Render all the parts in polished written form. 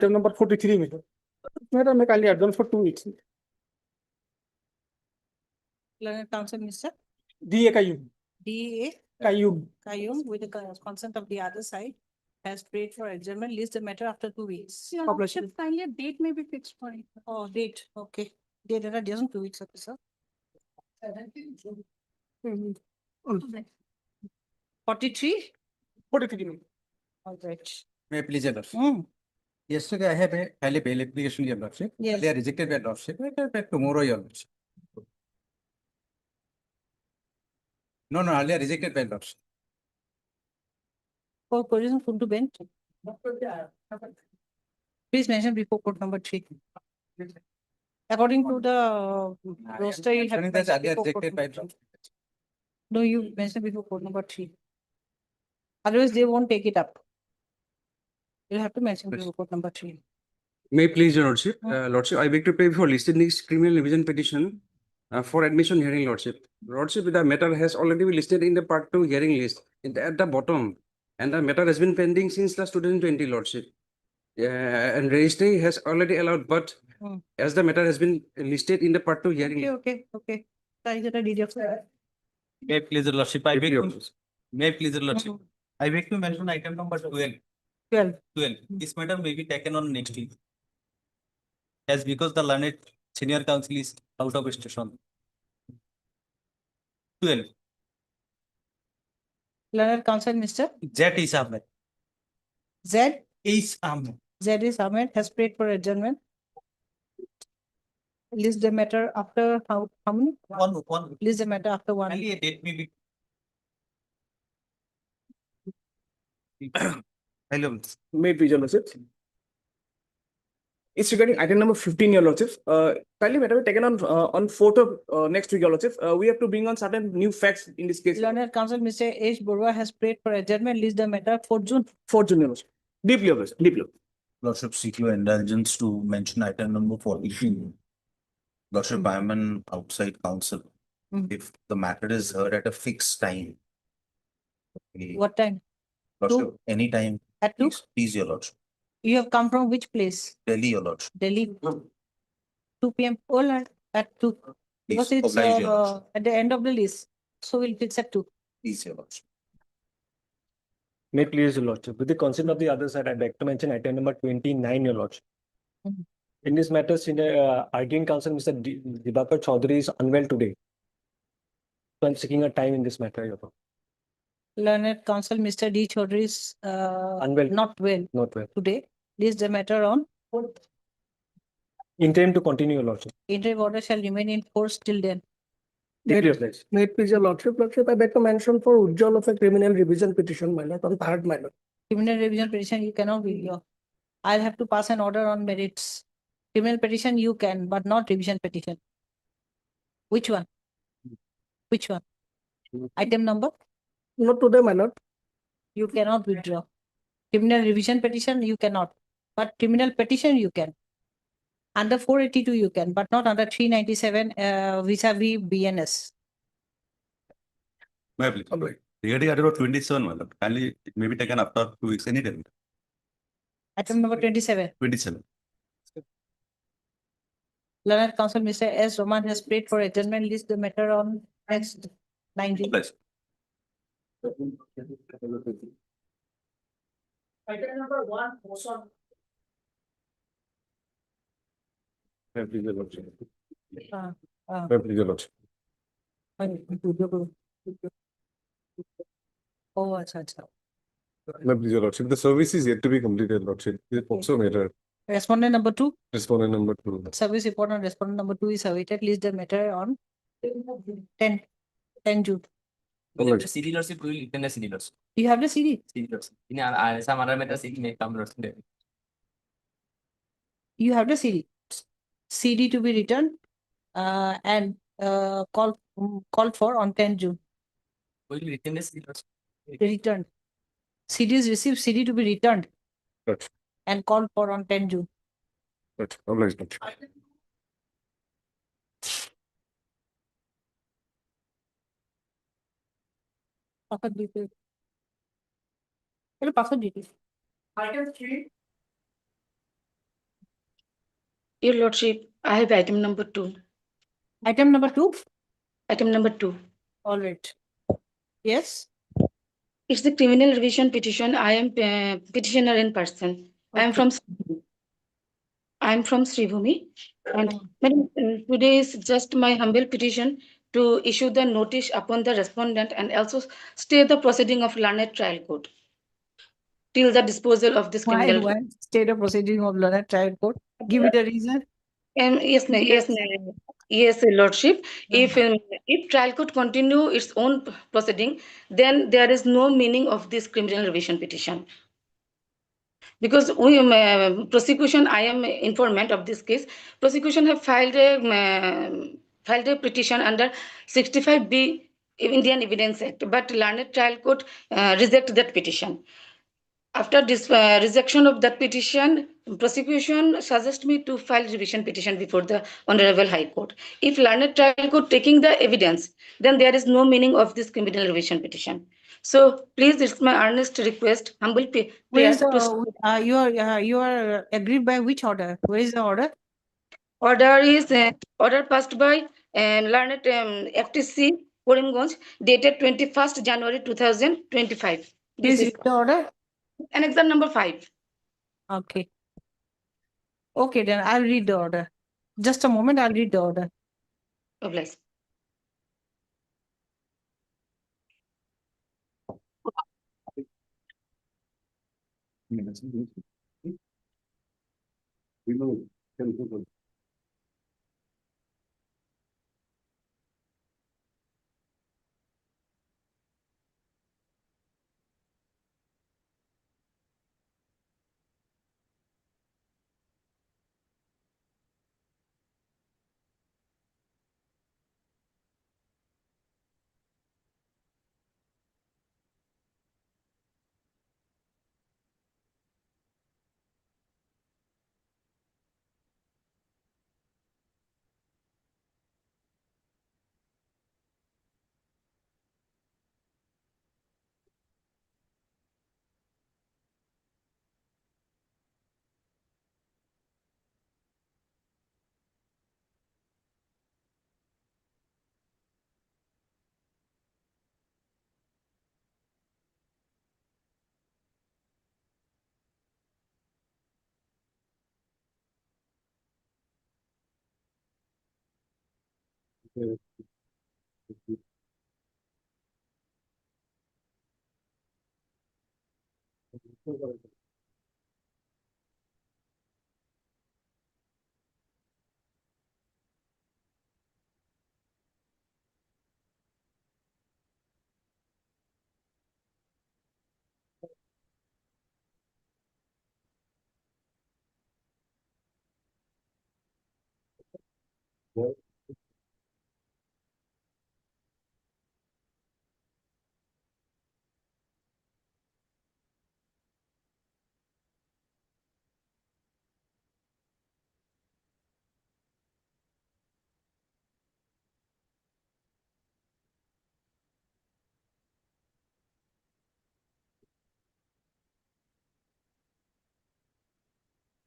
Item number 43 में madam मैं kindly adjourn for 2 weeks. Learned Counsel Mr. DA Kayyum. D.A. Kayyum. Kayyum, with the consent of the other side, has prayed for adjournment, list the matter after 2 weeks. Your Publish Lordship, kindly a date may be fixed for it. Oh, date, okay. Date that doesn't 2 weeks, okay, sir. 43? 43 में. All right. May I please, Your Lordship? Hmm. Yesterday, I have a highly bail application, Your Lordship. Yes. They are rejected by Your Lordship. I can back tomorrow, Your Lordship. No, earlier rejected by Your Lordship. For position full to bench. Please mention before court number 3. According to the roster, you have. Mentioning that mentioned earlier before court rejected by number Your three. Lordship. No, you mentioned before court number 3. Otherwise, they won't take it up. You'll have to mention before court number 3. May it please your lordship, Hmm. lordship, I beg to pay for listed next criminal revision petition for admission hearing lordship. Lordship, the matter has already been listed in the part 2 hearing list at the bottom, and the matter has been pending since last 2020 lordship. And registry has already allowed, but Hmm. as the matter has been listed in the part 2 hearing. Okay. Sorry, that I did your. May I please, Your Lordship, I beg Your to, lordship. may I please, Your Lordship, Mhm. I beg to mention item number 12. 12. 12. This matter may be taken on next week. As because the learned senior counsel is out of station. 12. Learned Counsel, Mr. That is Ahmed. Z. Is Ahmed. Z is Ahmed, has prayed for adjournment. List the matter after how many? One. List the matter after 1. Only a date may be. Hello. May it please your lordship. It's regarding item number 15, your lordship. Kindly matter be taken on 4th of next week, your lordship. We have to bring on certain new facts in this case. Learned Counsel, Mr. H. Borua, has prayed for adjournment. List the matter for June. 4th June, your lordship. Deeply, your lordship. Deeply. Lordship, seek your indulgence to mention item number 42. Lordship, I am an outside counsel. Mhm. If the matter is heard at a fixed time. What time? Lordship, anytime, At 2? please, your lordship. You have come from which place? Delhi, your lordship. Delhi. 2 p.m. All right, at 2. Because Please, it's oblige your lordship. at the end of the list. So we'll fix at 2. Please, your lordship. May it please your lordship, with the consent of the other side, I'd like to mention item number 29, your lordship. Mhm. In this matter, senior arguing counsel, Mr. Dibakar Chaudhary is unwell today. So I'm seeking a time in this matter, your lord. Learned Counsel, Mr. D. Chaudhary is Unwell. not well Not well. today. List the matter on. Interim to continue, your lordship. Interim order shall remain in force till then. May it please your lordship. Lordship, I beg to mention for Ujjwal of a criminal revision petition, my lord, on 3rd, my lord. Criminal revision petition, you cannot withdraw. I'll have to pass an order on merits. Criminal petition, you can, but not revision petition. Which one? Which one? Item number? Not today, my lord. You cannot withdraw. Criminal revision petition, you cannot. But criminal petition, you can. Under 482, you can, but not under 397 vis-a-vis BNS. May I please? Alright. Regarding article 27, my lord, kindly it may be taken after 2 weeks, any time. Item number 27. 27. Learned Counsel, Mr. S. Roman, has prayed for adjournment. List the matter on next 19. Obliged. Item number 1, motion. May it please your lordship. Uh, May it please your lordship. Oh, acha. May it please your lordship. The service is yet to be completed, lordship. It's also matter. Respondent number 2. Respondent number 2. Service report on respondent number 2 is awaited. List the matter on 10 June. Alright. CD Lordship will return the CD Lordship. You have the CD? CD Lordship. Some other matters it may come Lordship. You have the CD. CD to be returned and called for on 10 June. Will return the CD Lordship. Returned. CD is received, CD to be returned Right. and called for on 10 June. Right. Obliged, lordship. Password details. Password details. Item 3. Your Lordship, I have item number 2. Item number 2, Item number 2. all right. Yes, It's the criminal revision petition. I am petitioner in person. I am Okay. from Sribhumi. And madam, today is just my humble petition to issue the notice upon the respondent and also stay the proceeding of learned trial court till the disposal of this why, criminal. why state of proceeding of learned trial court? Give me the reason. Yes, ma'am. Yes, ma'am. Yes, Lordship. If trial could continue its own proceeding, then there is no meaning of this criminal revision petition. Because we prosecution, I am informant of this case. Prosecution have filed a petition under 65B Indian Evidence Act, but learned trial court reject that petition. After this rejection of that petition, prosecution suggests me to file revision petition before the Honorable High Court. If learned trial court taking the evidence, then there is no meaning of this criminal revision petition. So please, it's my earnest request, humble Where prayer is to the, you are agreed by which order? Where is the order? order is order passed by learned FTC Karimganj dated 21st January 2025. This Please is read the order. annexure number 5. Okay. Okay, then I'll read the order. Just a moment, I'll read the order. Obliged.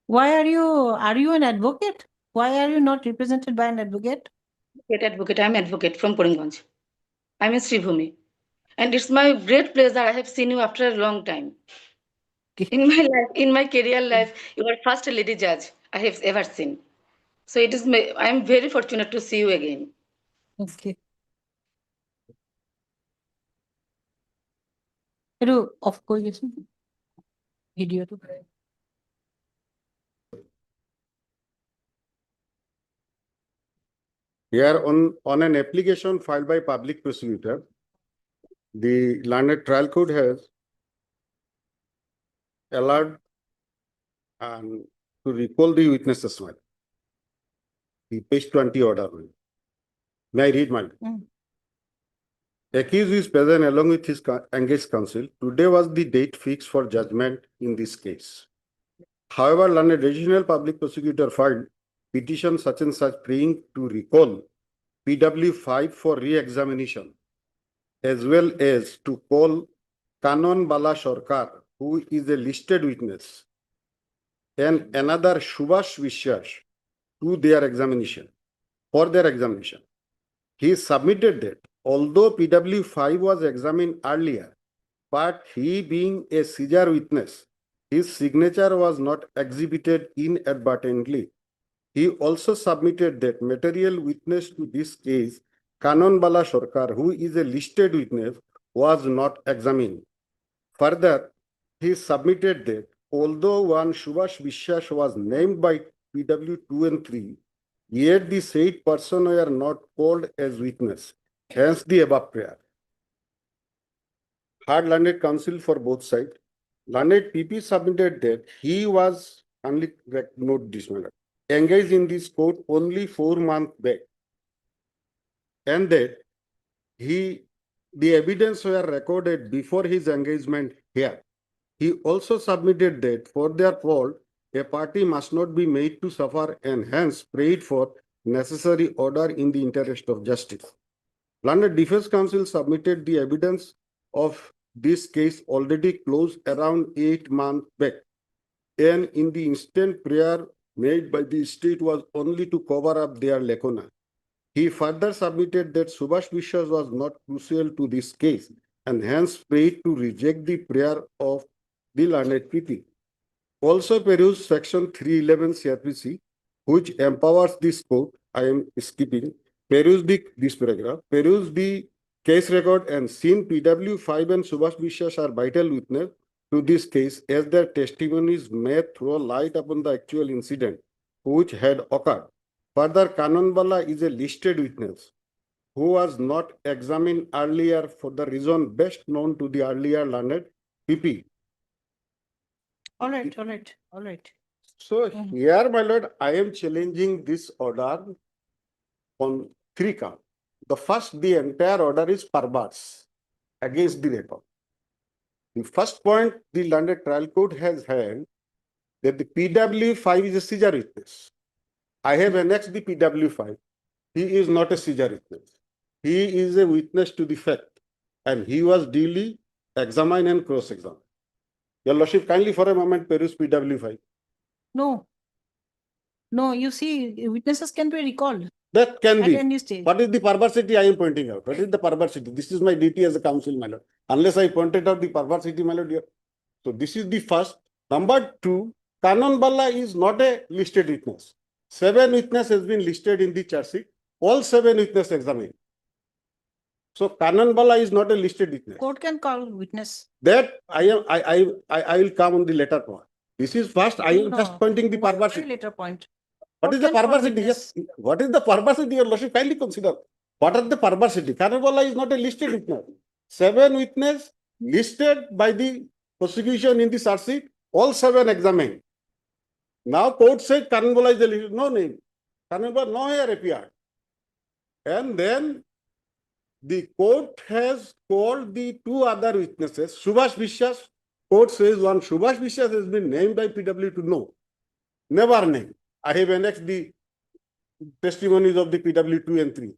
Why are you an advocate? Why are you not represented by an advocate? Advocate, I'm advocate from Karimganj. I'm in Sribhumi. And it's my great pleasure. I have seen you after a long time. Okay. In my life, in my career life, you are first lady judge I have ever seen. So it is I am very fortunate to see you again. Okay. একটু of করে গেছি ভিডিওটা। Here on an application filed by public prosecutor, the learned trial court has allowed and to recall the witness's mind. The page 20 order. May I read my? Accused is present along with his engaged counsel. Today was the date fixed for judgment in this case. However, learned regional public prosecutor filed petition such and such praying to recall PW5 for re-examination, as well as to call Kanon Bala Sarkar, who is a listed witness, and another Subhash Vishwas, to their examination, for their examination. He submitted that although PW5 was examined earlier, but he being a seizure witness, his signature was not exhibited inadvertently. He also submitted that material witness to this case, Kanonbala Sarkar, who is a listed witness, was not examined. Further, he submitted that although one Subhash Vishwas was named by PW2 and 3, yet the said person were not called as witness. Hence the above prayer. Hard learned counsel for both sides. Learned PP submitted that he was only note this matter, engaged in this court only 4 months back, and that the evidence were recorded before his engagement here. He also submitted that for their fault, a party must not be made to suffer and hence prayed for necessary order in the interest of justice. Learned Defense Counsel submitted the evidence of this case already closed around 8 months back, and in the instant prayer made by the state was only to cover up their lacuna. He further submitted that Subhash Vishwas was not crucial to this case and hence prayed to reject the prayer of the learned PP. Also peruse section 311 CRPC, which empowers this court. I am skipping. Peruse this paragraph. Peruse the case record and seen PW5 and Subhash Vishwas are vital witness to this case as their testimonies may throw light upon the actual incident which had occurred. Further, Kanonbala is a listed witness who was not examined earlier for the reason best known to the earlier learned PP. All right. So Mhm. here, my lord, I am challenging this order on 3 counts. The first, the entire order is perverse against the record. The first point the learned trial court has held that the PW5 is a seizure witness. I have annexed the PW5. He is not a seizure witness. He is a witness to the fact, and he was duly examined and cross-examined. Your Lordship, kindly for a moment peruse PW5. No, you see, witnesses can be recalled That can at be. any stage. What is the perversity I am pointing out? What is the perversity? This is my duty as a counsel, my lord. Unless I pointed out the perversity, my lord. So this is the first. Number 2, Kanonbala is not a listed witness. 7 witnesses has been listed in the charge sheet. All 7 witnesses examined. So Kanonbala is not a listed witness. Court can call witness. That I will come on the later point. This is first. I am No, just pointing the Very perversity. later point. What is the Court can call perversity? witness. Yes. What is the perversity? Your Lordship, kindly consider. What are the perversity? Kanonbala is not a listed witness. 7 witnesses listed by the prosecution in the charge sheet. All 7 examined. Now court said Kanonbala is a listed. No name. Kanonbala nowhere appeared. And then the court has called the 2 other witnesses. Subhash Vishwas. Court says one Subhash Vishwas has been named by PW to know. Never named. I have annexed the testimonies of the PW2 and 3.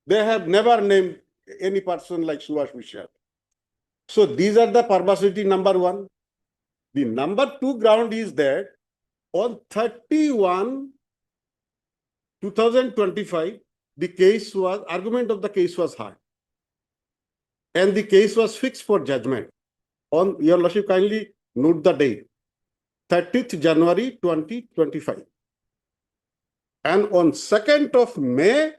They have never named any person like Subhash Vishwas. So these are the perversity number 1. The number 2 ground is that on 31/2025, the case was, argument of the case was heard. And the case was fixed for judgment. On, your Lordship, kindly note the date, 30th January 2025. And on 2nd of May,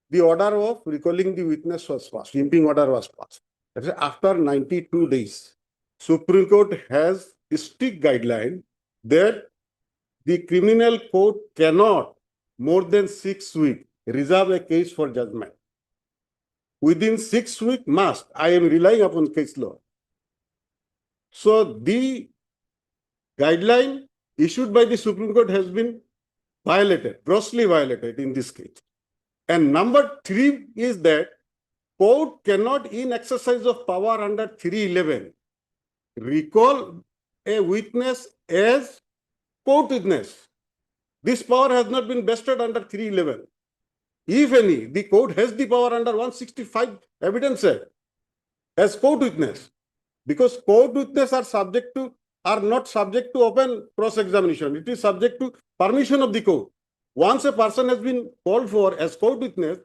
the order of recalling the witness was passed, imping order was passed. That is after 92 days. Supreme Court has a strict guideline that the criminal court cannot more than 6 weeks reserve a case for judgment. Within 6 weeks must. I am relying upon case law. So the guideline issued by the Supreme Court has been violated, grossly violated in this case. And number 3 is that court cannot, in exercise of power under 311, recall a witness as court witness. This power has not been vested under 311. If any, the court has the power under 165 Evidence Act as court witness, because court witness are not subject to open cross-examination. It is subject to permission of the court. Once a person has been called for as court witness,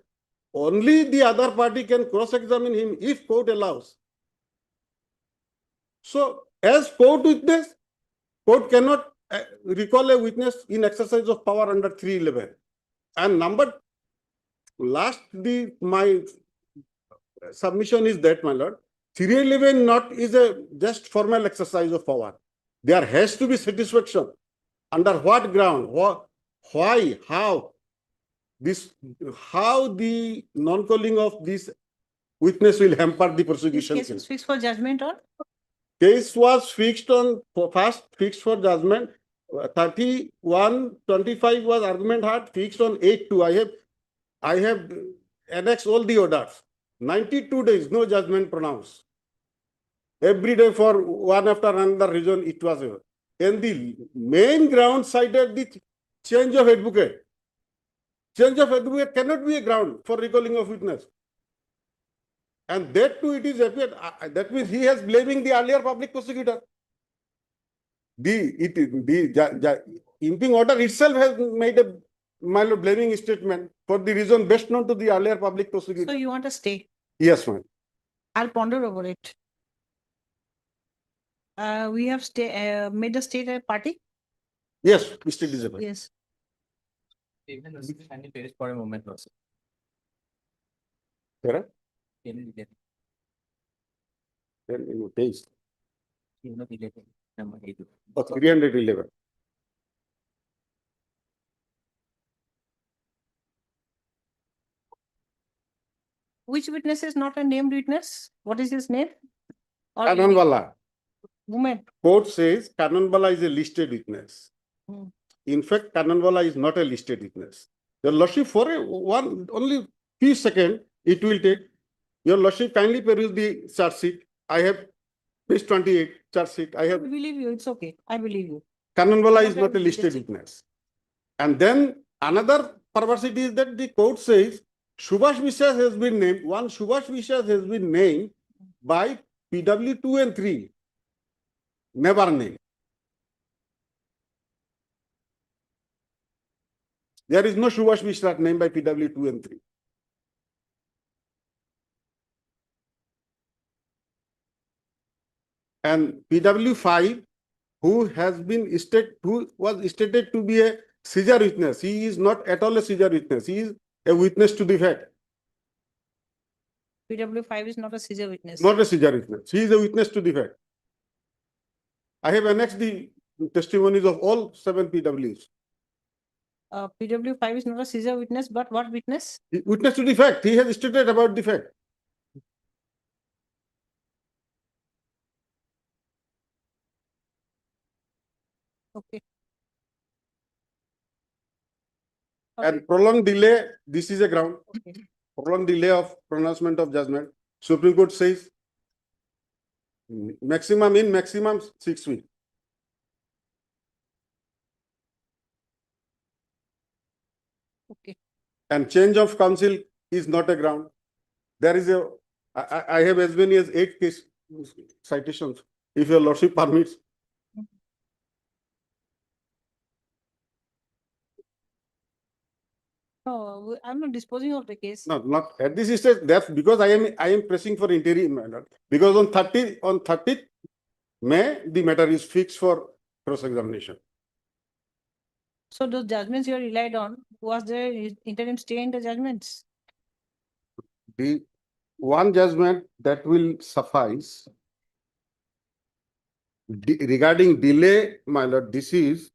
only the other party can cross-examine him if court allows. So as court witness, court cannot recall a witness in exercise of power under 311. And my submission is that, my lord, 311 not is a just formal exercise of power. There has to be satisfaction. Under what ground? Why? How? How the non-calling of this witness will hamper the This prosecution case is fixed for judgment on? case was fixed on fixed for judgment. 31/25 was argument heard, fixed on 8/2. I have annexed all the orders. 92 days, no judgment pronounced. Every day for one after another reason it was. And the main ground cited the change of advocate. Change of advocate cannot be a ground for recalling of witness. And that too it is appeared, that means he is blaming the earlier public prosecutor. The imping order itself has made a mild blaming statement for the reason best known to the earlier public So prosecutor. you want to stay? Yes, ma'am. I'll ponder over it. We have made the state a party? Yes, Mr. Elizabeth. Yes. Even can you finish for a moment, Lordship? Correct? Can you delete? Then you taste. You know, delete it. Number 8. Of 311. Which witness is not a named witness? What is his name? Or Kananwala. woman? Court says Kananwala is a listed witness. Hmm. In fact, Kananwala is not a listed witness. Your Lordship, for only few seconds, it will take. Your Lordship, kindly peruse the charge sheet. I have page 28 charge sheet. I I have believe you. It's okay. I believe you. Kananwala is Not not a a listed listed. witness. And then another perversity is that the court says Subhash Vishwas has been named. One Subhash Vishwas has been named by PW 2 and 3. Never named. There is no Subhash Vishwas named by PW 2 and 3. And PW 5, who was stated to be a seizure witness. He is not at all a seizure witness. He is a witness to the fact, PW5 is not a seizure witness. not a seizure witness. He is a witness to the fact. I have annexed the testimonies of all 7 PWs. PW5 is not a seizure witness, but what witness? Witness to the fact. He has stated about the fact. Okay. And prolonged delay, this is a ground. Okay. Prolonged delay of pronouncement of judgment. Supreme Court says maximum 6 weeks. Okay. And change of counsel is not a ground. There is I have as many as 8 case citations, if your Lordship permits. No, I'm not disposing of the case. No, not at this stage. That's because I am pressing for interim matter. Because on 30th May, the matter is fixed for cross-examination. So those judgments you relied on, was there interim stay in the judgments? The one judgment that will suffice regarding delay, my lord, this is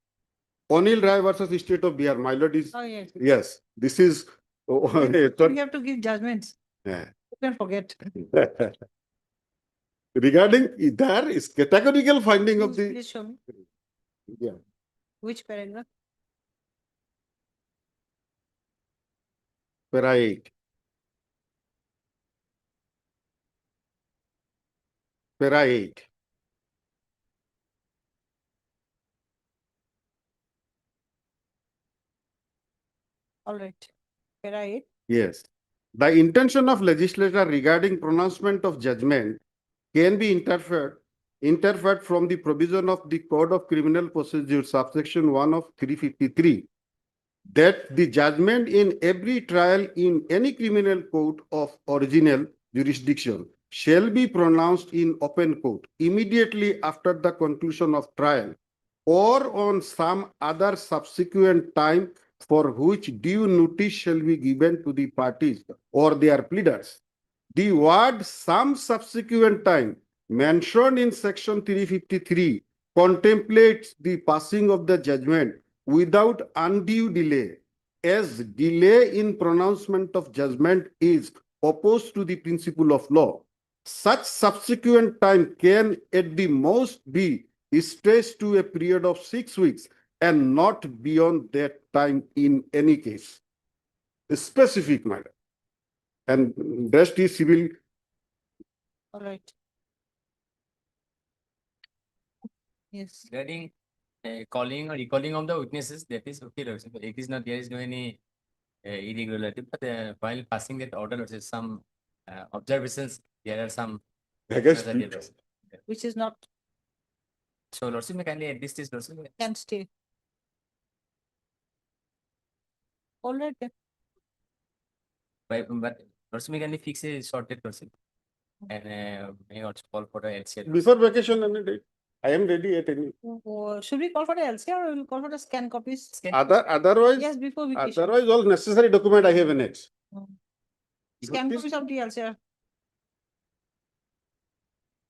Anil Rai versus State of Bihar. My lord is, Oh, yes. yes, this is. We have to give judgments. Yeah. You can forget. Regarding there is categorical finding of the, Please show me. yeah, Which paragraph? para 8. Para 8. All right. Para 8. Yes. The intention of legislator regarding pronouncement of judgment can be interfered from the provision of the Code of Criminal Procedure, subsection 1 of 353, that the judgment in every trial in any criminal court of original jurisdiction shall be pronounced in open court immediately after the conclusion of trial or on some other subsequent time for which due notice shall be given to the parties or their pleaders. The word some subsequent time mentioned in section 353 contemplates the passing of the judgment without undue delay, as delay in pronouncement of judgment is opposed to the principle of law. Such subsequent time can at the most be stretched to a period of 6 weeks and not beyond that time in any case. A specific matter. And rest is civil. All right. Yes. Regarding calling or recalling of the witnesses, that is okay, Lord Sir. It is not, there is no any irregularity, but while passing that order, Lord Sir, some observations, there are some. Against other it. errors. Which is not, So Lord Sir, may kindly add this, Lord Sir. can stay. All right. then. But Lord Sir, may kindly fix a short date, Lord Sir. And may also call for the LCR. Before vacation, any date. I am ready at any. Should we call for the LCR or we'll call for the scan copies? Scan- Otherwise, Yes, before vacation. otherwise all necessary document I have annexed. Scan this- copies of the LCR.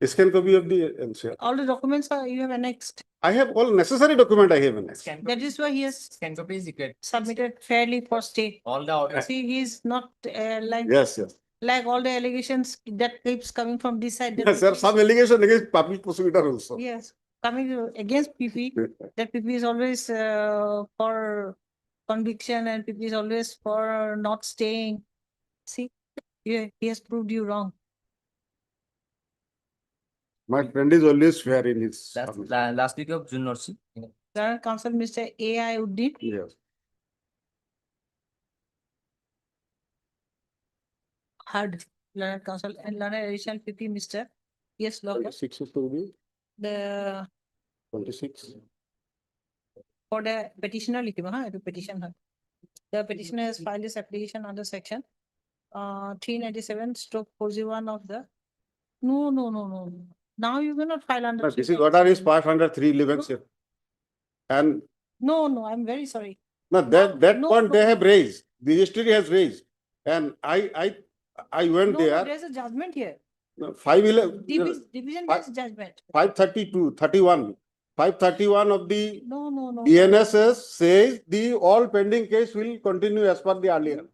Scan copy of the LCR. All the documents are you have annexed. I have all necessary document I have annexed. Scan That copy- is why he has Scan copy is required. submitted fairly for stay. All the orders. See, he's not like Yes. like all the allegations that keeps coming from this side. that Yes, sir, keeps- some allegation against public prosecutor also. Yes, coming against PP, that PP is always for conviction and PP is always for not staying. See, he has proved you wrong. My friend is always fair in his. Last week of June, Lord Sir. Current Counsel Mr. A.I. Uddin, Yes. heard Learned Counsel and Learned Additional PP Mr. Yes, Locker, 26 to be the 26. for the petitioner, the petition. The petitioner has filed his application under section 397/41 of the. No. Now you cannot file under. No, this is order is 50311, sir. And No, I'm very sorry. no, that No, point no. they have raised, the history has raised. And I went No, there, there's a judgment here. 511, Division Fi- bench judgment. 532, 31. 531 of the No. DNSS says the all pending case will continue as per the earlier.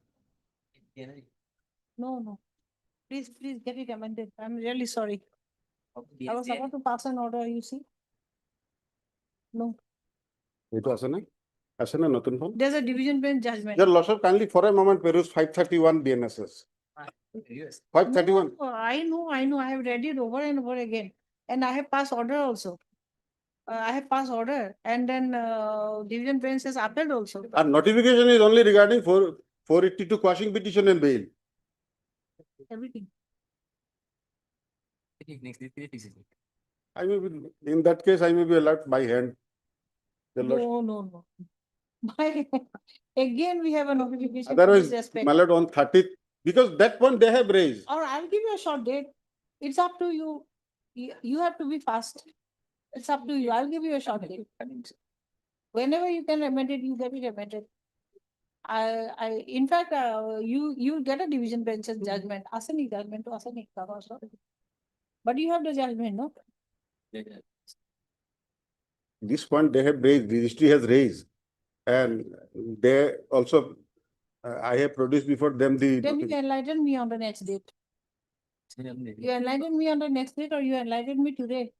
No. Please get it amended. I'm really sorry. I was about to pass an order, you see. No, It was a nothing phone. there's a division bench judgment. Your lordship, kindly for a moment peruse 531 DNSS. Yes. 531. No, I know. I have read it over and over again. And I have passed order also. I have passed order and then division bench has upheld also. Our notification is only regarding 482 quashing petition and bail. Everything. Next, fix it. I may be, in that case, I may be allowed by hand. The lordship. No. By- Again, we have a notification. Otherwise, Please respect. my lord, on 30th, because that one they have raised. Or I'll give you a short date. It's up to you. You have to be fast. It's up to you. I'll give you a short date. Whenever you can amend it, you get it amended. In fact, you get a division bench's judgment. Asani judgment to Asani. But you have the judgment, no? This point they have raised, the history has raised. And they also, I have produced before them the. Then you enlighten me on the next date. You enlighten me on the next date or you enlighten me today?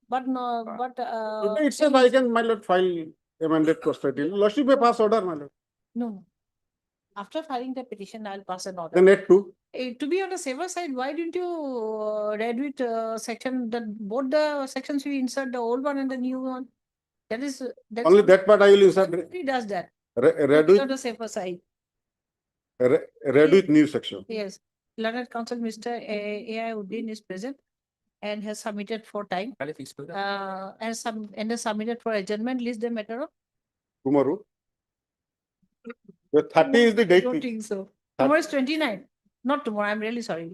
But no, but. Today itself, I can, my lord, file amended prospective. Lordship may pass order, my lord. No. After filing the petition, I'll pass an order. Then at 2. To be on the safer side, why didn't you read with section that both the sections we insert, the old one and the new one? That's Only what that part I will insert. he does that. Read To be with, on the safer side. read with new section. Yes. Learned Counsel Mr. A.I. Uddin is present and has submitted for time. Fix it. And has submitted for adjournment. List the matter of Tomorrow. The 30 is the date Don't fix. think so. Tomorrow is 29. Not tomorrow. I'm really sorry.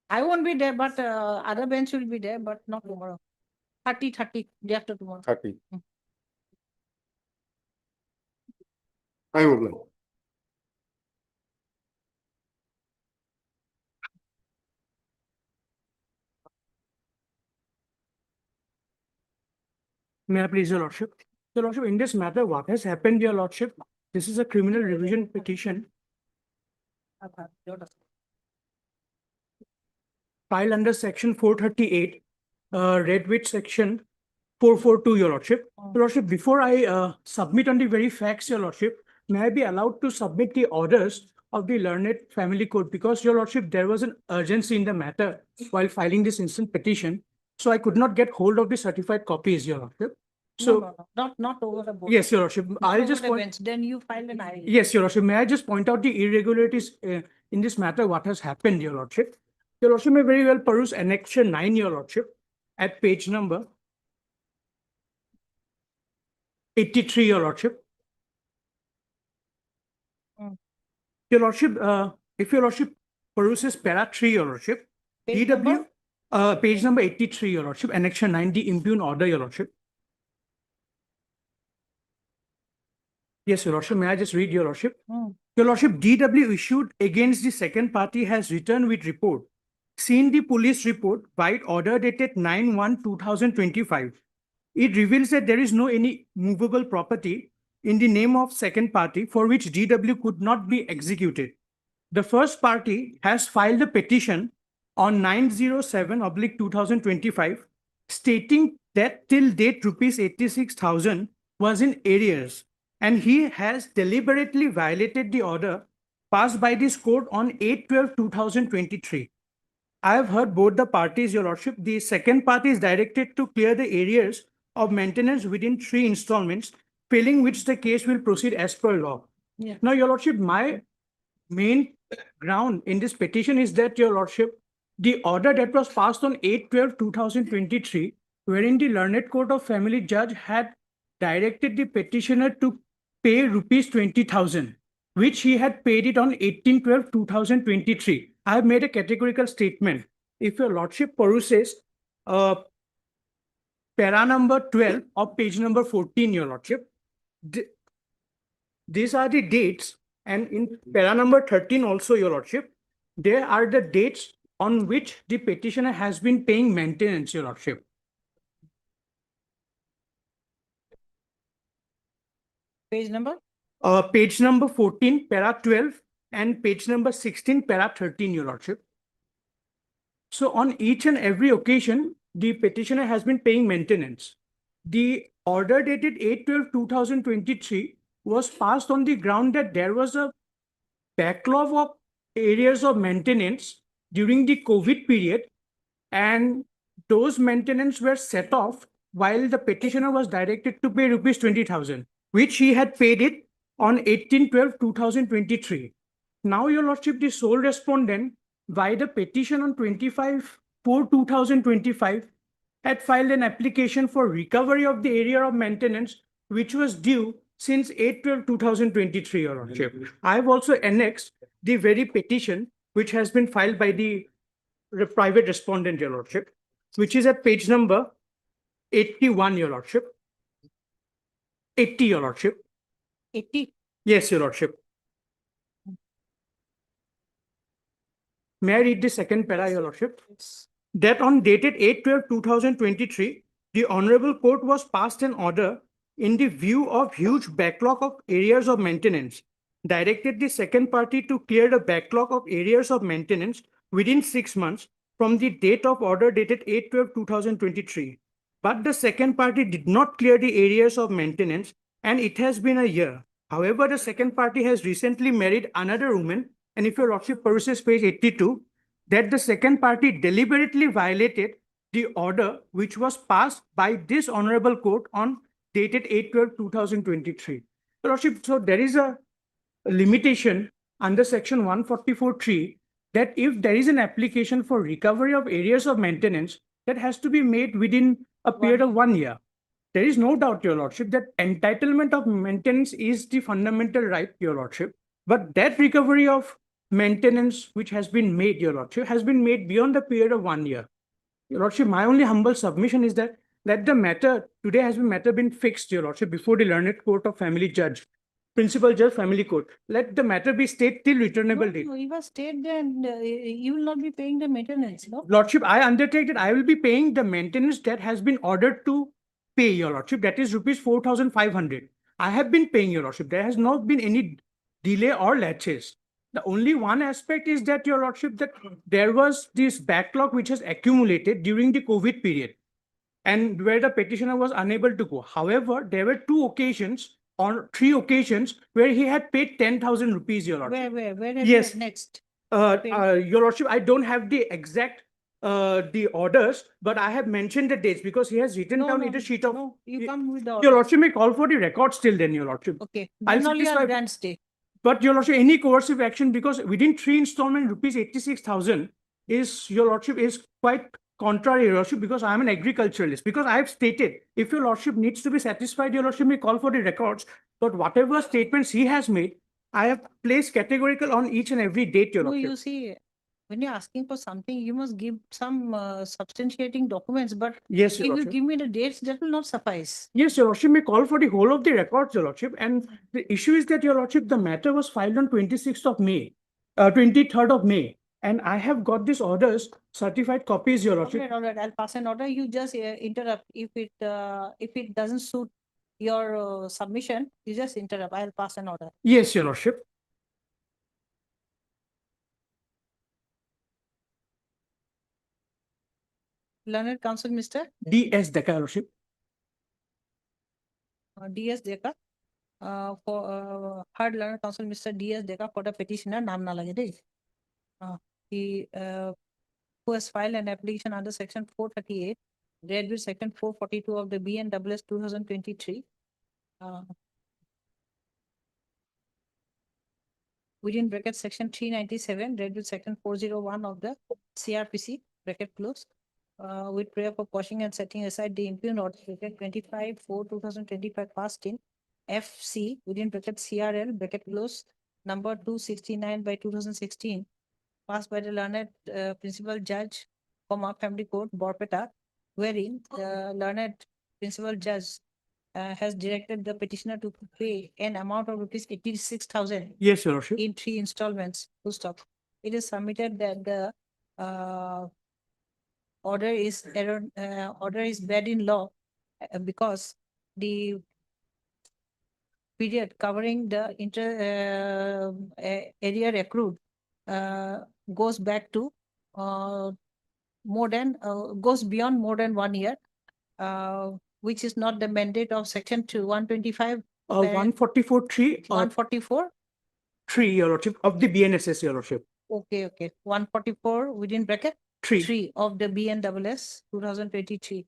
I won't be there, but other bench will be there, but not tomorrow. 30, day after tomorrow. 30. Hmm. I would like. May I please, Your Lordship? Your Lordship, in this matter, what has happened, Your Lordship? This is a criminal revision petition filed under section 438, read with section 442, Your Lordship. Your Lordship, before I submit on the very facts, Your Lordship, may I be allowed to submit the orders of the Learned Family Court? Because, Your Lordship, there was an urgency in the matter while filing this instant petition. So I could not get hold of the certified copies, Your Lordship. So, Not over the board. yes, Your Lordship, Not I'll over just the point. bench. Then you filed an IE. Yes, Your Lordship, may I just point out the irregularities in this matter, what has happened, Your Lordship? Your Lordship may very well peruse annexure 9, Your Lordship, at page number 83, Your Lordship. Mm. Your Lordship, if Your Lordship peruses para 3, Your Lordship, Page DW, page number 83, Your Lordship, annexure 9, the impugn order, Your Lordship. Yes, Your Lordship, may I just read, Your Lordship? Mm. Your Lordship, DW issued against the second party has returned with report. Seen the police report, white order dated 9/1/2025. It reveals that there is no any movable property in the name of second party for which DW could not be executed. The first party has filed a petition on 907/2025 stating that till date rupees 86,000 was in arrears, and he has deliberately violated the order passed by this court on 8/12/2023. I have heard both the parties, Your Lordship. The second party is directed to clear the arrears of maintenance within 3 installments, failing which the case will proceed as per law. Yeah. Now, Your Lordship, my main ground in this petition is that, Your Lordship, the order that was passed on 8/12/2023, wherein the Learned Court of Family Judge had directed the petitioner to pay rupees 20,000, which he had paid it on 18/12/2023. I have made a categorical statement. If Your Lordship peruses para number 12 of page number 14, Your Lordship, these are the dates, and in para number 13 also, Your Lordship, there are the dates on which the petitioner has been paying maintenance, Your Lordship. Page number? Page number 14, para 12, and page number 16, para 13, Your Lordship. So on each and every occasion, the petitioner has been paying maintenance. The order dated 8/12/2023 was passed on the ground that there was a backlog of areas of maintenance during the COVID period, and those maintenance were set off while the petitioner was directed to pay rupees 20,000, which he had paid it on 18/12/2023. Now, Your Lordship, the sole respondent by the petition on 25/4/2025 had filed an application for recovery of the area of maintenance, which was due since 8/12/2023, Your Lordship. I have also annexed the very petition which has been filed by the private respondent, Your Lordship, which is at page number 81, Your Lordship. 80, Your Lordship. 80. Yes, Your Lordship. May I read the second para, Your Lordship? That on dated 8/12/2023, the Honorable Court was passed an order in the view of huge backlog of areas of maintenance, directed the second party to clear the backlog of areas of maintenance within 6 months from the date of order dated 8/12/2023. But the second party did not clear the areas of maintenance, and it has been a year. However, the second party has recently married another woman, and if Your Lordship peruses page 82, that the second party deliberately violated the order which was passed by this Honorable Court on dated 8/12/2023. Your Lordship, so there is a limitation under section 144(3) that if there is an application for recovery of areas of maintenance, that has to be made within a period of 1 year. There is no doubt, Your Lordship, that entitlement of maintenance is the fundamental right, Your Lordship. But that recovery of maintenance which has been made, Your Lordship, has been made beyond the period of 1 year. Your Lordship, my only humble submission is that let the matter, today has been matter been fixed, Your Lordship, before the learned court of family judge, principal judge, family court. Let the matter be stayed till returnable date. No, you have stayed there and you will not be paying the maintenance, no? Lordship, I undertake that I will be paying the maintenance that has been ordered to pay, Your Lordship. That is rupees 4,500. I have been paying, Your Lordship. There has not been any delay or latches. The only one aspect is that, Your Lordship, that there was this backlog which has accumulated during the COVID period and where the petitioner was unable to go. However, there were 2 occasions or 3 occasions where he had paid 10,000 rupees, Your Lordship. Where have Yes. you next? Your Lordship, I don't have the exact the orders, but I have mentioned the dates because he has written No, down no, in a sheet of. no, you come with the. Your order. Lordship may call for the records till then, Your Lordship. Okay, I'll then only satisfy- I'll grant stay. But Your Lordship, any coercive action because within 3 installment rupees 86,000 is, Your Lordship, is quite contrary, Your Lordship, because I am an agriculturalist. Because I have stated, if Your Lordship needs to be satisfied, Your Lordship may call for the records. But whatever statements he has made, I have placed categorical on each and every date, Your No, Lordship. you see, when you're asking for something, you must give some substantiating documents, but Yes, if Your you Lordship. give me the dates, that will not suffice. Yes, Your Lordship may call for the whole of the records, Your Lordship. And the issue is that, Your Lordship, the matter was filed on 26th of May, 23rd of May. And I have got these orders, certified copies, Your Lordship. All right, I'll pass an order. You just interrupt. If it doesn't suit your submission, you just interrupt. I'll pass an order. Yes, Your Lordship. Learned Counsel, Mr. DS Decca, Your Lordship. DS Deka. For heard Learned Counsel, Mr. DS Deka for the petitioner, naam na lage de. He who has filed an application under section 438, read with section 442 of the BNWS 2023. Within bracket section 397, read with section 401 of the CRPC, bracket close. With prayer for quashing and setting aside the impugned order bracket 25/4/2025 passed in FC within bracket CRL, bracket close, number 269/2016, passed by the learned principal judge, family court, Borpeta, wherein the learned principal judge has directed the petitioner to pay an amount of rupees 86,000 Yes, Your Lordship. in 3 installments. Full stop. It is submitted that the order is bad in law because the period covering the area accrued goes back to goes beyond more than 1 year, which is not the mandate of section 125, 144.3 or 144. 3, Your Lordship, of the BNSS, Your Lordship. Okay. 144 within bracket 3. 3 of the BNWS 2023.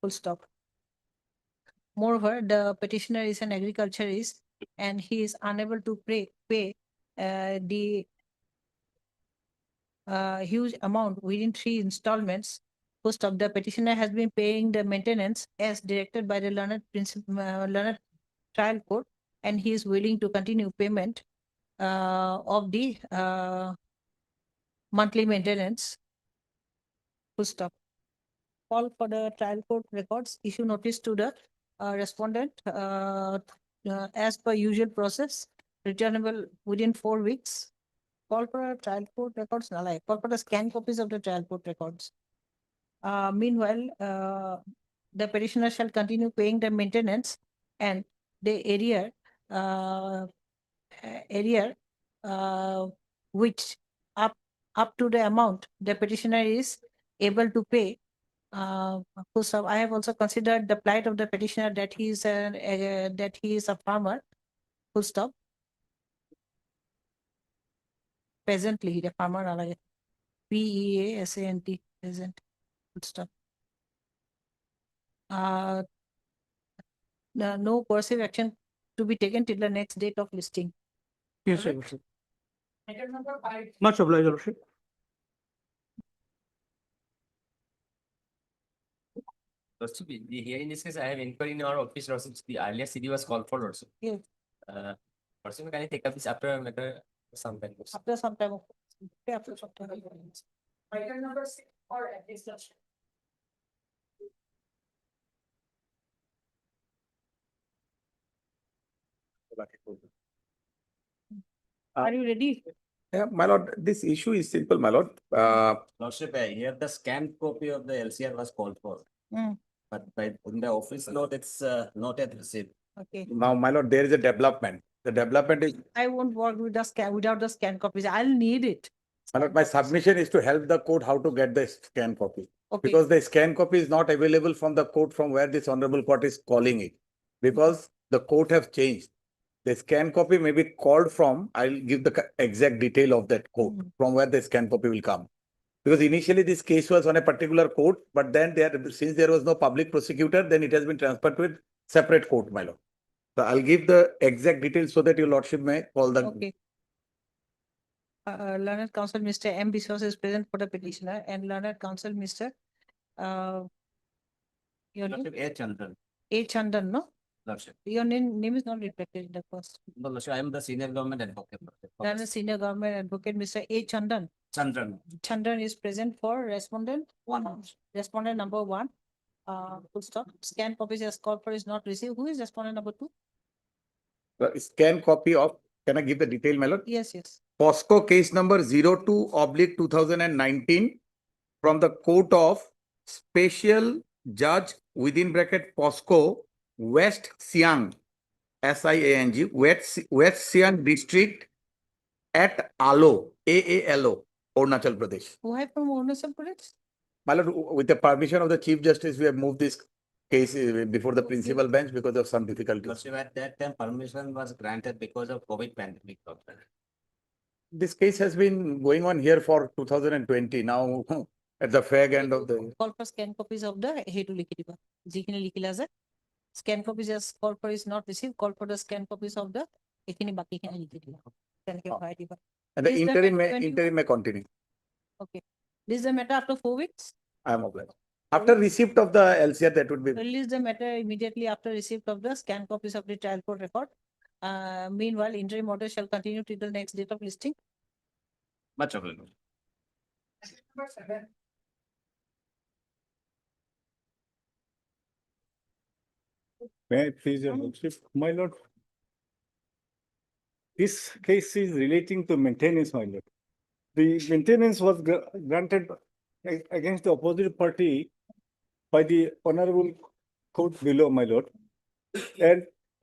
Full stop. Moreover, the petitioner is an agriculturist and he is unable to pay the huge amount within 3 installments. Full stop. The petitioner has been paying the maintenance as directed by the learned trial court, and he is willing to continue payment of the monthly maintenance. Full stop. Call for the trial court records, issue notice to the respondent as per usual process, returnable within 4 weeks. Call for a trial court records, call for the scan copies of the trial court records. Meanwhile, the petitioner shall continue paying the maintenance and the area which up to the amount the petitioner is able to pay. Full stop. I have also considered the plight of the petitioner that he is a farmer. Full stop. Presently, the farmer PEASANT present. Full stop. No coercive action to be taken till the next date of listing. Yes, Your Lordship. Much obliged, Your Lordship. Lordship, here in this case, I have inquired in our office, Lordship, the earlier CD was called for, Lordship. Yes. Lordship, can I take up this after matter sometime? Lordship? After some time. Okay, after some time. Item number 6 or at least. Are you ready? Yeah, my lord, this issue is simple, my lord. Lordship, here the scanned copy of the LCR was called for. Hmm. But in the office note, it's not yet received. Okay. Now, my lord, there is a development. The development is, I won't work with the scan without the scan copies. I'll need it. my lord, my submission is to help the court how to get the scan copy. Okay. Because the scan copy is not available from the court from where this honorable court is calling it. Because the court have changed. The scan copy may be called from, I'll give the exact detail of that court, from where the scan copy will come. Because initially this case was on a particular court, but then since there was no public prosecutor, then it has been transferred to a separate court, my lord. So I'll give the exact details so that your lordship may call the. Okay. Learned Counsel Mr. M. Biswas is present for the petitioner and Learned Counsel Mr. Your name? Lordship, A. Chandran. A. Chandan, no? Lordship. Your name is not reflected in the first. No, Lordship, I am the senior government advocate. Lordship. Learned Senior Government Advocate Mr. A. Chandan. Chandran. Chandan is present for respondent 1. Respondent number 1. Full stop. Scan copies as called for is not received. Who is respondent number 2? The scan copy of, can I give the detail, my lord? Yes, yes. POSCO case number 02/2019 from the Court of Special Judge within bracket POSCO West Siang, SIANG, West Siang District at Alo, AALO, Arunachal Pradesh. Who have from Arunachal Pradesh? My lord, with the permission of the Chief Justice, we have moved this case before the principal bench because of some difficulties. Lordship, at that time, permission was granted because of COVID pandemic. Doctor. This case has been going on here for 2020 now at the fag end of the. Call for scan copies of the হেতু লিখি দিবা যিখিনি লিখিলা আছে scan copies as call for is not received call for the scan copies of the এখিনি বাকিখিনি লিখি দিবা তেনেকে ভৰাই দিবা And the Is that interim may continue. okay this is the matter after 4 weeks I am obliged. After receipt of the LCR, that would be. release the matter immediately after receipt of the scan copies of the trial court record meanwhile interim order shall continue till the next date of listing. Much obliged. May I please, your lordship, my lord? This case is relating to maintenance, my lord. The maintenance was granted against the opposite party by the honorable court below, my lord. And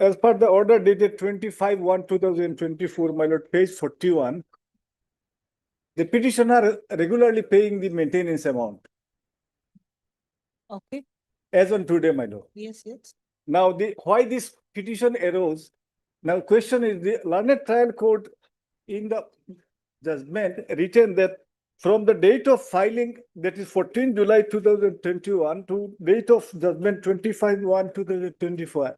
as per the order dated 25/1/2024, my lord, page 41, the petitioner regularly paying the maintenance amount Okay, as on today, my lord. yes, yes. Now, why this petition arose? Now, question is the learned trial court in the judgment written that from the date of filing, that is 14 July 2021 to date of judgment 25/1/2024,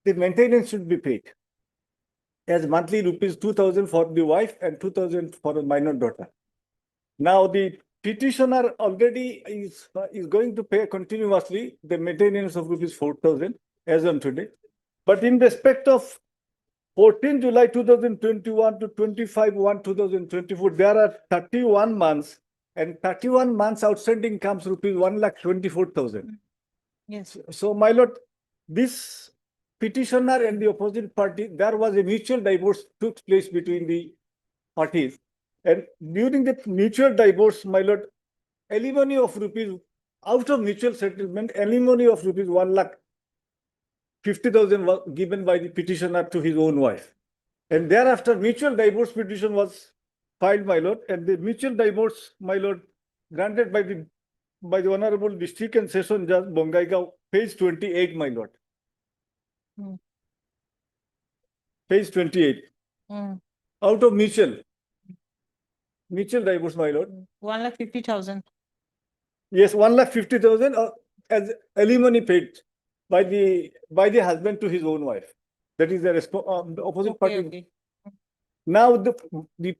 the maintenance should be paid as monthly rupees 2,000 for the wife and 2,000 for a minor daughter. Now, the petitioner already is going to pay continuously the maintenance of rupees 4,000 as on today. But in respect of 14 July 2021 to 25/1/2024, there are 31 months and 31 months outstanding comes rupees 1,24,000. Yes, So, my lord, this petitioner and the opposite party, there was a mutual divorce took place between the parties. And during the mutual divorce, my lord, alimony of rupees, out of mutual settlement, alimony of rupees 1,50,000 was given by the petitioner to his own wife. And thereafter, mutual divorce petition was filed, my lord, and the mutual divorce, my lord, granted by the Honorable District and Session Judge Bongaigaon, page 28, my lord. Hmm. Page 28. Out of mutual divorce, my lord. 1,50,000. Yes, 1,50,000 as alimony paid by the husband to his own wife. That is the opposite Okay, party. okay. Now the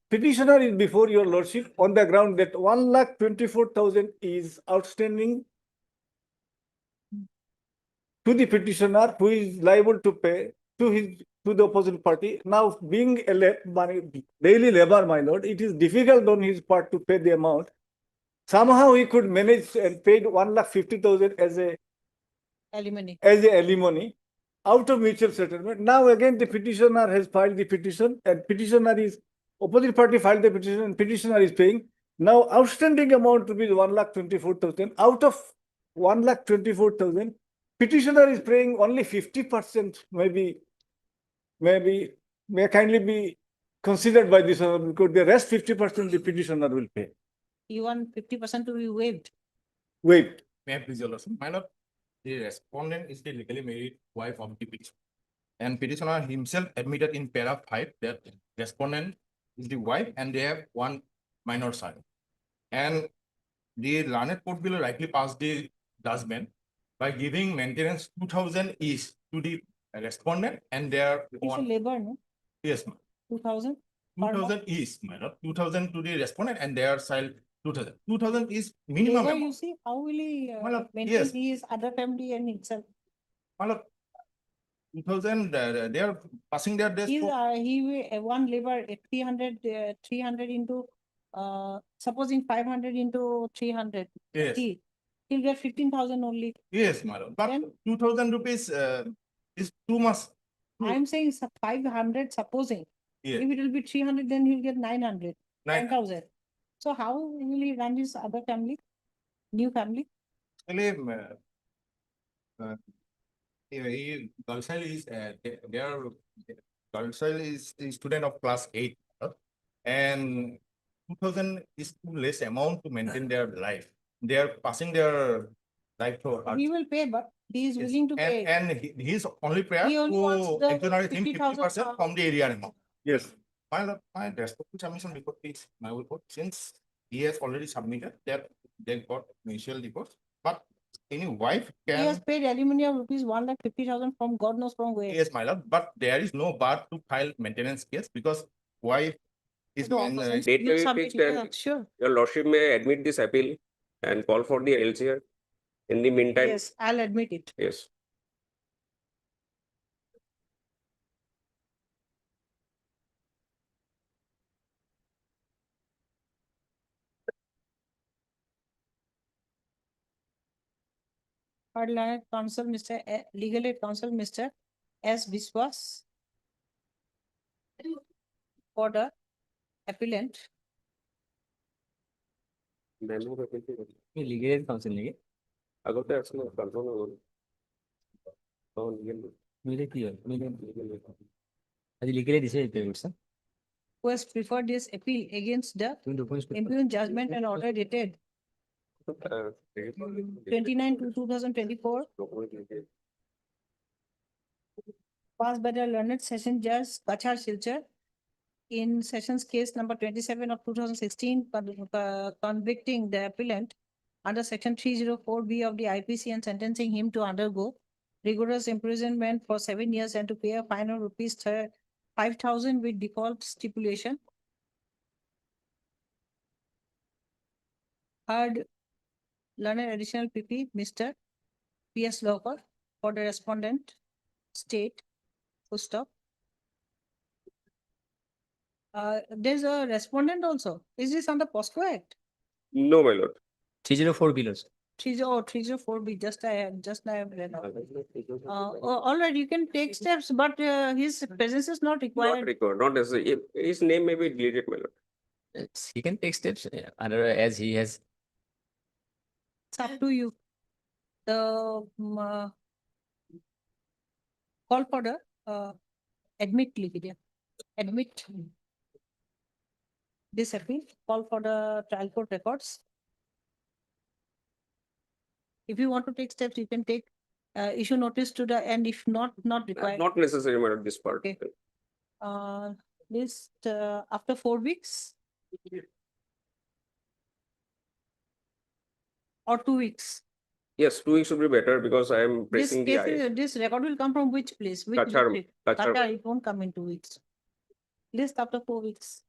petitioner is before your lordship on the ground that 1,24,000 is outstanding to the petitioner who is liable to pay to the opposite party. Now, being a daily labor, my lord, it is difficult on his part to pay the amount. Somehow he could manage and paid 1,50,000 Alimony. as a alimony out of mutual settlement. Now again, the petitioner has filed the petition and opposite party filed the petition and petitioner is paying. Now outstanding amount to be 1,24,000. Out of 1,24,000, petitioner is paying only 50%, may kindly be considered by this, because the rest 50% the petitioner will pay. You want 50% to be waived. Wait, May I please, your lordship? My lord, the respondent is the legally married wife of the petitioner. And petitioner himself admitted in para 5 that respondent is the wife and they have one minor son. And the learned court will rightly pass the judgment by giving maintenance 2,000 each to the respondent and their It's a one, labor, no? yes, ma'am. 2,000? Per month? 2,000 each, my lord. 2,000 to the respondent and their child 2,000. 2,000 is minimum Labor, you amount. see, how will he Well, maintain yes. his other family and himself? My lord, 2,000, they are passing their days He's, for, he will, one labor, 300 into, supposing 500 into 300. yes, He'll get 15,000 only. yes, my lord. But Then- 2,000 rupees is too much. I'm saying 500, supposing. Yes. If it will be 300, then he'll get 900, Nine- 9,000. So how will he run his other family, new family? Actually, Galsal is their Galsal is the student of class 8, and 2,000 is too less amount to maintain their life. They are passing their life through hard. He will pay, but he is Yes. willing to pay. And his only prayer He only wants to the exonerate him 50,000 50% from the area amount. yes. My respectful submission report is my report, since he has already submitted that they got initial reports, but any wife He has can, paid alimony of rupees 1,50,000 from God knows from where. yes, my lord, but there is no bar to file maintenance case because wife is. No, man- since Date you may be submit fixed it, and- yeah, sure. Your lordship may admit this appeal and call for the LCR. In the meantime, Yes, I'll admit it. yes. Third learned counsel, legal aid counsel, Mr. S. Biswas. For the appellant. Memo का किसी को- legal aid counsel नहीं है अगर तो ऐसा नहीं करता ना वो। तो legal- मेरे की है legal- आज legal aid इसे पे sir Who has preferred this appeal against the तुम documents impugned judgment and order dated 29/2/2024 passed by the learned session judge Kachar Silchar in sessions case number 27 of 2016 convicting the appellant under section 304B of the IPC and sentencing him to undergo rigorous imprisonment for 7 years and to pay a fine of rupees 5,000 with default stipulation. Heard learned additional PP, Mr. P.S. Loker for the respondent state, full stop. There's a respondent also. Is this under POSCO Act? No, my lord. 304 belows 304B, just I have read out. All right, you can take steps, but his presence is not Not required. required, not necessary. His name may be deleted, my lord. he can take steps under as he has It's up to you. The call for the admit Liquidia. Admit this appeal, call for the trial court records. If you want to take steps, you can take issue notice to the, and if not required. Not necessary, my lord, this part. Okay. List after 4 weeks. Or 2 weeks. Yes, 2 weeks should be better because I am This pressing the case, eye. this record will come from which place? Which Kachar- district? Kachar- Kachar, it won't come in 2 weeks. List after 4 weeks.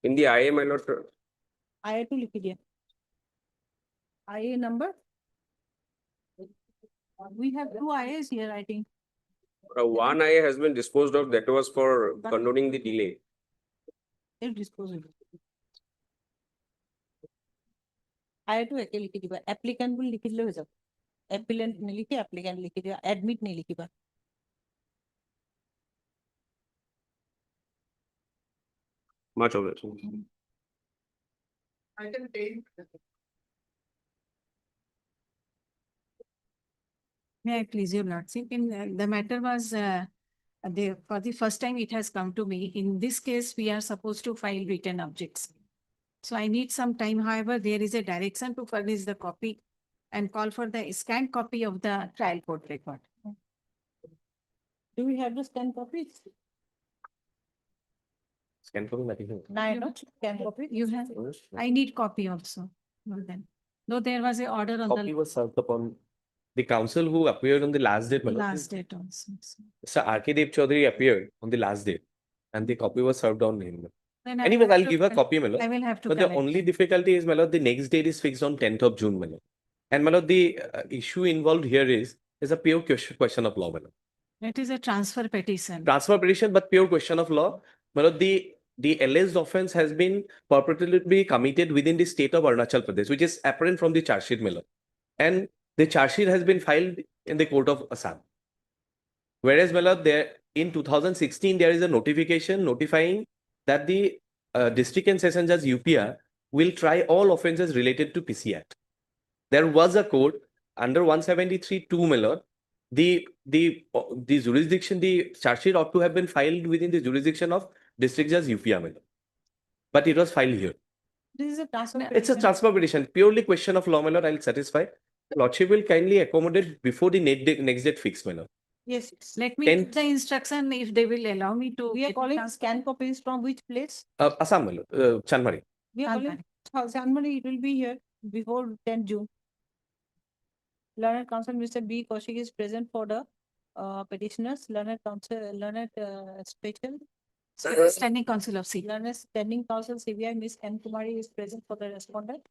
In the IA, my lord, IA to Liquidia. IA number We have two IAs here, I think. One IA has been disposed of, that was for condoning the delay. If disposable. I to একে লিখি দিবা applicant বুলি লিখি দিলে হৈ যাব applicant নিলিখি applicant লিখি দিবা admit নিলিখিবা Much of it. May I please your lordship, the matter was, for the first time it has come to me. In this case, we are supposed to file written objects. So I need some time. However, there is a direction to furnish the copy and call for the scanned copy of the trial court record. Do we have the scan copies? Scan copy, nothing. No, not scan copy. You have, I need copy also. Well then, though there was a order on Copy was served upon the counsel who appeared on the last date. the last date also. So Mr. R.K. Dev Chaudhary appeared on the last day and the copy was served on him. then I Anyways, will have I'll to give a col- copy, my lord. I will have to But the collect. only difficulty is, my lord, the next date is fixed on 10th of June, my lord. And my lord, the issue involved here is a pure question of law, my lord. It is a transfer petition. Transfer petition, but pure question of law. My lord, the alleged offense has been purportedly committed within the state of Arunachal Pradesh, which is apparent from the charge sheet, my lord. And the charge sheet has been filed in the court of Assam. Whereas, my lord, there in 2016, there is a notification notifying that the district and session judge UPR will try all offences related to PC Act. There was a code under 173(2), my lord. The jurisdiction, the charge sheet ought to have been filed within the jurisdiction of district judge UPR, my lord. But it was filed here. This is a transfer. It's a transfer petition, purely question of law, my lord. I'll satisfy. Lordship will kindly accommodate before the next date fixed, my lord. Yes. Let me Ten- get the instruction if they will allow me to. We are get calling trans- scan copies from which place? Assam, my lord, Chanmari. We are calling, Sanmari, it will be here before 10 June. Learned Counsel Mr. B. Kaushik is present for the petitioners, Learned Counsel, Special. Standing Council of C. Learned Standing Counsel CBI Miss N. Kumari is present for the respondent.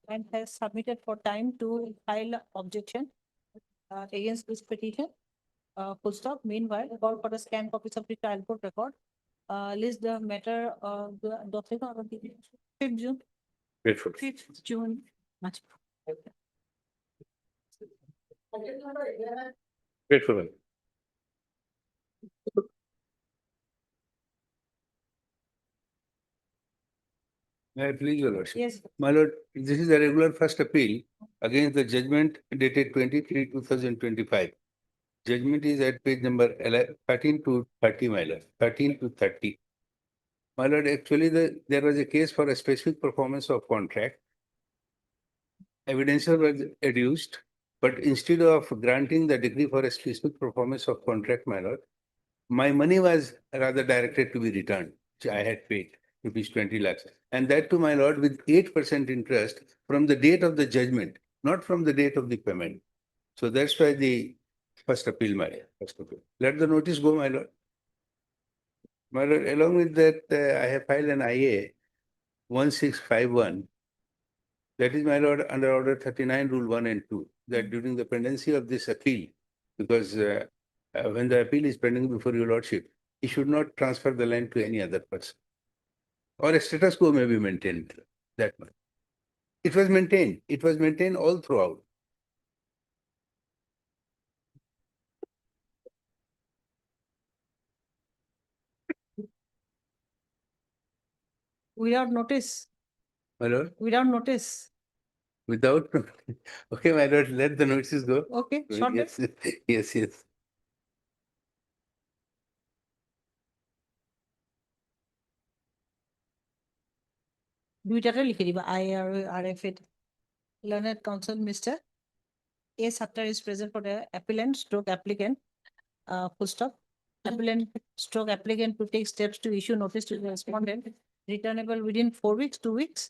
And has submitted for time to file objection against this petition. Full stop. Meanwhile, call for the scan copies of the trial court record. List the matter of the 5th June. Grateful. 5th June. Much. Grateful, my lord. May I please, your lordship? Yes. My lord, this is a regular first appeal against the judgment dated 23/2025. Judgment is at page number 13 to 30, my lord, 13 to 30. My lord, actually, there was a case for a specific performance of contract. Evidence was adduced, but instead of granting the degree for a specific performance of contract, my lord, my money was rather directed to be returned, which I had paid, rupees 20 lakhs. And that to my lord with 8% interest from the date of the judgment, not from the date of the payment. So that's why the first appeal, my lord, first appeal. Let the notice go, my lord. My lord, along with that, I have filed an IA 1651. That is, my lord, under order 39, rule 1 and 2, that during the pendency of this appeal, because when the appeal is pending before your lordship, he should not transfer the land to any other person. Or a status quo may be maintained that much. It was maintained. It was maintained all throughout. Without notice, My lord, without notice. without, okay, my lord, let the notices go. Okay, short. Yes, yes, yes. দুইটাতে লিখি দিবা I আৰু RF it. Learned Counsel Mr. A. Sattar is present for the appellant stroke applicant. Full stop. Appellant stroke applicant to take steps to issue notice to the respondent. Returnable within 4 weeks, 2 weeks?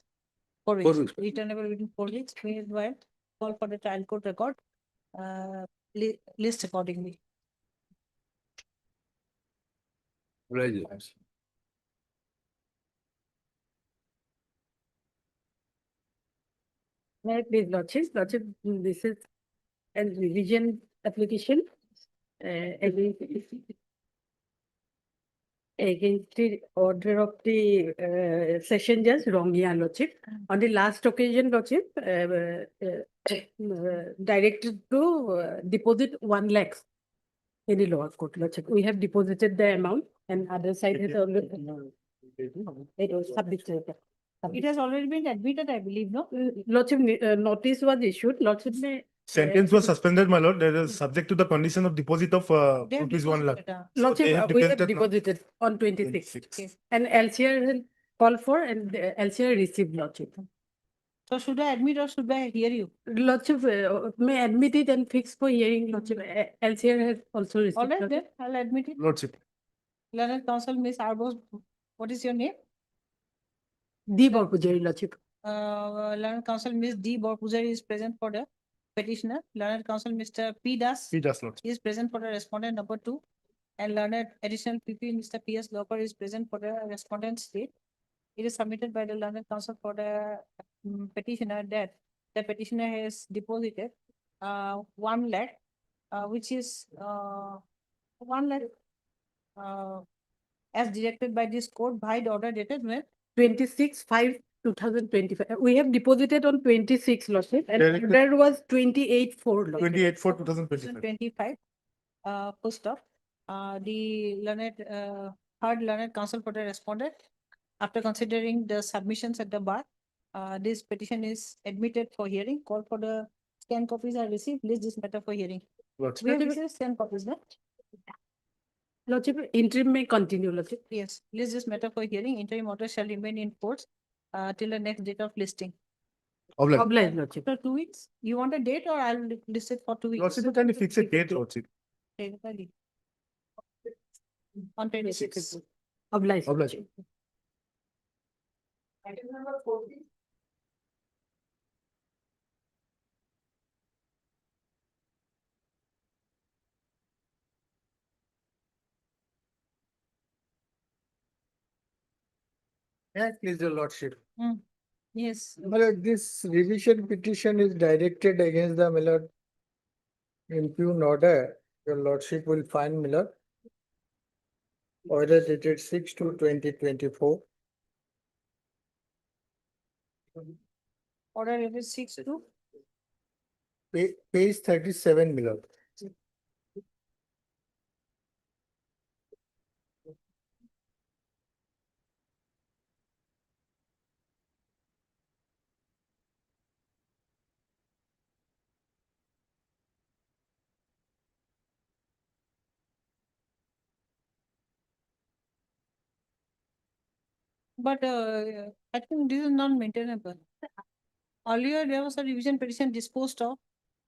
4 weeks. 4 weeks. Returnable within 4 weeks. Meanwhile, call for the trial court record. List accordingly. Right. May I please, Lordship, this is and revision application against the order of the session judge Romia Lordship. On the last occasion, Lordship directed to deposit 1 lakh in the lower court, Lordship. We have deposited the amount and other side has already. It was submitted. It has already been admitted, I believe, no? Lordship, notice was issued, Lordship. Sentence was suspended, my lord. That is subject to the condition of deposit of They have rupees 1 lakh. deposited, Lordship, they have we have deposited now. deposited on 26th. 26th. And LCR will call for and LCR received, Lordship. So should I admit or should I hear you? Lordship, may admit it and fix for hearing, Lordship. LCR has also received. All right, Lordship. then, I'll admit it. Lordship. Learned Counsel, Miss Arbos, what is your name? D. Borpujari, Lordship. Learned Counsel, Miss D. Borpujari is present for the petitioner. Learned Counsel, Mr. P. Das He does, Lordship. is present for the respondent number 2. And learned additional PP, Mr. P.S. Loper is present for the respondent state. It is submitted by the learned counsel for the petitioner that the petitioner has deposited 1 lakh, which is 1 lakh as directed by this court by the order dated when 26/5/2025. We have deposited on 26, Lordship, and Directed- order was 28/4, Lordship. 28/4/2025. 25, full stop. The learned, third learned counsel for the respondent, after considering the submissions at the bar, this petition is admitted for hearing. Call for the scan copies are received. List this matter for hearing. Lordship. We have received scan copies, no? Lordship, interim may continue, Lordship. Yes, list this matter for hearing. Interim order shall remain in force till the next date of listing. Obliged. Obliged, Lordship. So 2 weeks, you want a date or I'll list it for 2 weeks? Lordship, you can fix a date, Lordship. On 26. Obliged. Obliged. Lordship. Yes, please, your lordship. Yes, My lord, this revision petition is directed against the, my lord, impugn order. Your lordship will find, my lord. Order dated 6/2/2024. order dated 6/2. Page 37, my lord. But I think this is not maintainable. Earlier, there was a revision petition disposed of,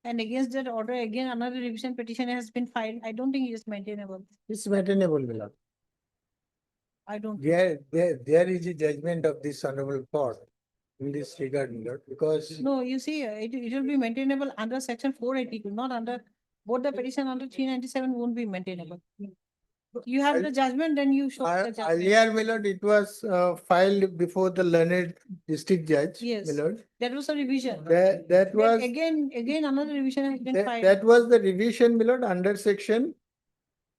and against that order, again, another revision petition has been filed. I don't think it is maintainable. It's maintainable, my lord. I don't. There is a judgment of this honorable court in this regard, my lord, because No, you see, it will be maintainable under section 482, not under, both the petition under 397 won't be maintainable. You have the judgment, then you show the judgment. earlier, my lord, it was filed before the learned district judge, Yes. my lord. That was a revision. That Then was, Again, another revision has been filed, that was the revision, my lord, under section.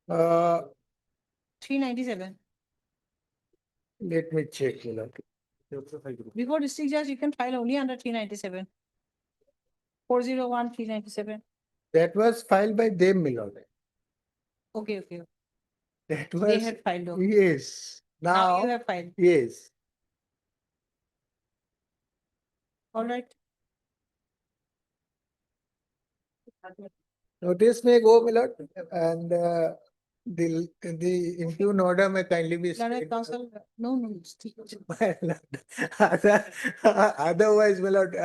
397. Let me check, my lord. Before district judge, you can file only under 397. 401, 397. That was filed by them, my lord. Okay, okay. That They was, had filed. though. yes, Now you now, have filed. yes. All right. Notice may go, my lord, and the impugn order may kindly be. Learned stayed. counsel, no. Otherwise, my lord,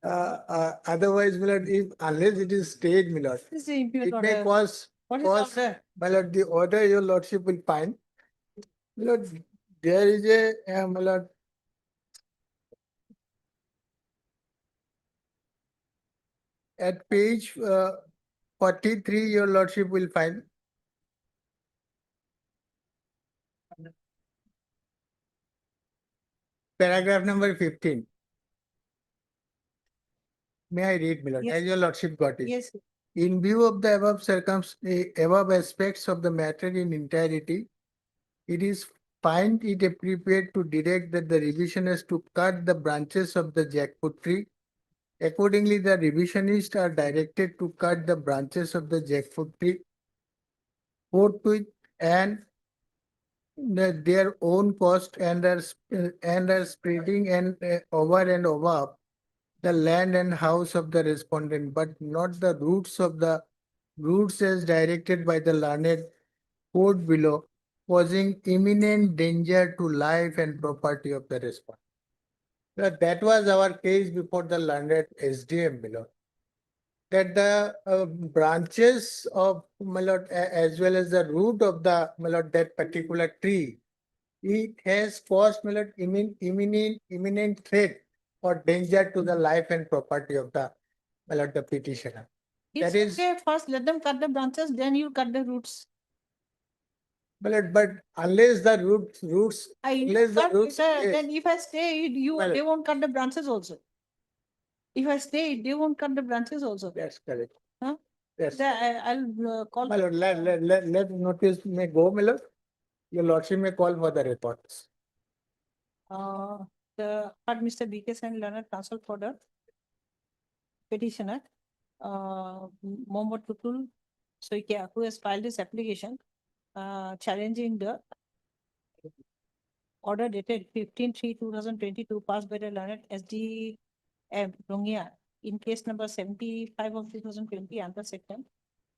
otherwise, my lord, if unless it is stayed, my lord, This is the impugn it may order. cause, What is cause, order? my lord, the order your lordship will find. My lord, there is a, my lord, at page 43, your lordship will find. Paragraph number 15. May I read, my lord, Yes. as your lordship got it? Yes, In view of the above aspects of the matter in entirety, it is find it appropriate to direct that the revisionist to cut the branches of the jackfruit tree. Accordingly, the revisionists are directed to cut the branches of the jackfruit tree forthwith and their own cost and are spreading over and above the land and house of the respondent, but not the roots as directed by the learned code below, causing imminent danger to life and property of the respondent. That was our case before the learned SDM below. That the branches of my lord, as well as the root of the my lord, that particular tree, it has caused my lord, imminent threat or danger to the life and property of the my lord, the petitioner. it's That is, okay. First, let them cut the branches, then you cut the roots. but unless the roots, unless the Cut, roots, then if I stay, Well- they won't cut the branches also. If I stay, they won't cut the branches also. that's correct. Huh? Yes. I'll call. My lord, let notice may go, my lord. Your lordship may call for the reports. But Mr. B.K. Sen, learned counsel for the petitioner, Mohammad Tutul Soikia, who has filed this application, challenging the order dated 15/3/2022 passed by the learned SDM Rongia in case number 75 of 2020 under section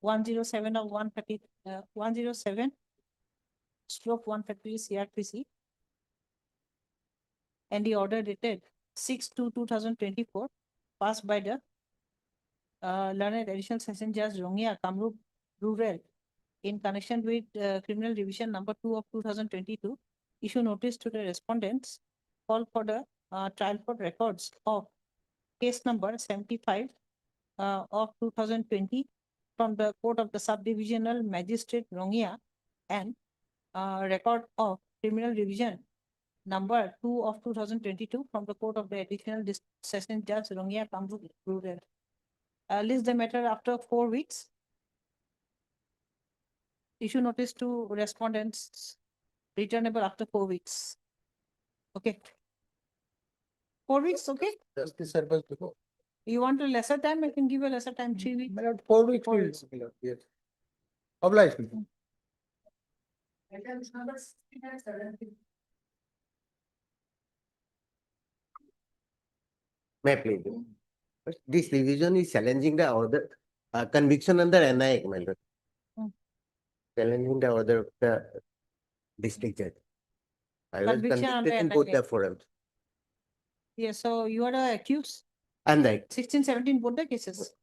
107 of 130, 107/130 CRPC. And the order dated 6/2/2024 passed by the learned additional session judge Rongia Kamrup Rural in connection with criminal revision number 2 of 2022, issue notice to the respondents, call for the trial court records of case number 75 of 2020 from the court of the subdivisional magistrate Rongia, and record of criminal revision number 2 of 2022 from the court of the additional session judge Rongia Kamrup Rural. List the matter after 4 weeks. Issue notice to respondents returnable after 4 weeks. Okay. 4 weeks, okay? Just the service before. You want a lesser time? I can give a lesser time, 3 weeks. My lord, 4 weeks. 4 will weeks. do, my lord, yes. Obliged. my lord. May I please? But this revision is challenging the order, conviction under NIA, my lord. Hmm. Challenging the order of the district judge. I was Conviction under convicted in both NIA. the forums. Yes, so you are the accused, And like, 16, 17, both the cases.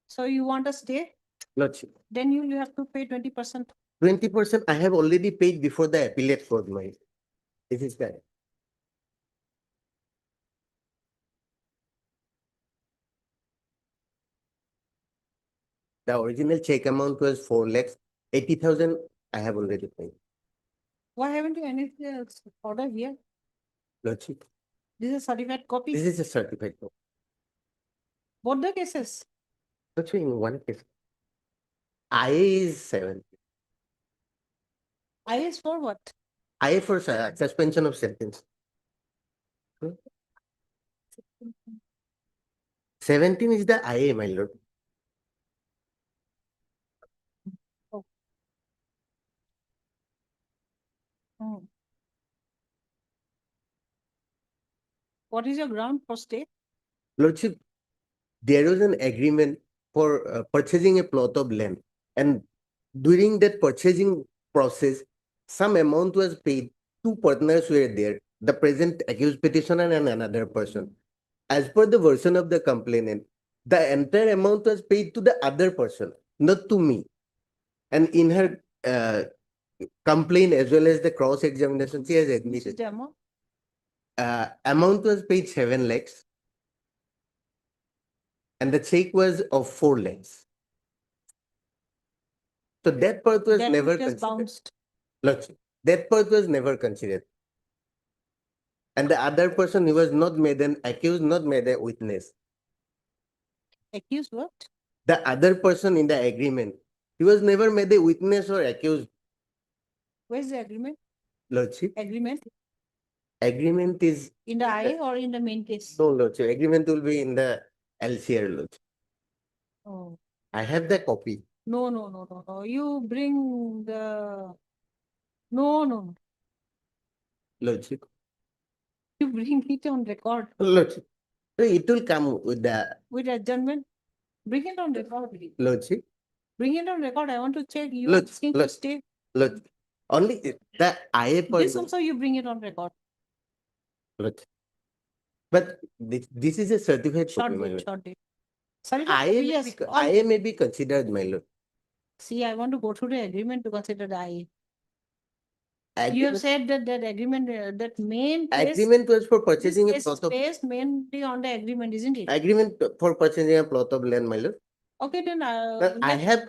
So you want a stay, lordship, then you will have to pay 20%. 20% I have already paid before the appellate court, my. This is that. The original check amount was 4 lakhs, 80,000 I have already paid. Why haven't you anything else order here? Lordship, This is certified copy, this is a certified copy. both the cases. Lordship, in one case. IA is 7. IS for what? IA for suspension of sentence. 17 is the IA, my lord. Hmm. What is your ground for stay? Lordship, there was an agreement for purchasing a plot of land, and during that purchasing process, some amount was paid. 2 partners were there, the present accused petitioner and another person. As per the version of the complainant, the entire amount was paid to the other person, not to me. And in her complaint as well as the cross examination, she has This is admitted the amount. amount was paid 7 lakhs. And the check was of 4 lakhs. So that part was That never which was considered. bounced. Lordship, that part was never considered. And the other person, he was not made an accused, not made a witness. Accused what? The other person in the agreement, he was never made a witness or accused, Where's the agreement? Lordship. Agreement Agreement is, in the IA or in the main case? no, Lordship, agreement will be in the LCR, Lordship. Oh, I have the copy. no. You bring the, no. Lordship. You bring it on record Lordship. So it will come with the with adjournment. Bring it on record. Lordship. Bring it on record. I want to check. You Look, asking to look. stay. Look, only the IA This person. also you bring it on record. Look. But this is a certified Short copy, my date, lord. short date. Sorry, IA may be considered, my lord. See, I want to go through the agreement to consider the IA. You have Agreement, said that agreement, that main case, agreement was for this purchasing a case is plot of based mainly on the agreement, isn't it? agreement for purchasing a plot of land, my lord. Okay, then, Now, I have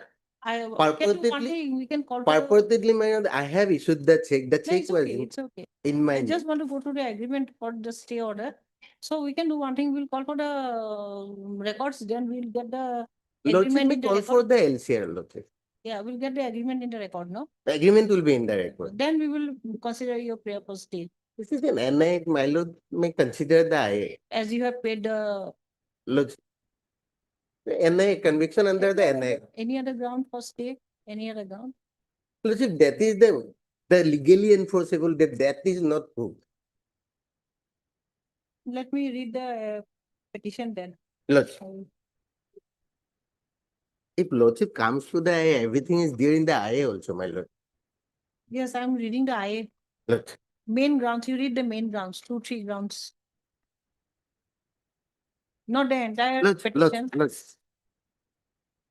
I can do one purportedly, thing, we can call for the, purportedly, my lord, I have issued the check. The no, check it's was okay, it's okay. in my I name. just want to go to the agreement for the stay order. So we can do one thing, we'll call for the records, then we'll get the Lordship agreement may in the call for record. the LCR, Lordship. Yeah, we'll get the agreement in the record, no? The agreement will be in the record. Then we will consider your prayer for stay, This is an NI, my lord may consider the IA. as you have paid the. Lordship. The NI conviction under the NI. Any other ground for stay, any other ground? Lordship, that is the legally enforceable, that is not proved. Let me read the petition then. Lordship, if Lordship comes to the IA, everything is there in the IA also, my lord. Yes, I'm reading the IA. Lordship. Main grounds, you read the main grounds, 2-3 grounds. Not the entire Lordship, petition. Lordship.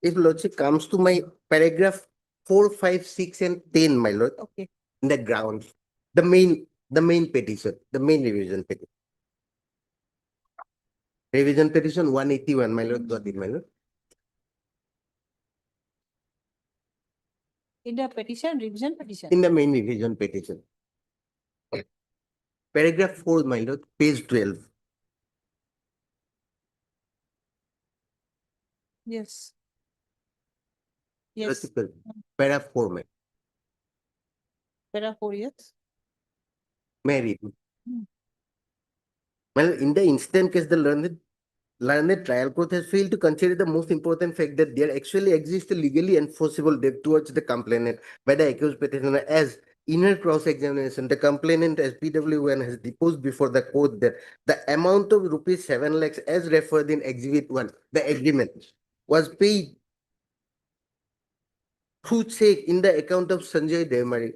If Lordship comes to my paragraph 4, 5, 6 and 10, my lord, Okay. in the grounds, the main petition, the main revision petition. Revision petition 181, my lord, got it, my lord. In the petition, revision petition. In the main revision petition. Paragraph 4, my lord, page 12. Yes. Yes, Lordship, paragraph 4, my there are 4 years. may I read? Hmm. Well, in the instant case, the learned trial court has failed to consider the most important fact that there actually exists a legally enforceable debt towards the complainant by the accused petitioner, as in her cross-examination, the complainant SPW1 has deposed before the court that the amount of rupees 7 lakhs as referred in Exhibit 1, the agreement, was paid through check in the account of Sanjay Devmari,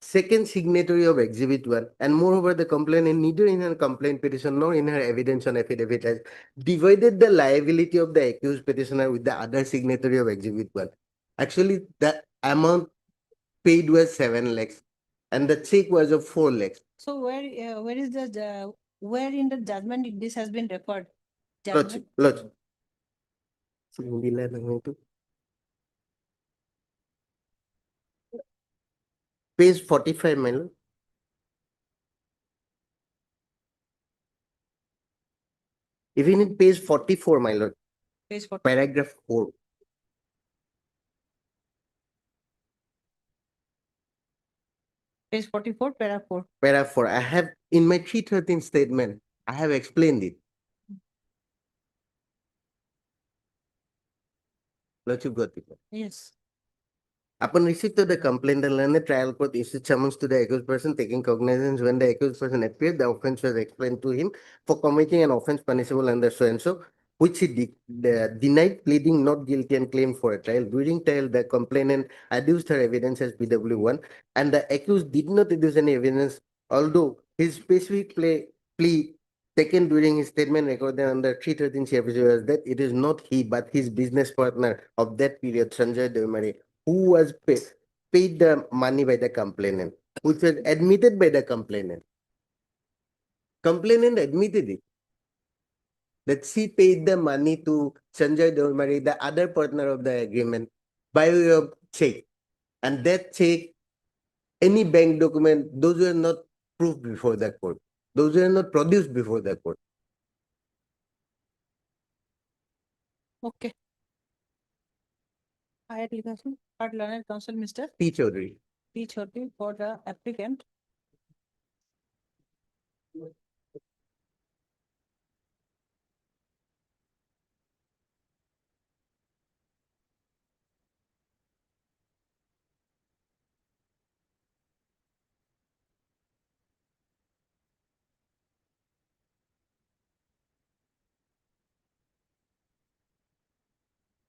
second signatory of Exhibit 1, and moreover, the complainant neither in her complaint petition nor in her evidence on affidavit has divided the liability of the accused petitioner with the other signatory of Exhibit 1. Actually, the amount paid was 7 lakhs and the check was of 4 lakhs. So where is where in the judgment this has been referred? Lordship, Judgment? Lordship. Page 45, my lord. Even in page 44, my lord, Page 40. paragraph 4. Page 44, paragraph 4. Paragraph 4. I have, in my 313 statement, I have explained it. Lordship got it. Yes. Upon receipt of the complaint, the learned trial court issued summons to the accused person, taking cognizance when the accused person appeared. The offense was explained to him for committing an offense punishable under so and so, which he denied, pleading not guilty and claimed for a trial. During trial, the complainant adduced her evidence as PW1, and the accused did not adduce any evidence, although his specific plea taken during his statement recorded under 313 CFC was that it is not he but his business partner of that period, Sanjay Devmari, who was paid the money by the complainant, which was admitted by the complainant. Complainant admitted it, that she paid the money to Sanjay Devmari, the other partner of the agreement, by way of check. And that check, any bank document, those were not proved before the court. Those were not produced before the court. Okay. Higher legal learned counsel, Mr. P. Chaudhary. P. Chaudhary for the applicant.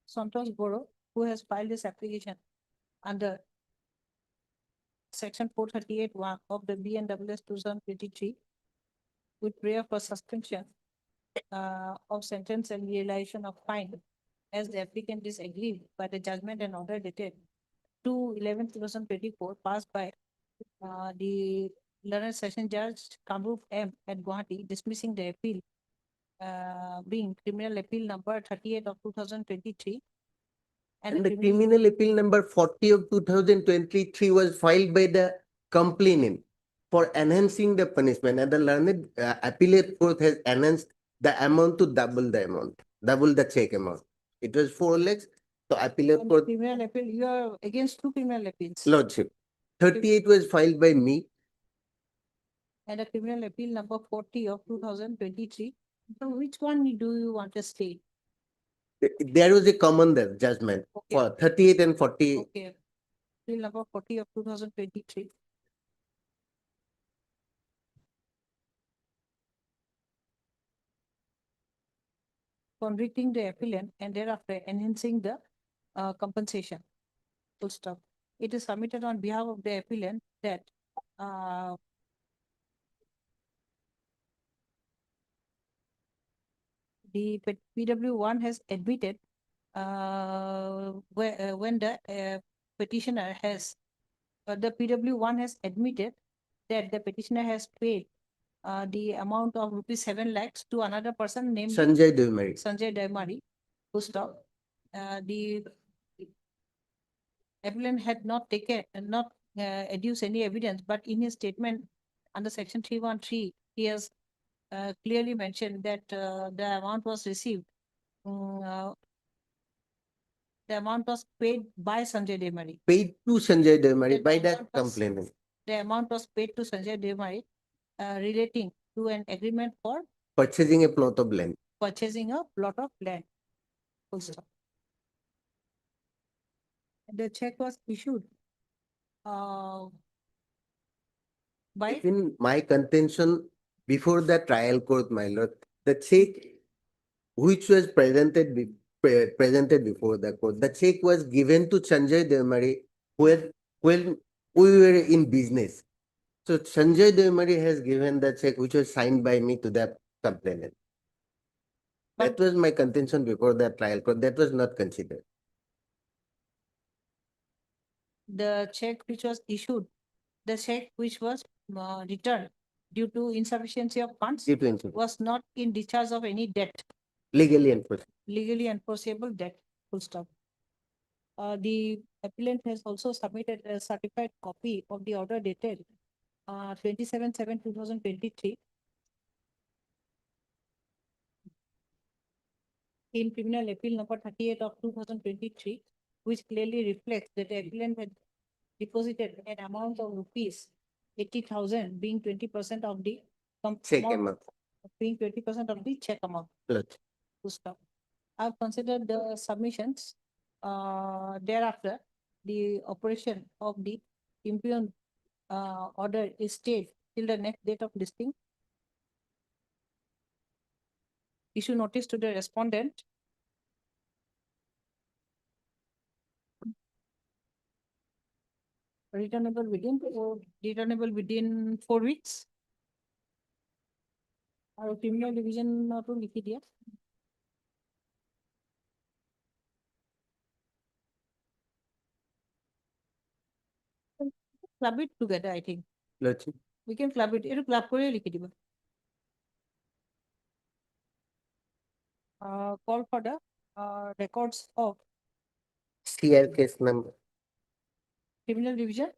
Santosh Boro, who has filed this application under section 438(1) of the BNWS 2023 with prayer for suspension of sentence and realization of fine as the applicant is aggrieved by the judgment and order dated 2/11/2024 passed by the learned session judge Kamrup M at Guwahati, dismissing the appeal being criminal appeal number 38 of 2023. And the criminal appeal number 40 of 2023 was filed by the complainant for enhancing the punishment, and the learned appellate court has enhanced the amount to double the amount, double the check amount. It was 4 lakhs. So appellate And court, criminal appeal, you are against two criminal appeals. Lordship, 38 was filed by me. And a criminal appeal number 40 of 2023. So which one do you want to state? There was a common there judgment for 38 and 40. Okay. Appeal number 40 of 2023. Convicting the appellant and thereafter enhancing the compensation. Full stop. It is submitted on behalf of the appellant that the PW1 has admitted when the petitioner has the PW1 has admitted that the petitioner has paid the amount of rupees 7 lakhs to another person named Sanjay Devmari. Sanjay Devmari. Full stop. The appellant had not taken adduced any evidence, but in his statement under section 313, he has clearly mentioned that the amount was received. The amount was paid by Sanjay Devmari. Paid to Sanjay Devmari by the amount was- complainant. The amount was paid to Sanjay Devmari relating to an agreement for Purchasing a plot of land. purchasing a plot of land. Full stop. The check was issued by In my contention before the trial court, my lord, the check which was presented before the court, the check was given to Sanjay Devmari when we were in business. So Sanjay Devmari has given the check which was signed by me to the complainant. That was my contention before the trial court. That was not considered. the check which was issued, the check which was returned due to insufficiency of funds Due to insufficient- was not in discharge of any debt, legally enforced. legally enforceable debt. Full stop. The appellant has also submitted a certified copy of the order dated 27/7/2023 in criminal appeal number 38 of 2023, which clearly reflects that the appellant had deposited an amount of rupees 80,000 being 20% of the Check amount. being 20% of the check amount. Lord. To stop. I've considered the submissions. Thereafter, the operation of the impugned order is stayed till the next date of listing. Issue notice to the respondent. Returnable within 4 weeks. Our criminal division to লিখি দিয়া। Club it together, I think. Lordship. We can club it. It club করে লিখি দিব। Call for the records of CR case number. criminal division.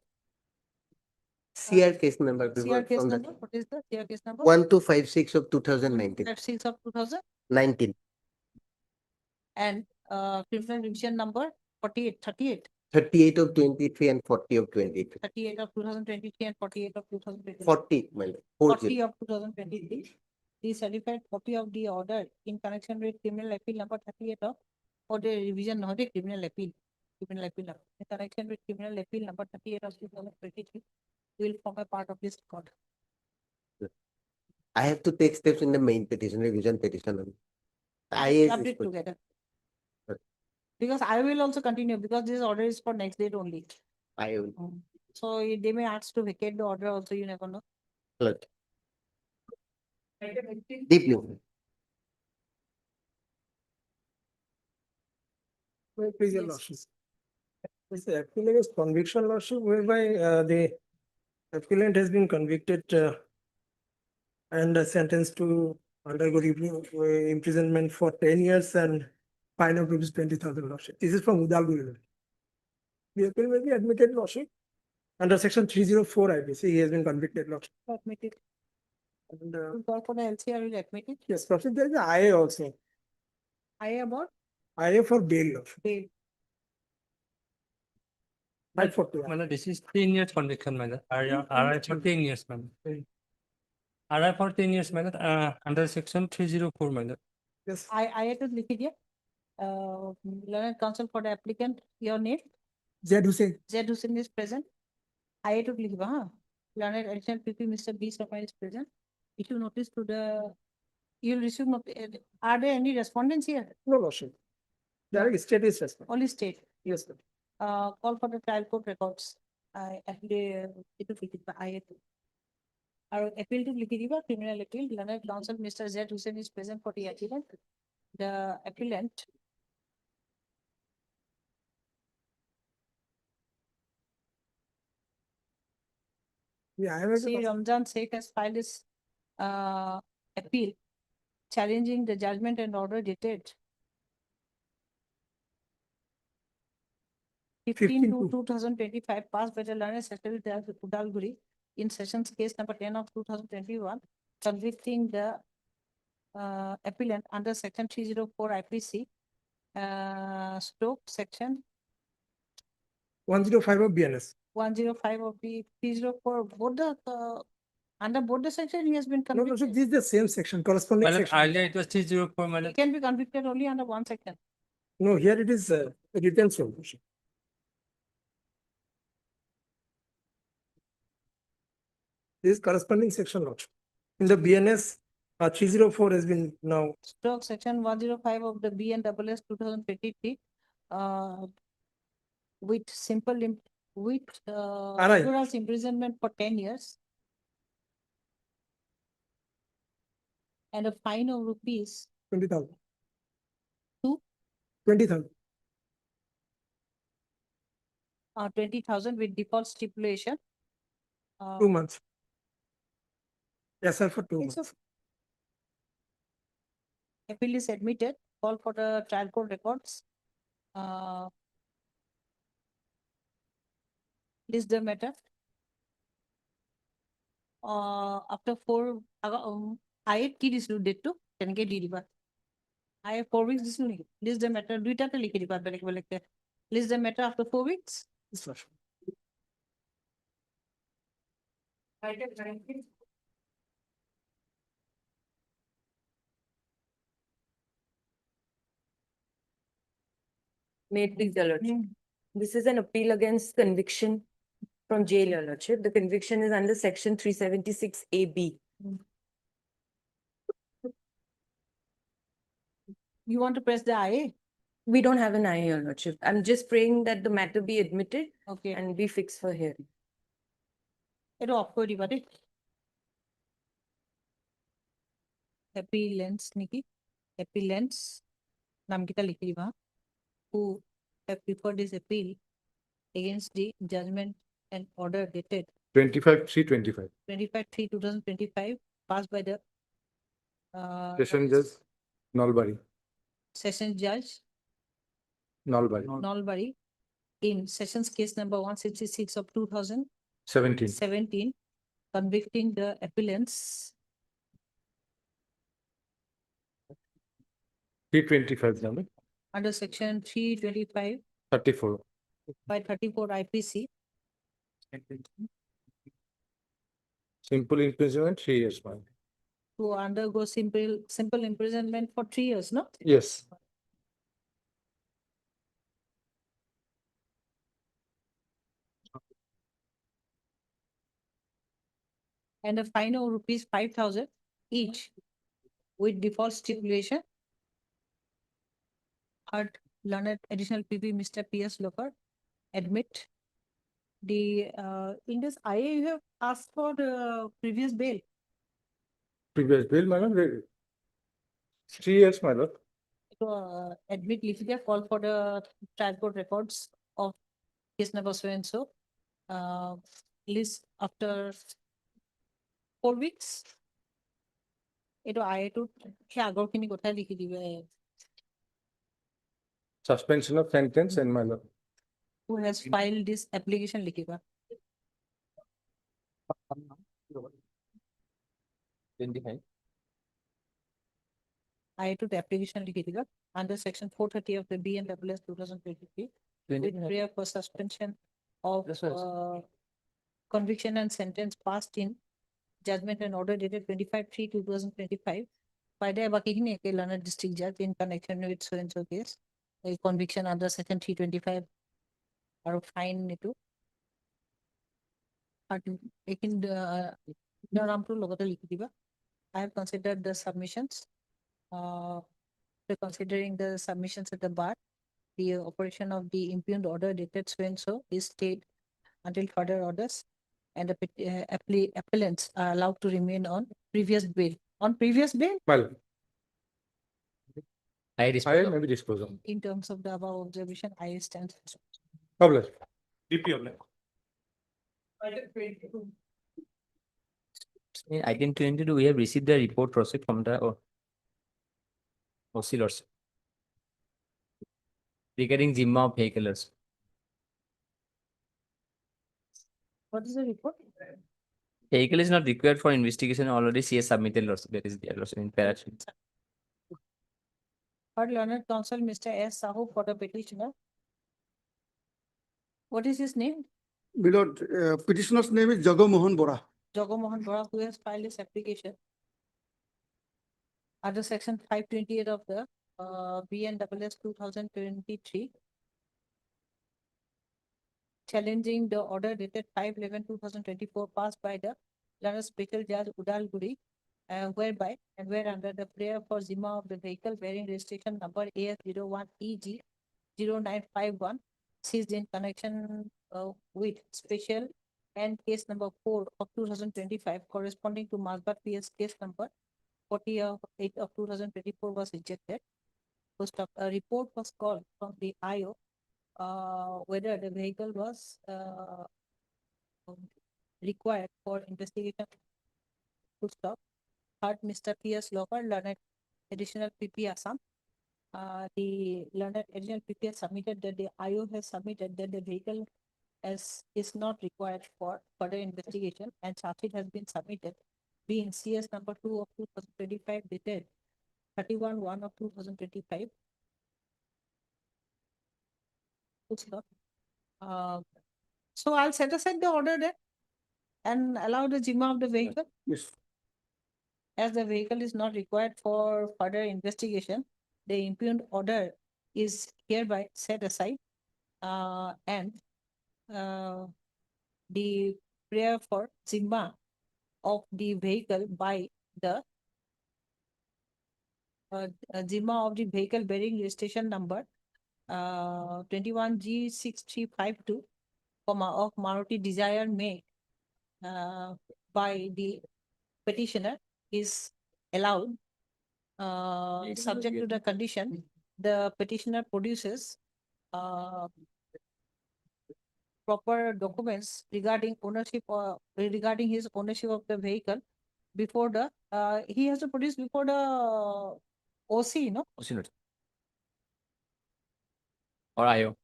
CR case number. CR case number. What is the CR case number? 1256 of 2019. 6 of 2000. 19. And criminal revision number 38 38 of 23 and 40 of 23. 38 of 2023 and 48 of 2023. 40, my lord. 40 of 2023. The certified copy of the order in connection with criminal appeal number 38 of order revision, not a criminal appeal. Criminal appeal number. In connection with criminal appeal number 38 of 2023 will form a part of this record. I have to take steps in the main petition, revision petition. Clubbed it together. Right. Because I will also continue because this order is for next date only. I will. So they may ask to vacate the order also, you never know. Right. Deeply. Please, your Yes. lordship. This is appeal against conviction, lordship, whereby the appellant has been convicted and sentenced to undergo imprisonment for 10 years and fine of rupees 20,000, lordship. This is from Udalguri. The appeal may be admitted, lordship. Under section 304 IPC, he has been convicted, lordship. Admit it. And Call for the LCR will admit it. yes, lordship, there is an IA also. I about IA for bail, lordship. bail. 540. Madam, this is 10 years conviction, madam. RI for 10 years, madam. RI for 10 years, madam, under section 304, madam. Yes. I had to लिख दिया. Learned counsel for the applicant, your name, Zaid Hussain. Z Hussain is present. I had to लिख हाँ. Learned additional PP, Mr. B. Sarma is present. Issue notice to the, you'll receive notice. Are there any respondents here? No, lordship. Direct state is responsible. Only state. Yes, sir. Call for the trial court records. I had to. Our appeal to Likidiva, criminal appeal, learned counsel, Mr. Z Hussain is present for the appellant. The appellant. Yeah, I have See, Ramzan Sheikh has filed his appeal challenging the judgment and order dated 15 to 2025 passed by the learned Secretary Udalguri in sessions case number 10 of 2021, convicting the appellant under section 304 IPC, stroke section 105 of BNS. 105 of the 304, both the, under both the section he has been No, convicted. lordship, this is the same section, corresponding Madam, section. earlier it was 304, madam. He can be convicted only under one section. No, here it is written so. Lordship. This is corresponding section, lordship. In the BNS, 304 has been now. Stroke section 105 of the BNSS 2023, with with RI. Federal's imprisonment for 10 years. And a fine of rupees 20,000. Two? 20,000. 20,000 with default stipulation. 2 months. Yes, sir, for 2 It's months. Appeal is admitted, call for the trial court records. List the matter. After 4, I had key this date to 10K deliver. I have 4 weeks this morning. List the matter, do it at the list the matter after 4 weeks. Yes, lordship. May it please your lordship. This is an appeal against conviction from jail, your lordship. The conviction is under section 376 AB. You want to press the IA? We don't have an IA, your lordship. I'm just praying that the matter be admitted Okay. and be fixed for hearing. It off kori bari. Appellants Nikki. Appellants. Naam kita likhi वहाँ. Who have preferred his appeal against the judgment and order dated 25/3/25. 25/3/2025 passed by the Session Judge Nalbari. Sessions Judge Nalbari. Nalbari in sessions case number 166 of 17. 2017, convicting the appellants 325 number. under section 325 34. by 34 IPC Simple imprisonment, 3 years, ma'am. to undergo simple imprisonment for 3 years, no? Yes. And a fine of rupees 5,000 each with default stipulation. Heard learned additional PP Mr. P.S. Loker admit the in this IA you have asked for the previous bail. Previous bill, madam, 3 years, my lord. To admit Lithidia call for the trial court records of case number so and so. List after 4 weeks. এইটো আইটো সেই আগৰখিনি কথাই লিখি দিবে Suspension of sentence and my lord. who has filed this application লিখিবা 25. আইটোত application লিখি দিবা under section 430 of the BNWS 2023 with prayer for suspension of conviction and sentence passed in judgment and order dated 25/3/2025 by the Bakihini Learned District Judge in connection with so and so case. A conviction under section 325 or fine itu. I have considered the submissions. Considering the submissions at the bar, the operation of the impugned order dated so and so is stayed until further orders, and the appellants are allowed to remain on previous bail. On previous bail, Well, I I dispose of. maybe dispose of. in terms of the above observation, I stand. Publish. In item 22, we have received the report proceed from the OC Lordship regarding Zimma of vehicles. What is the report? Vehicle is not required for investigation. Already CS submitted Lordship. That is there Lordship in parachute. Heard learned counsel Mr. S. Sahu for the petitioner. What is his name? Below, petitioner's name is Jagomohan Bora. Jagomohan Bora, who has filed this application under section 528 of the BNWS 2023, challenging the order dated 5/11/2024 passed by the Learned Special Judge Udalguri, whereby and where under the prayer for Zimma of the vehicle bearing registration number AS01EG 0951 seized in connection with special and case number 4 of 2025 corresponding to Masbat PS case number 48 of 2024 was rejected. Post of a report was called from the IO whether the vehicle was required for investigation. Full stop. Heard Mr. P.S. Loker, learned additional PP Assam. The learned additional PP has submitted that the IO has submitted that the vehicle is not required for further investigation, and charge sheet has been submitted being CS number 2 of 2025 dated 31/1 of 2025. Full stop. So I'll set aside the order there and allow the Zimma of the vehicle. Yes. As the vehicle is not required for further investigation, the impugned order is hereby set aside. And the prayer for Zimma of the vehicle by the Zimma of the vehicle bearing registration number 21G6352, of Maruti Desire made by the petitioner is allowed, subject to the condition the petitioner produces proper documents regarding ownership or regarding his ownership of the vehicle before the he has to produce before the OC, no? OC Lordship. Or IO.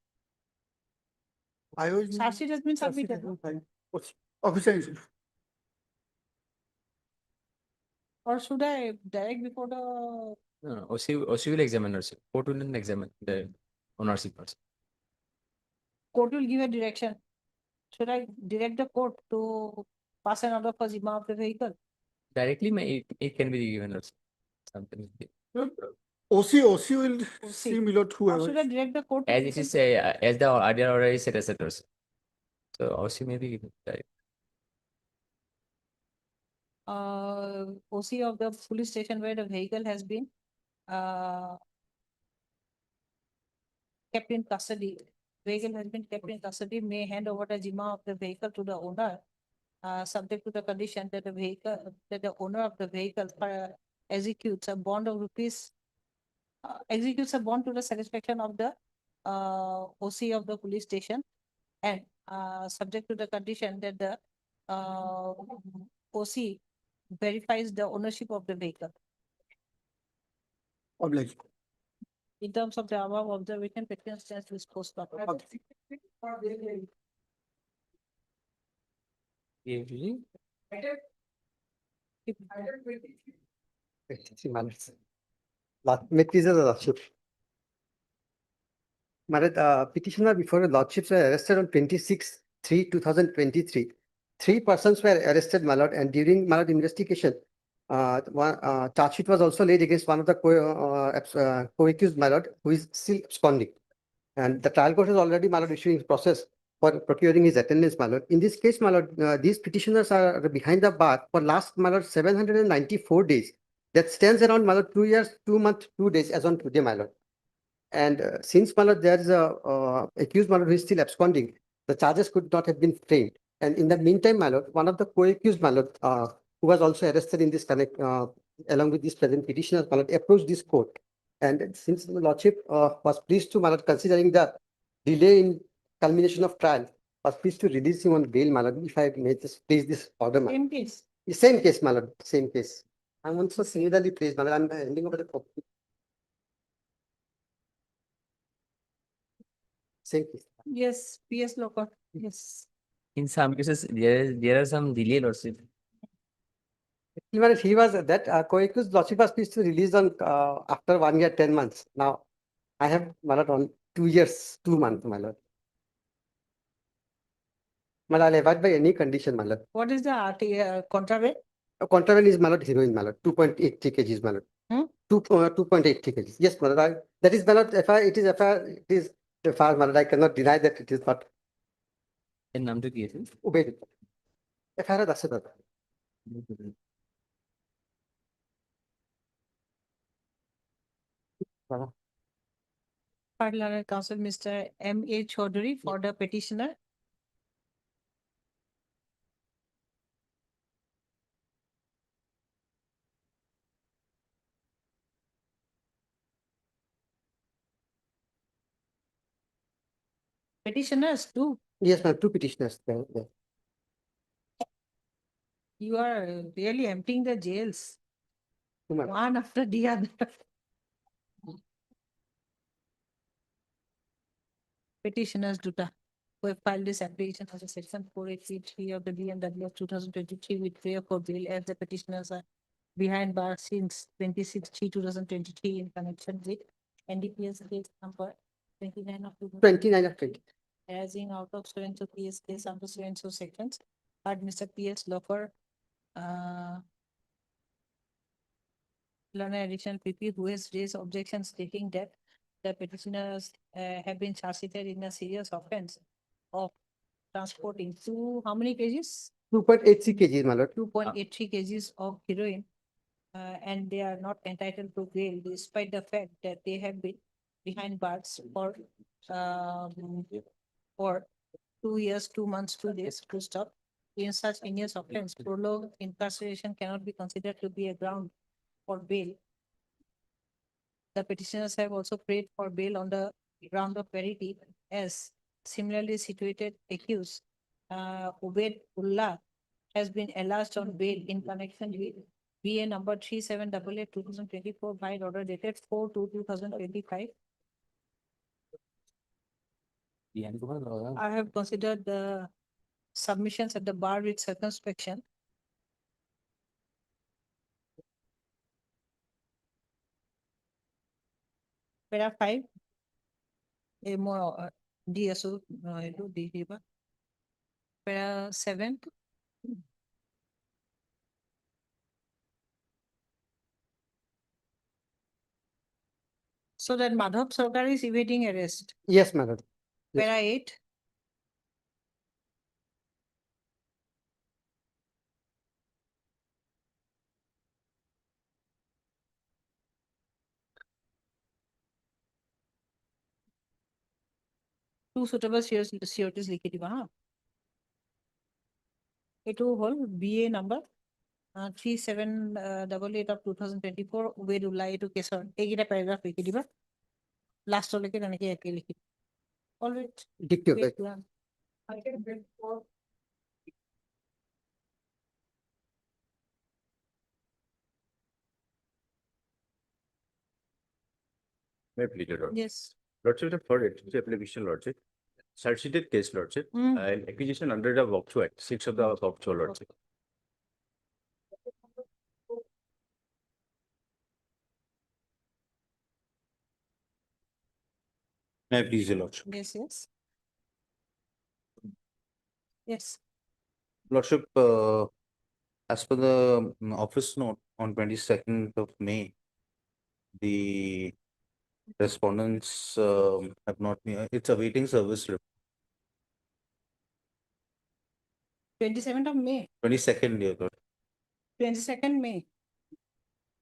Charge sheet has been submitted. No? Officer. Or should I direct before the No, OC will examine ownership. Court will not examine the ownership person. Court will give a direction. Should I direct the court to pass an order for Zima of the vehicle? Directly, it can be given also. Something. OC will see, my lord, Or should I direct the court? to As pass it is, an- as the earlier order is set as also. So OC may be given direct. OC of the police station where the vehicle has been kept in custody. Vehicle has been kept in custody, may hand over the Zima of the vehicle to the owner, subject to the condition that the owner of the vehicle executes a bond of rupees, executes a bond to the satisfaction of the OC of the police station, and subject to the condition that the OC verifies the ownership of the vehicle. Obliged. In terms of the above observation, petition stands disposed of. Usually, May please the lordship. Petitioner before the lordships were arrested on 26/3/2023. 3 persons were arrested, my lord, and during my lord investigation, charge sheet was also laid against one of the co-accused, my lord, who is still absconding. And the trial court has already, my lord, issuing process for procuring his attendance, my lord. In this case, my lord, these petitioners are behind the bar for last, my lord, 794 days. That stands around, my lord, 2 years, 2 months, 2 days as on today, my lord. And since, my lord, there is a accused, my lord, who is still absconding, the charges could not have been framed. And in the meantime, my lord, one of the co-accused, my lord, who was also arrested in this connect, along with these present petitioners, my lord, approached this court. And since the lordship was pleased to, my lord, considering the delay in culmination of trial, was pleased to release him on bail, my lord, if I may just place this order, my lord. Same case. Same case, my lord, same case. I'm also similarly placed, my lord, I'm handing over the copy. Same case. Yes, PS Locker, yes. in some cases, there are some delay lordship. Even if he was that co-accused, lordship was pleased to release on after 1 year, 10 months. Now, I have, my lord, on 2 years, 2 months, my lord. My lord, I'll abide by any condition, my lord. What is the contraband? Contraband is, my lord, heroin, my lord, 2.83 kgs, my lord. 2.83 kgs. Yes, my lord. That is, my lord, it is FIR, my lord. I cannot deny that it is not. এর নামটা কি আছে? Obeyed. FIR আছে দাদা। Learned Counsel Mr. M.A. Chaudhary for the petitioner. Petitioners too. Yes, ma'am, 2 petitioners there. You are really emptying the jails. Ma'am. One after the other. Petitioners Duta, who have filed this application under section 483 of the BMW of 2023 with prayer for bail as the petitioners are behind bars since 26/3/2023 in connection with NDPS case number 29 of 29 of 20. arising out of so and so PS case under so and so sections. Had Mr. PS Lofer, learned additional PP who has raised objections stating that the petitioners have been charged in a serious offense of transporting how many kgs? 2.83 kgs, my lord. 2.83 kgs of heroin. And they are not entitled to bail despite the fact that they have been behind bars for 2 years, 2 months, 2 days, full stop. In such heinous offense, prolonged incarceration cannot be considered to be a ground for bail. The petitioners have also prayed for bail on the ground of verity as similarly situated accused Ubaid Ullah has been enlarged on bail in connection with BA number 3788/2024 by order dated 4/2/2025. I have considered the submissions at the bar with circumspection. Para 5. More DSO, DSO. Para 7. So that Madhav Sarkar is evading arrest. Yes, my lord. Yes. Para 8. Two suitable COTs লিখি দিবা হা এটো হল BA number 3788 of 2024 with উলাই এটো কেছৰ এইকেইটা প্যাৰাগ্ৰাফ লিখি দিবা লাষ্টলৈকে তেনেকে একে লিখি alright Dictate. May I plead, Your Lordship? yes Lordship, for agency application, Lordship, search-sheeted case, Lordship, and acquisition under the VOXO Act, 6 of the VOXO, Lordship. May I please, Your Lordship? yes yes Lordship, as per the office note on 22nd of May, the respondents have not been, it's awaiting service report. 27th of May 22nd, Your Lord. 22nd May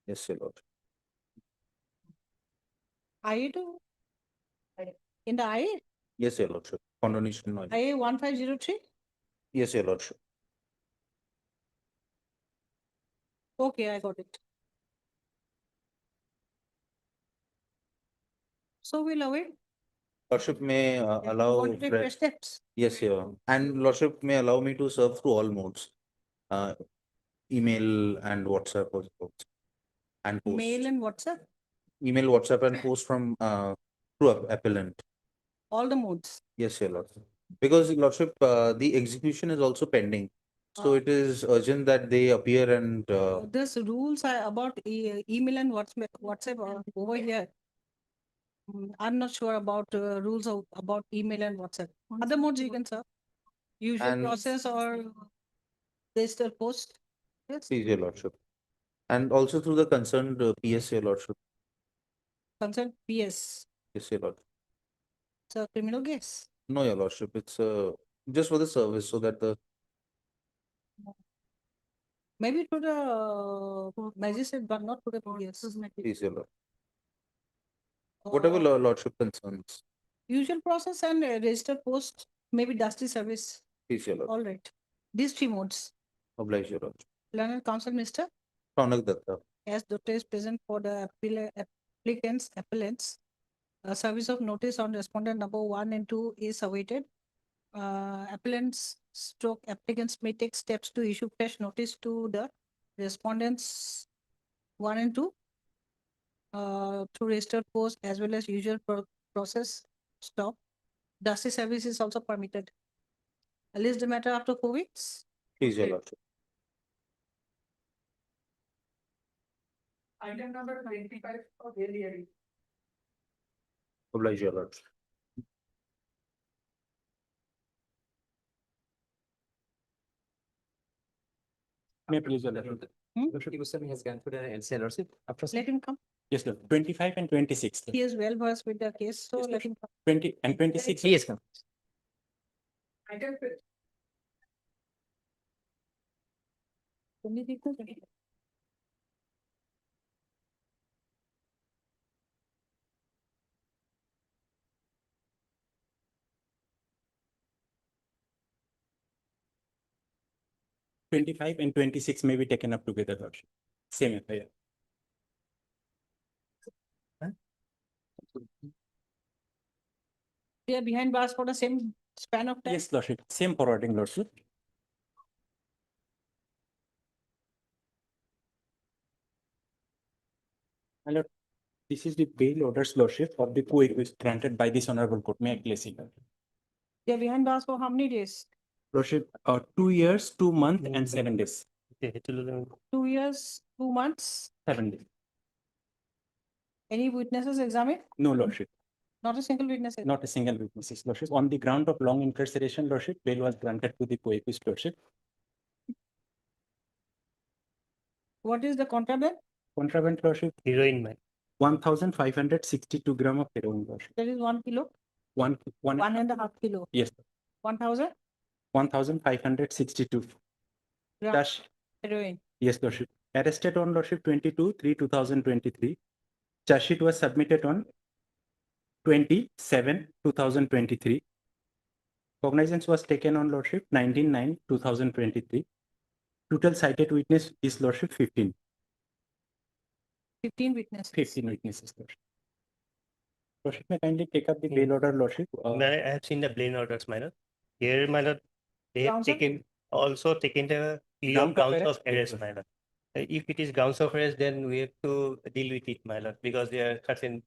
Yes, Your Lord. IA to in the IA Yes, Your Lordship. Condonation. No. IA 1503 Yes, Your Lordship. okay I got it so we'll await Lordship may allow. want to take fresh steps Yes, Your. And Lordship may allow me to serve through all modes. Email and WhatsApp also. And post. mail and WhatsApp Email, WhatsApp and post from through appellant. all the modes Yes, Your Lordship. Because Lordship, the execution is also pending. So it is urgent that they appear and this rules are about email and WhatsApp over here. I'm not sure about rules about email and WhatsApp. Other modes you can serve. Usual And- process or digital post. Yes, please, Your Lordship. And also through the concerned PS, Your Lordship. consent PS. Yes, Your Lord. It's a criminal case. No, Your Lordship. It's just for the service so that the Maybe to the magistrate, but not to the PS. please, Your Lord. Whatever Lordship concerns. Usual process and registered post, maybe dusty service. Please, Your Lord. All right. These three modes. Oblige, Your Lord. Learned Counsel, Mr. Raunak Datta. As Dr. is present for the appellants. A service of notice on respondent number 1 and 2 is awaited. Appellants stroke applicants may take steps to issue fresh notice to the respondents 1 and 2 through registered post as well as usual process stop. Dusty service is also permitted. List the matter after 4 weeks. Please, Your Lordship. Item number 25 of daily hearing. Oblige, Your Lordship. May I please, Your Lordship? Lordship, Goswami has gone through the LCL, Lordship. After Let him come. Yes, Lord. 25 and 26. He is well versed with the case, so let him come. 20 and 26. he has come. Item Only the equipment. Twenty-five and 26 may be taken up together, Lordship. Same FIR. They are behind bars for the same span of time. Yes, Lordship. Same forwarding, Lordship. My Lord, this is the bail orders, Lordship, of the co-accused granted by this honorable court. May I place it? They are behind bars for how many days? Lordship, 2 years, 2 months, and 7 days. 2 years, 2 months, 7 days. Any witnesses examined? No, Lordship, Not a single witness. not a single witness, Lordship. On the ground of long incarceration, Lordship, bail was granted to the co-accused, Lordship. What is the contraband? Contraband, Lordship, Heroin, man. 1,562 gram of heroin, Lordship. That is 1 kilo, One, 1.5 kilo, yes, 1,000 1,562. grams Dash, heroin. yes, Lordship. Arrested on Lordship 22/3/2023. Charge sheet was submitted on 27/2023. Cognizance was taken on Lordship 19/9/2023. Total cited witness is Lordship 15. 15 witnesses. 15 witnesses, Lordship. Lordship, may kindly take up the bail order, Lordship. I have seen the plain orders, my lord. Here, my lord, they have Grounds of- also taken the plea of grounds of arrest, my lord. If it is grounds of arrest, then we have to deal with it, my lord, because there are certain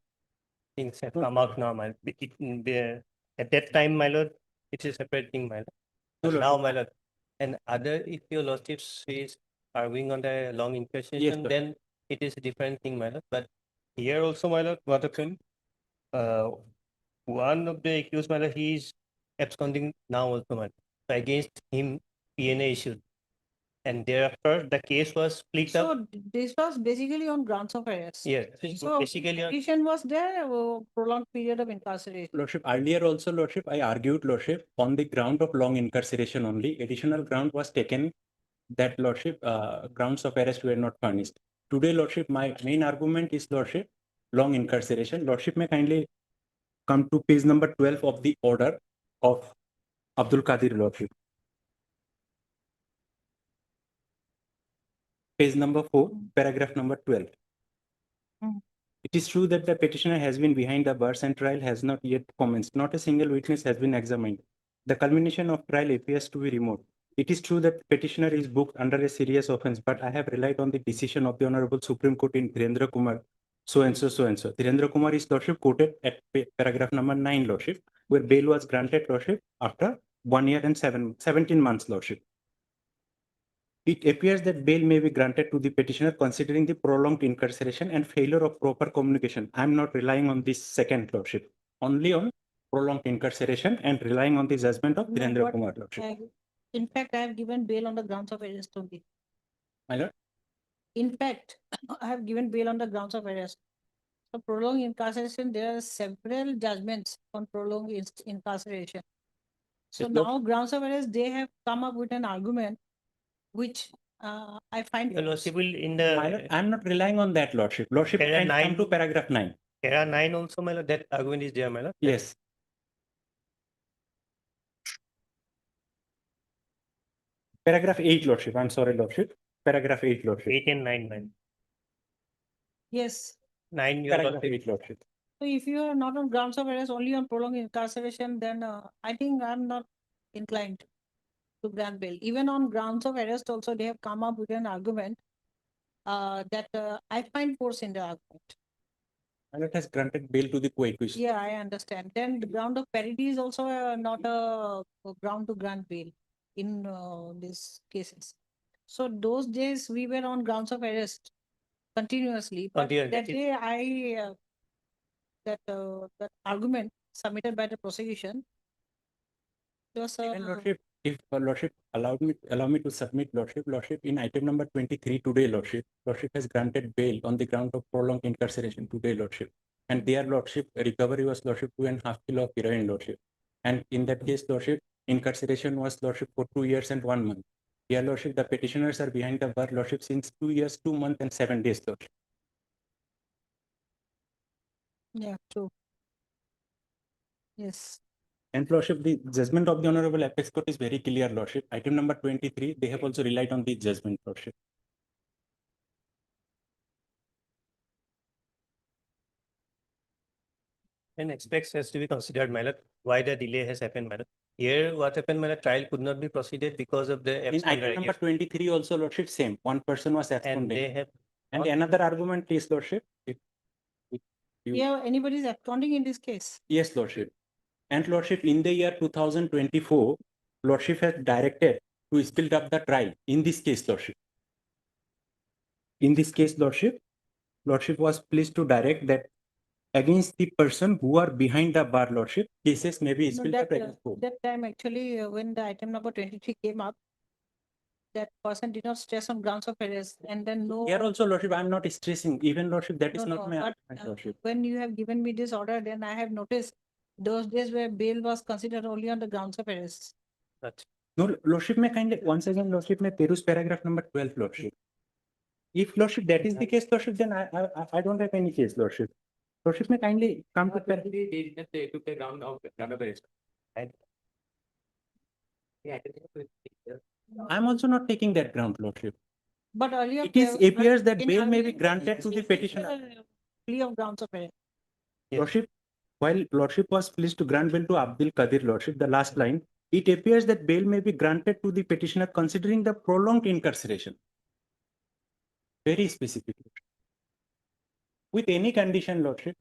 things have come out now, my lord. At that time, my lord, it is a separate thing, my lord. No, But Lord. now, my lord, and other, if your lordship is arguing on the long incarceration, Lord. then it is a different thing, my lord. But here also, my lord, what happened? One of the accused, my lord, he is absconding now also, my lord. So against him, PNA issued. And thereafter, the case was split up. So this was basically on grounds of arrest. Yes, So basically, petition was there, prolonged period of incarceration. Lordship, earlier also, Lordship, I argued, Lordship, on the ground of long incarceration only. Additional ground was taken that, Lordship, grounds of arrest were not furnished. Today, Lordship, my main argument is, Lordship, long incarceration. Lordship, may kindly come to page number 12 of the order of Abdul Qadir, Lordship. Page number 4, paragraph number 12. Mm. It is true that the petitioner has been behind the bars and trial has not yet commenced. Not a single witness has been examined. The culmination of trial appears to be remote. It is true that petitioner is booked under a serious offense, but I have relied on the decision of the Honorable Supreme Court in Dhirendra Kumar, so and so, so and so. Dhirendra Kumar is, Lordship, quoted at paragraph number 9, Lordship, where bail was granted, Lordship, after 1 year and 17 months, Lordship. It appears that bail may be granted to the petitioner considering the prolonged incarceration and failure of proper communication. I am not relying on this second, Lordship, only on prolonged incarceration and relying on the judgment of No, Dhirendra what- Kumar, Lordship. In fact, I have given bail on the grounds of arrest only. My lord, In fact, I have given bail on the grounds of arrest. So prolonged incarceration, there are several judgments on prolonged incarceration. So Yes, Lord. now grounds of arrest, they have come up with an argument which I find. Your lordship will in my lord, the I am not relying on that, Lordship. Lordship, Para can come 9. to paragraph 9. Para 9 also, my lord, that argument is there, my lord. Yes. Paragraph 8, Lordship. I'm sorry, Lordship. Paragraph 8, Lordship. 8 and 9, man. Yes. 9, your Paragraph lordship. 8, Lordship. So if you are not on grounds of arrest, only on prolonged incarceration, then I think I'm not inclined to grant bail. Even on grounds of arrest also, they have come up with an argument that I find force in the argument. My lord has granted bail to the co-accused. Yeah, I understand. Then the ground of parity is also not a ground to grant bail in these cases. So those days we were on grounds of arrest continuously. But Continuously. that day I that argument submitted by the prosecution was And Lordship, if Lordship allow me to submit, Lordship, in item number 23 today, Lordship has granted bail on the ground of prolonged incarceration today, Lordship. And their Lordship recovery was, Lordship, 2.5 kilo of heroin, Lordship. And in that case, Lordship, incarceration was, Lordship, for 2 years and 1 month. Dear Lordship, the petitioners are behind the bar, Lordship, since 2 years, 2 months and 7 days, Lordship. yeah, true. Yes. And Lordship, the judgment of the Honorable Apex Court is very clear, Lordship. Item number 23, they have also relied on the judgment, Lordship. And aspects has to be considered, my lord. Why the delay has happened, my lord. Here, what happened, my lord, trial could not be proceeded because of the In absconder item number against- 23 also, Lordship, same. One person was and absconding. they have And not- another argument, please, Lordship. Yeah, anybody is absconding in this case. Yes, Lordship. And Lordship, in the year 2024, Lordship has directed to speed up the trial in this case, Lordship. In this case, Lordship, Lordship was pleased to direct that against the person who are behind the bar, Lordship, cases may be No, spilled out against court. that time actually, when the item number 23 came up, that person did not stress on grounds of arrest, and then no. Here also, Lordship, I am not stressing, even Lordship, that is No, not no, my but, argument, Lordship. when you have given me this order, then I have noticed those days where bail was considered only on the grounds of arrest. No, Lordship, may kindly, once again, Lordship, may peruse paragraph number 12, Lordship. If Lordship, that is the case, Lordship, then I don't have any case, Lordship. Lordship, may kindly come to paragraph. They did not took the ground of arrest. Right? Yeah, I am also not taking that ground, Lordship. But earlier. It is appears that in bail may be earlier- granted to the petitioner. Plea of grounds of arrest. Lordship, while Lordship was pleased to grant bail to Abdul Qadir, Lordship, the last line, it appears that bail may be granted to the petitioner considering the prolonged incarceration. Very specific. With any condition, Lordship.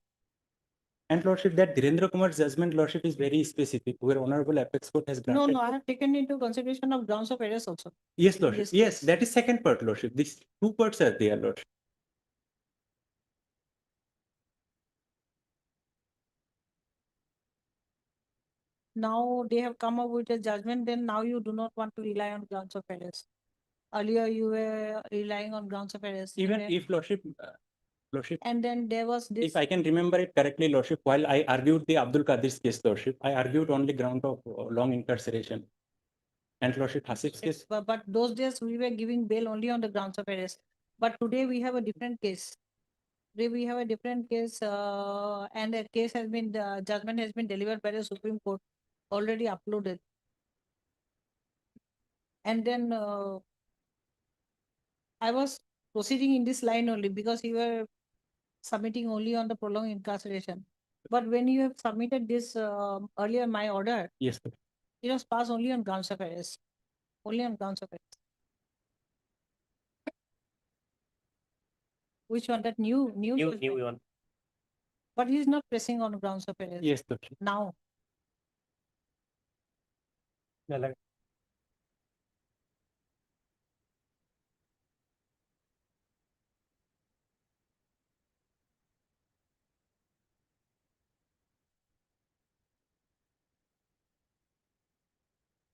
And Lordship, that Dhirendra Kumar's judgment, Lordship, is very specific, where Honorable Apex Court has No, granted. no, I have taken into consideration of grounds of arrest also. Yes, Lordship. Yes, Yes, yes. that is second part, Lordship. These two parts are there, Lordship. Now they have come up with a judgment, then now you do not want to rely on grounds of arrest. Earlier you were relying on grounds of arrest. Even and if Lordship, Lordship, And then there was this. if I can remember it correctly, Lordship, while I argued the Abdul Qadir's case, Lordship, I argued only ground of long incarceration. And Lordship, Hasif's case, But those days we were giving bail only on the grounds of arrest. But today we have a different case. Today we have a different case, and a case has been, the judgment has been delivered by the Supreme Court, already uploaded. And then I was proceeding in this line only because you were submitting only on the prolonged incarceration. But when you have submitted this earlier, my order, yes, sir. it was passed only on grounds of arrest. Only on grounds of arrest. Which one? That new New judgment? one. But he is not pressing on grounds of arrest. Yes, Lordship. Now.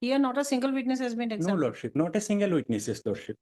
Here, not a single witness has been No, examined. Lordship, not a single witness, yes, Lordship.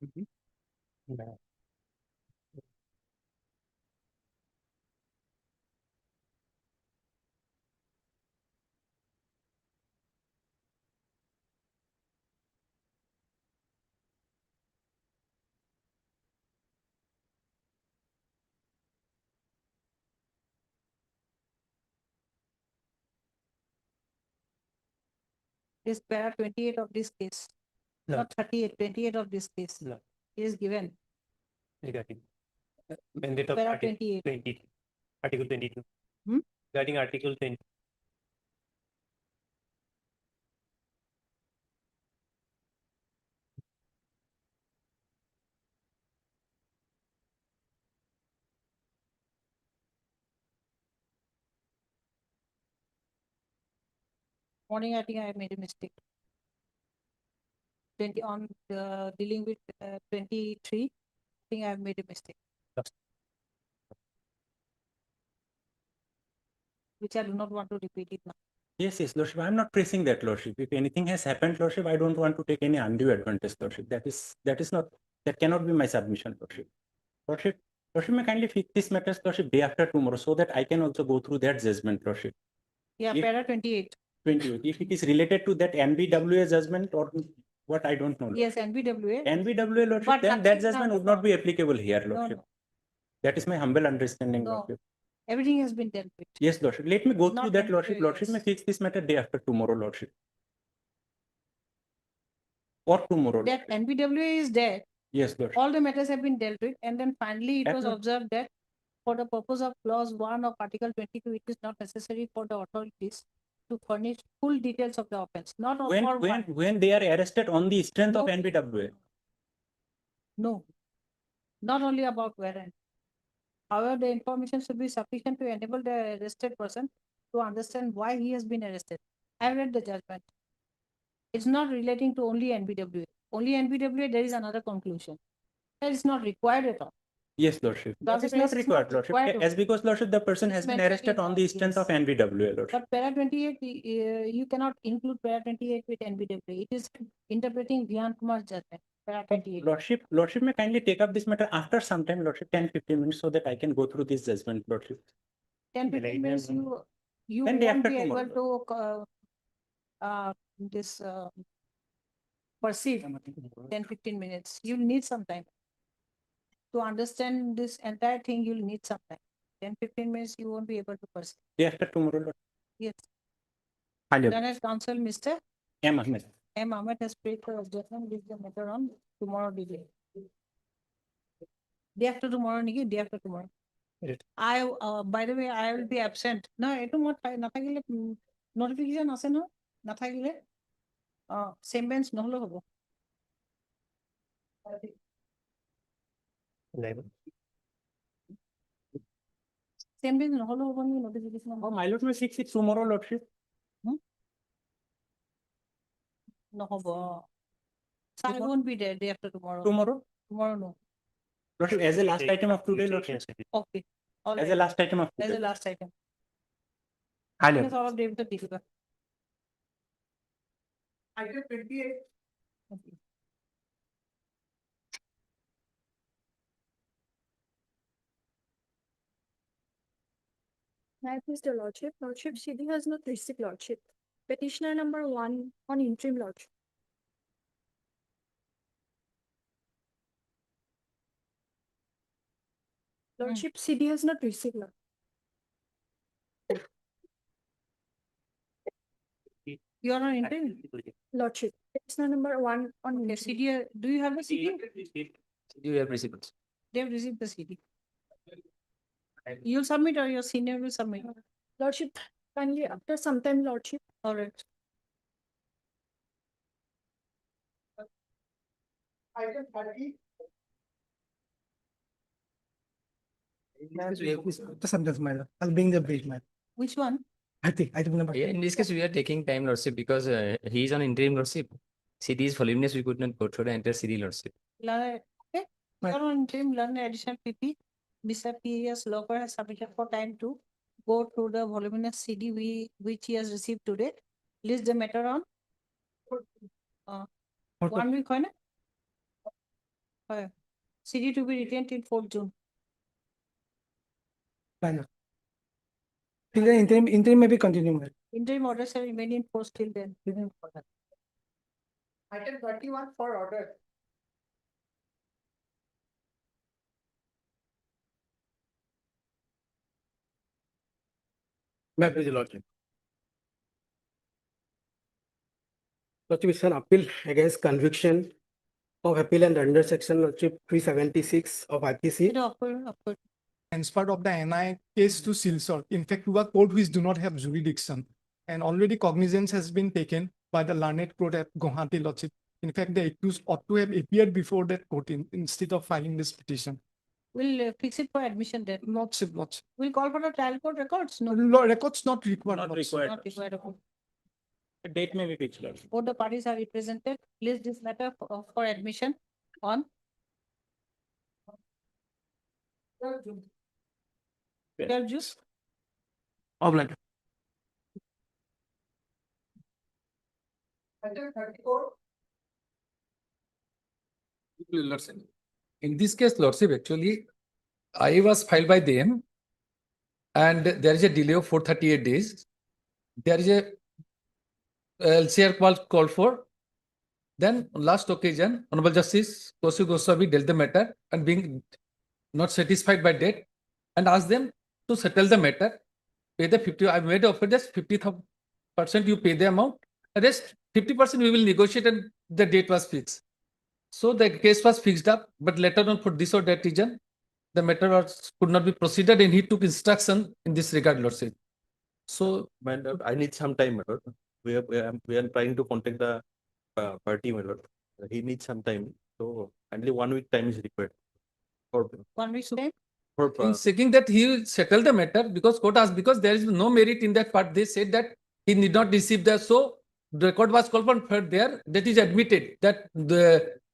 No. This para 28 of this case, No. not 38, 28 of this case No. is given. Regarding mandate of Para Article 28. 20, Article 22. Hmm? Regarding Article 20. Morning, I think I made a mistake. 20 on dealing with 23, I think I've made a mistake. Which I do not want to repeat it now. Yes, yes, Lordship. I'm not pressing that, Lordship. If anything has happened, Lordship, I don't want to take any undue advantage, Lordship. That cannot be my submission, Lordship. Lordship, may kindly fix this matter, Lordship, day after tomorrow, so that I can also go through that judgment, Lordship. Yeah, If- para 28. 28. If it is related to that NBWA judgment or what, I don't know. Yes, NBWA. NBWA, Lordship, But then that nothing- judgment no, would not no. be applicable here, No, Lordship. no, That is my humble understanding, no. Lordship. Everything has been dealt with. Yes, Lordship. Let me go through Not that, Lordship. NBWA, Lordship may yes. fix this matter day after tomorrow, Lordship. Or tomorrow. That Lordship. NBWA is there. Yes, Lordship. All the matters have been dealt with, and then finally it was Absolutely. observed that for the purpose of clause 1 of Article 22, it is not necessary for the authorities to furnish full details of the offense, not of for one. When they are arrested on the strength of No. NBWA. No, not only about warrant. However, the information should be sufficient to enable the arrested person to understand why he has been arrested. I read the judgment. It's not relating to only NBWA. Only NBWA, there is another conclusion. That is not required at all. Yes, Lordship. That is not required, Lordship. required. As because, Lordship, the person It's has been mentioned arrested in on law, the strength of yes. NBWA, Lordship. But para 28, you cannot include para 28 with NBWA. It is interpreting Dhyan Kumar's judgment. Para 28. Lordship may kindly take up this matter after some time, Lordship, 10-15 minutes, so that I can go through this judgment, Lordship. 10-15 minutes, you Then day won't after be able tomorrow. to perceive 10-15 minutes. You'll need some time. To understand this entire thing, you'll need some time. 10-15 minutes, you won't be able to perceive. Day after tomorrow, Lordship. Yes. Hello. Learned Counsel, Mr. M. Ahmed. M. Ahmed has prayed for objection. Leave the matter on tomorrow delay. Day after tomorrow, Niki, day after tomorrow. Right. By the way, I will be absent. No, eto moi nathakile notification ase no nathakile same bench নহলে হবো. Same bench নহলে হবো নি notification. Oh, my Lord may fix it tomorrow, Lordship. নহবো. So I won't be there day after tomorrow. Tomorrow? Tomorrow no. Lordship, as a last item of today, Lordship. Okay. All As a right. last item of As today. a last item. Hello. All of David Deepika. Item 28. Okay. Right, Mr. Lordship. Lordship, CD has not received Lordship. Petitioner number 1 on interim Lordship. Lordship, CD has not received Lordship. You are on interim? Lordship. Petitioner number 1 on Okay, interim. CD, do you have a CD? You have received. They have received the CD. You'll submit or your senior will submit? Lordship, kindly after some time, Lordship. All right. Item 30. I'll bring the page, man. Which one? I think item number. Yeah, in this case, we are taking time, Lordship, because he is on interim Lordship. CD is voluminous, we could not go through the entire CD, Lordship. Okay. You are on interim, learn additional PP. Mr. P.S. Loper has submitted for time to go through the voluminous CD which he has received today. List the matter on 1 week, হয় না? CD to be retained till 4th June. My lord. Till the interim may be continuing. Interim orders shall remain in force till then. Item 31 for order. May I please, your lordship. Lordship, it's an appeal against conviction of appeal and under section lordship 376 of IPC. Transfer of the NI case to Silsor, in fact, to a court which do not have jurisdiction. And already cognizance has been taken by the learned court at Guwahati Lordship. In fact, the accused ought to have appeared before that court instead of filing this petition. We'll fix it for admission then. Lordship. We'll call for the trial court records. No, Records not required. Not Lordship. required. not required. Okay. The date may be fixed, lordship. Both the parties are represented. Place this matter for admission on 12 June. Obliged. Item 34. Lordship. In this case, Lordship, actually, I was filed by them and there is a delay of 438 days. There is a LCR called for. Then last occasion, Honorable Justice Kaushik Goswami dealt the matter and being not satisfied by that and asked them to settle the matter, pay the 50, I made offer just 50% you pay the amount, the rest 50% we will negotiate and the date was fixed. So the case was fixed up, but later on for this or that reason, the matter could not be proceeded and he took instruction in this regard, Lordship. So, My lord, I need some time, my lord. We are trying to contact the party, my lord. He needs some time. So only 1 week time is required. For 1 week's time. in seeking that he will settle the matter because court asked, because there is no merit in that part, they said that he need not receive that. So the record was called for there, that is admitted that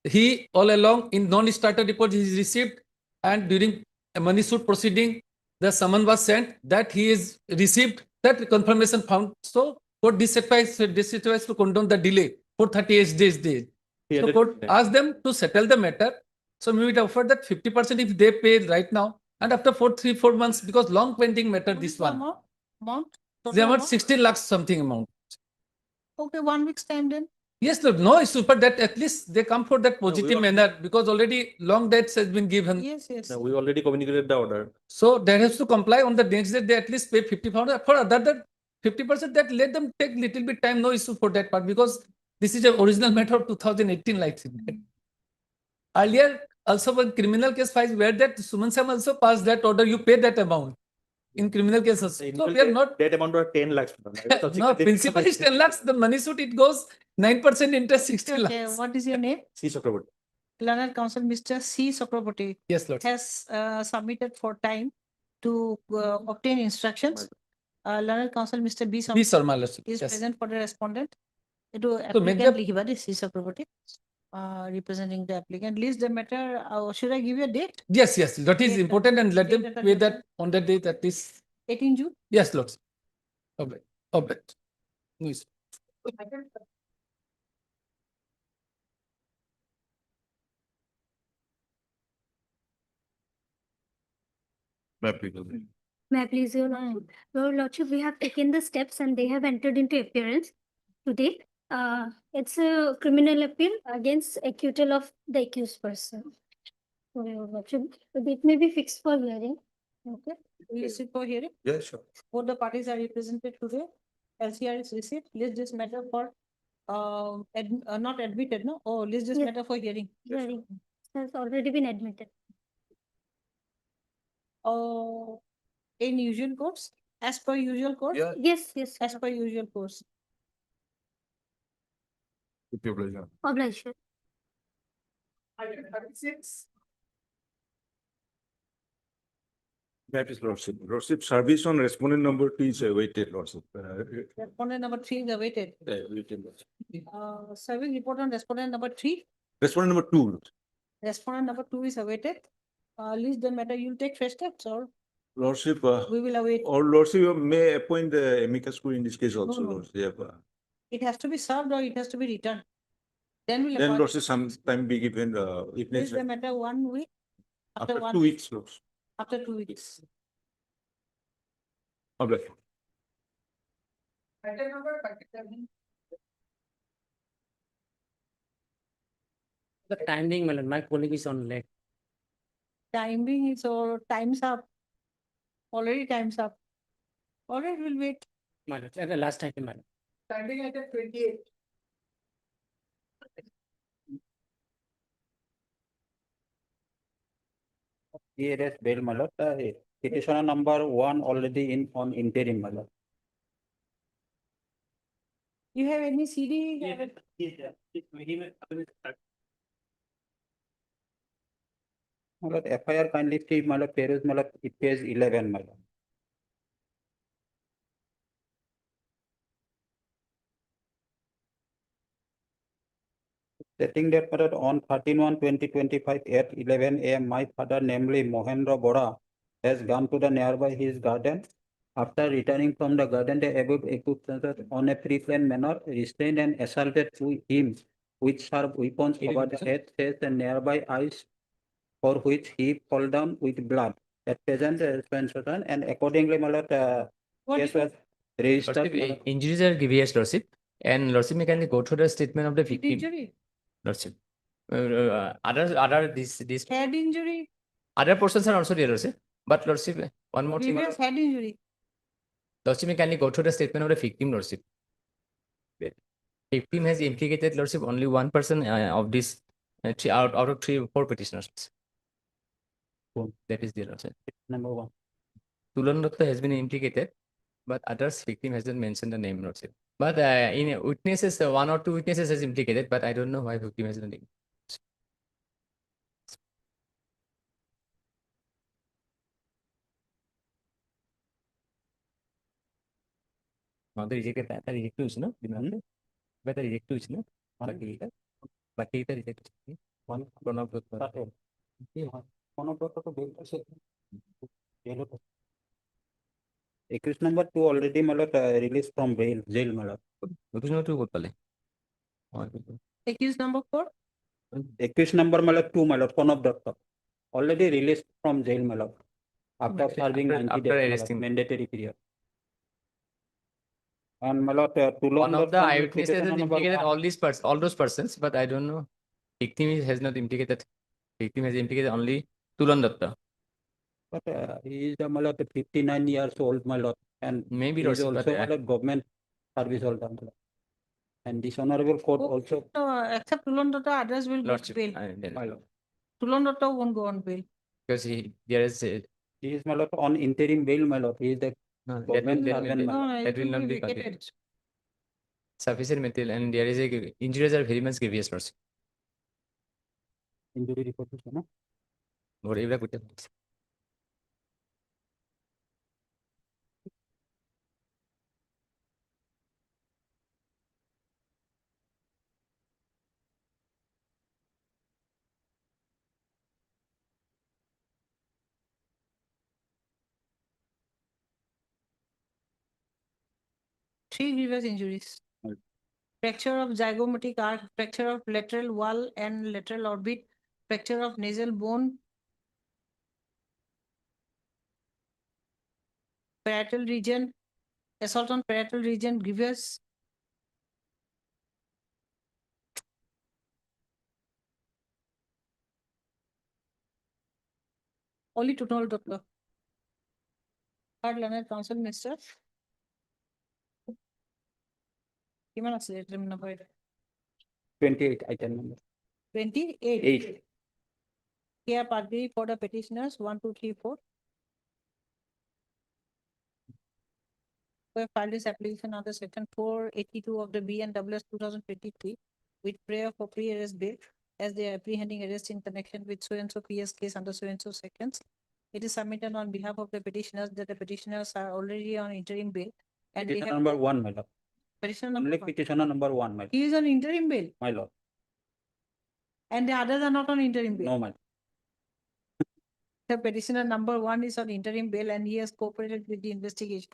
he all along in non-starter report he is received and during a money suit proceeding, the summon was sent that he is received, that confirmation found. So court dissatisfied to condone the delay for 38 days. So court asked them to settle the matter. So we would offer that 50% if they pay right now and after 4 months, because long pending matter this one. Amount? They amount 16 lakhs something amount. Okay, 1 week's time then. Yes, Lord, no issue, but that at least they come for that positive manner because already long dates has been given. Yes. No, we already communicated the order. So that has to comply on the next day, they at least pay 50%. For other 50% that let them take little bit time, no issue for that part because this is an original matter of 2018 like earlier also when criminal case files where that Suman Sam also passed that order, you pay that amount in criminal cases. So we are not. That amount was 10 lakhs. No, principal is 10 lakhs, the money suit it goes 9% interest 60 Okay, lakhs. what is your name? C. Chakraborty. Learned Counsel Mr. C. Chakraborty Yes, Lord. has submitted for time to obtain instructions. Learned Counsel Mr. B. B. Sarma, Lord. is Yes. present for the respondent. It will So make applicant the- Lihiwadi C. Chakraborty representing the applicant. List the matter. Should I give you a date? Yes, that is Date, important and let them date, pay that on that day that is. 18 June. Yes, Lord. Obey. No issue. May I please, Your Lordship? Your Lordship, we have taken the steps and they have entered into appearance today. It's a criminal appeal against acquittal of the accused person. So, Your Lordship, it may be fixed for hearing. Okay. List it for hearing. Yeah, sure. Both the parties are represented today. LCR is received. List this matter for not admitted, no? Oh, list this Yes. matter for hearing. Hearing has already been admitted. In usual course, as per usual course. Yeah. Yes. As per usual course. With your pleasure. Obliged. Item 36. That is Lordship. Lordship, service on respondent number 2 is awaited, Lordship. Respondent number 3 is awaited. Awaited, Lordship. Serving report on respondent number 3. Respondent number 2. Respondent number 2 is awaited. List the matter. You'll take fresh steps or Lordship, we will await. or Lordship, you may appoint the amicus curiae in this case also, No. Lordship. It has to be served or it has to be returned. Then we'll. Then appoint- Lordship some time be given, if Is the necessary, matter 1 week? after one 2 weeks, Lordship. After 2 weeks. Okay. Matter number 37. The timing, my colleague is on late. Timing is or time's up. Already time's up. All right, we'll wait. My lord, at the last time, my lord. Standing at 28. PRS bail, my lord. Petitioner number 1 already in on interim, my lord. You have any CD? My lord, FIR kindly see, my lord, peruse, my lord, it page 11, my lord. Stating that, my lord, on 13/1/2025 at 11 AM, my father, namely Mohendra Bora, has gone to the nearby his garden. After returning from the garden, the above accused on a pre-planned manner restrained and assaulted him with sharp weapons over the head, chest, and nearby eyes, for which he fell down with blood. At present, and accordingly, my lord, What case is was registered. Lordship, my lord. injuries are grievous, Lordship. And Lordship, may kindly go through the statement of the Head victim, injury? Lordship. Other this Head injury? other portions are also there, Lordship. But Lordship, one more thing. Previous head injury? Lordship, may kindly go through the statement of the victim, Lordship. Victim has implicated, Lordship, only one person of this out of 4 petitioners. That is the Lordship. Number 1. Tulan Datta has been implicated, but others victim hasn't mentioned the name, Lordship. But in witnesses, 1 or 2 witnesses has implicated, but I don't know why victim has the name. আমাদের rejected এটা reject হয়েছে না দিনাতে এটা reject হয়েছে না বাকি এটা reject হয়েছে প্রণব দত্ত প্রণব দত্ত তো বেল আছে জেল হতো accused number 2 already my lord released from jail my lord. accused number 2 কোথালে Accused number 4? Accused number my lord 2 my lord Pranab Datta already released from jail my lord after serving 90 after days my lord, arresting. mandatory period. And my lord, One of the eyewitnesses has implicated all those persons, but I don't know. Victim has not implicated. Victim has implicated only Tulan Datta. But he is my lord 59 years old my lord, and Maybe he is Lordship, also but, my lord government service holder my lord. And this honorable court also Except Tulan Datta, others will go to Lordship, bail. my lord. Tulan Datta won't go on bail. because there is He is my lord on interim bail my lord. He is the no, government servant my No, lord. no, that it will will not be be vacated. continued. Sufficient material, and there is a injuries are very much grievous, Lordship. Injury report is no. What এগুলা করতে পারছি। Three grievous injuries. Fracture of zygomatic arc, fracture of lateral wall and lateral orbit, fracture of nasal bone, parietal region, assault on parietal region, grievous. Only to know, doctor. Third learned counsel, Mr. কিমান আছে এটার number এটা? 28 item number 28. 8. Here part B for the petitioners 1, 2, 3, 4. We have filed this application under section 482 of the BNWS 2023 with prayer for pre-arrest bail as they are apprehending arrest in connection with so-and-so PS case under so-and-so sections. It is submitted on behalf of the petitioners that the petitioners are already on interim bail and they Petitioner have number 1 my lord. petitioner Only number 1. petitioner number 1 my lord. He is on interim bail My lord. and the others are not on interim bail. No my lord. The petitioner number 1 is on interim bail and he has cooperated with the investigation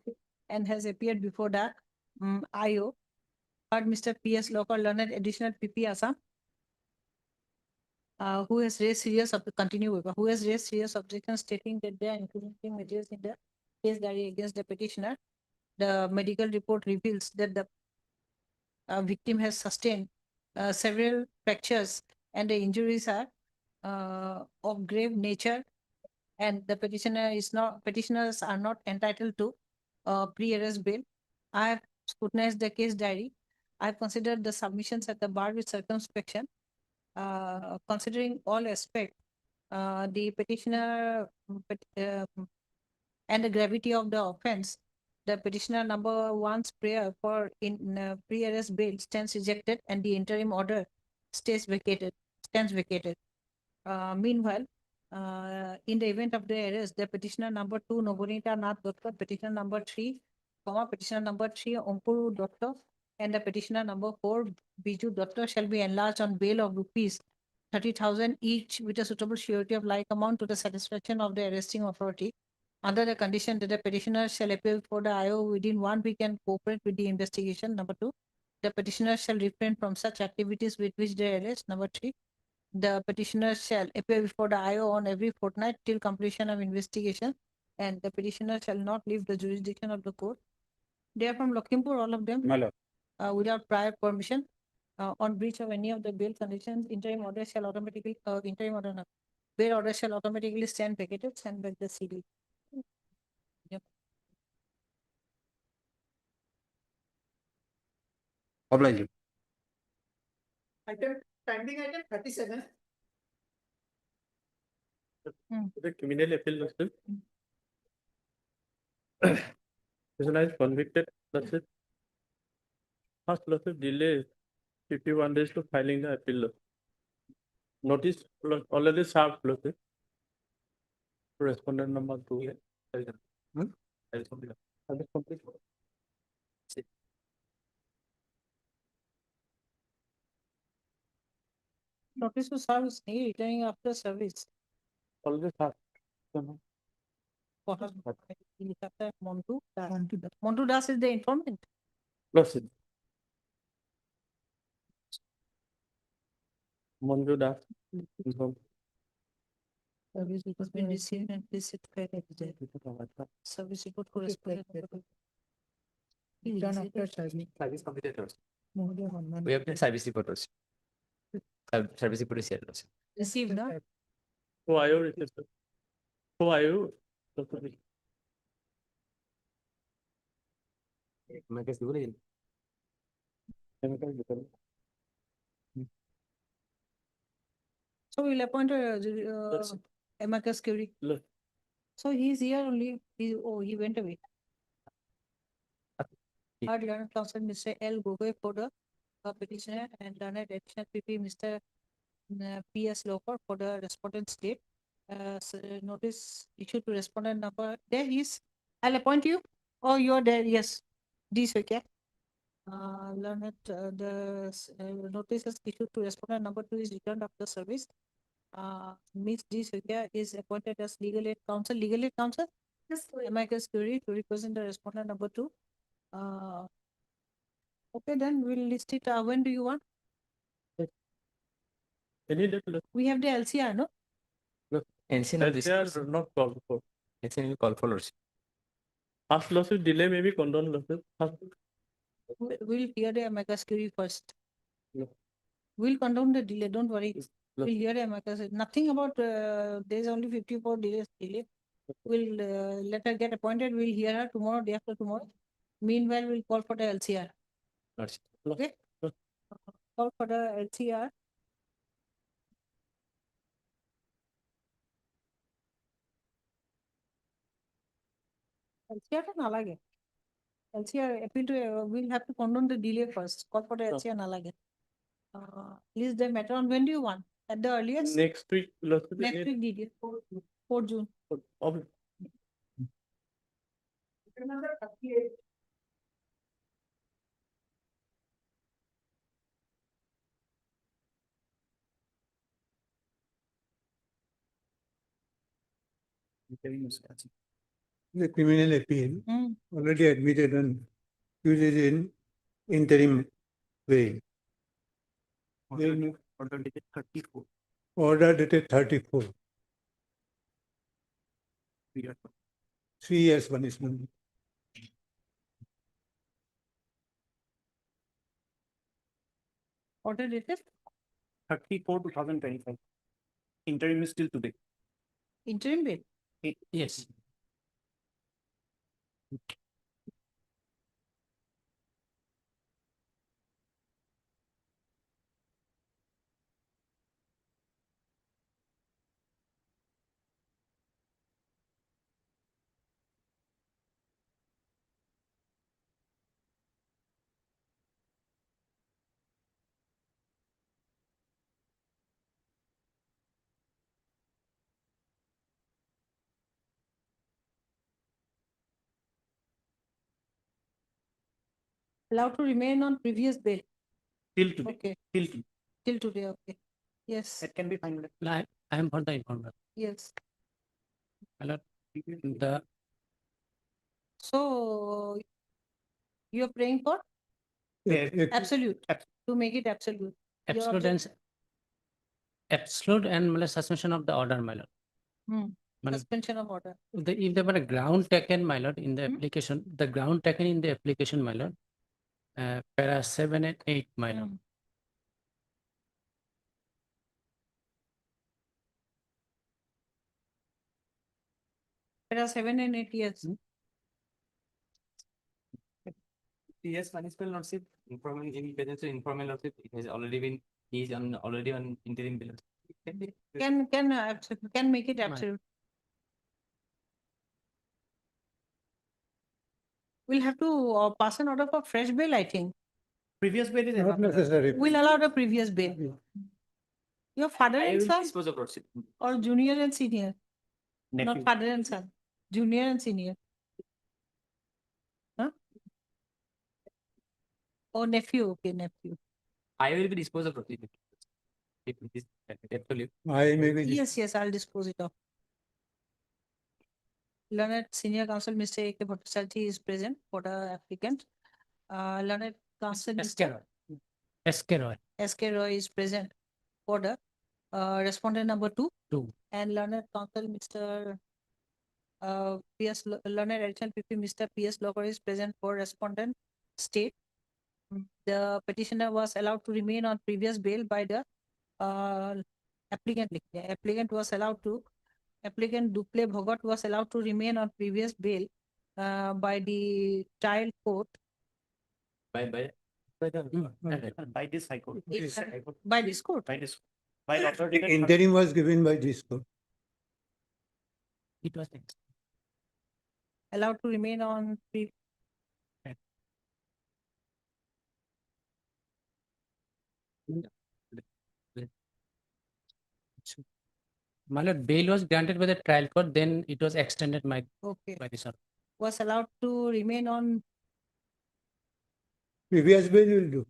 and has appeared before the IO. Heard Mr. P.S. Locker learned additional PP Assam who has raised serious who has raised serious objections stating that they are incriminating materials in the case diary against the petitioner. The medical report reveals that the victim has sustained several fractures and the injuries are of grave nature, and the petitioners are not entitled to pre-arrest bail. I have scrutinized the case diary. I have considered the submissions at the bar with circumspection. Considering all aspects, the petitioner and the gravity of the offense, the petitioner number one's prayer for pre-arrest bail stands rejected and the interim order stands vacated. Meanwhile, in the event of the arrest, the petitioner number 2, Nobonita Nath Dutta, petitioner number 3, Onkuru Dutta, and the petitioner number 4, Biju Dutta shall be enlarged on bail of rupees 30,000 each with a suitable surety of like amount to the satisfaction of the arresting authority, under the condition that the petitioner shall appear before the IO within 1 week and cooperate with the investigation. Number 2, the petitioner shall refrain from such activities with which they arrest. Number 3, the petitioner shall appear before the IO on every fortnight till completion of investigation, and the petitioner shall not leave the jurisdiction of the court. They are from Lakhimpur, all of them, without prior permission. On breach of any of the bail conditions, interim order shall automatically, bail order shall automatically stand vacated, send back the CD. Obliged. Pending item 37. The criminal appeal lawsuit. Prisoner is convicted. That's it. First lawsuit delay 51 days to filing the appeal. Notice already served lawsuit. Respondent number 2. I will complete. Notice to serve is returning after service. Already served. Montu Das. Montu Das is the informant. Lawsuit. Monju Das. Service has been received and visit service report correspondent. Done after service. Service completed also. Mohoday Hanuman. We have done service report also. Service report is here also. Received, no? Who are you? Who are you? So we'll appoint a amicus curiae. So he's here only. He went away. Third learned counsel Mr. L. Gogoi for the petitioner, and learned additional PP Mr. P.S. Loper for the respondent state. Notice issued to respondent number. There he is. I'll appoint you. Oh, you're there. Yes. This okay. Learned the notices issued to respondent number 2 is returned after service. Ms. D. Sukia is appointed as legal aid counsel. Legal aid counsel? Yes. Amicus curiae to represent the respondent number 2. Okay, then we'll list it. When do you want? We have the LCR, no? LCR not called for. LCR will call for lawsuit. First lawsuit delay may be condoned lawsuit. We'll hear the amicus curiae first. No. We'll condone the delay, don't worry. We'll hear the amicus. Nothing about, there's only 54 days delay. We'll let her get appointed. We'll hear her tomorrow, day after tomorrow. Meanwhile, we'll call for the LCR. Okay? Call for the LCR. LCR to nalage. LCR appeal to, we'll have to condone the delay first. Call for the LCR nalage. List the matter on when do you want? At the earliest? Next week. Next week, DD. 4 June. Remember 38. The criminal appeal already admitted and uses in interim way. Order dated 34. Order dated 34. 3 years punishment. Order dated 34/2025. Interim is still today. interim bail. Yes. Allowed to remain on previous bail. Till today. Okay, Till today. till today, okay. Yes, That can be fine. I am for the informer. yes. My lord, the So you're praying for absolute, to make it absolute. Your absolute object- and absolute and my lord, suspension of the order, my lord. Hmm, My lord, suspension of order. if there were a ground taken, my lord, in the Hmm. application, the ground taken in the application, my lord, para 7 and 8, my lord. Hmm. There are 7 and 8 years. Yes, municipal lordship, informal, in presence of informal lordship, it has already been, he is on, already on interim bail. Can make it absolute. We'll have to pass an order for fresh bail, I think. Previous bail is Not enough. necessary. We'll allow the previous bail. Your father I and will son dispose of lordship. or junior and senior? Not Nephew. father and son, junior and senior. Huh? Oh, nephew, okay, nephew. I will be disposed of lordship. If it is absolute. I may be. Yes, yes, I'll dispose it off. Learned Senior Counsel, Mr. A.K. Bhattacharjee is present for the applicant. Learned Counsel, S.K. Mr. Roy. S.K. Roy. S.K. Roy is present for the respondent number 2. 2. And Learned Counsel, Mr. P.S. Learned Additional PP, Mr. P.S. Locker is present for respondent state. The petitioner was allowed to remain on previous bail by the applicant. The applicant was allowed to, applicant Duple Bhogat was allowed to remain on previous bail by the trial court. By By this high court. By this court. By this. By order dated Interim was given by this court. It was Allowed to remain on my lord, bail was granted by the trial court, then it was extended by okay. this order. Was allowed to remain on Previous bail will do.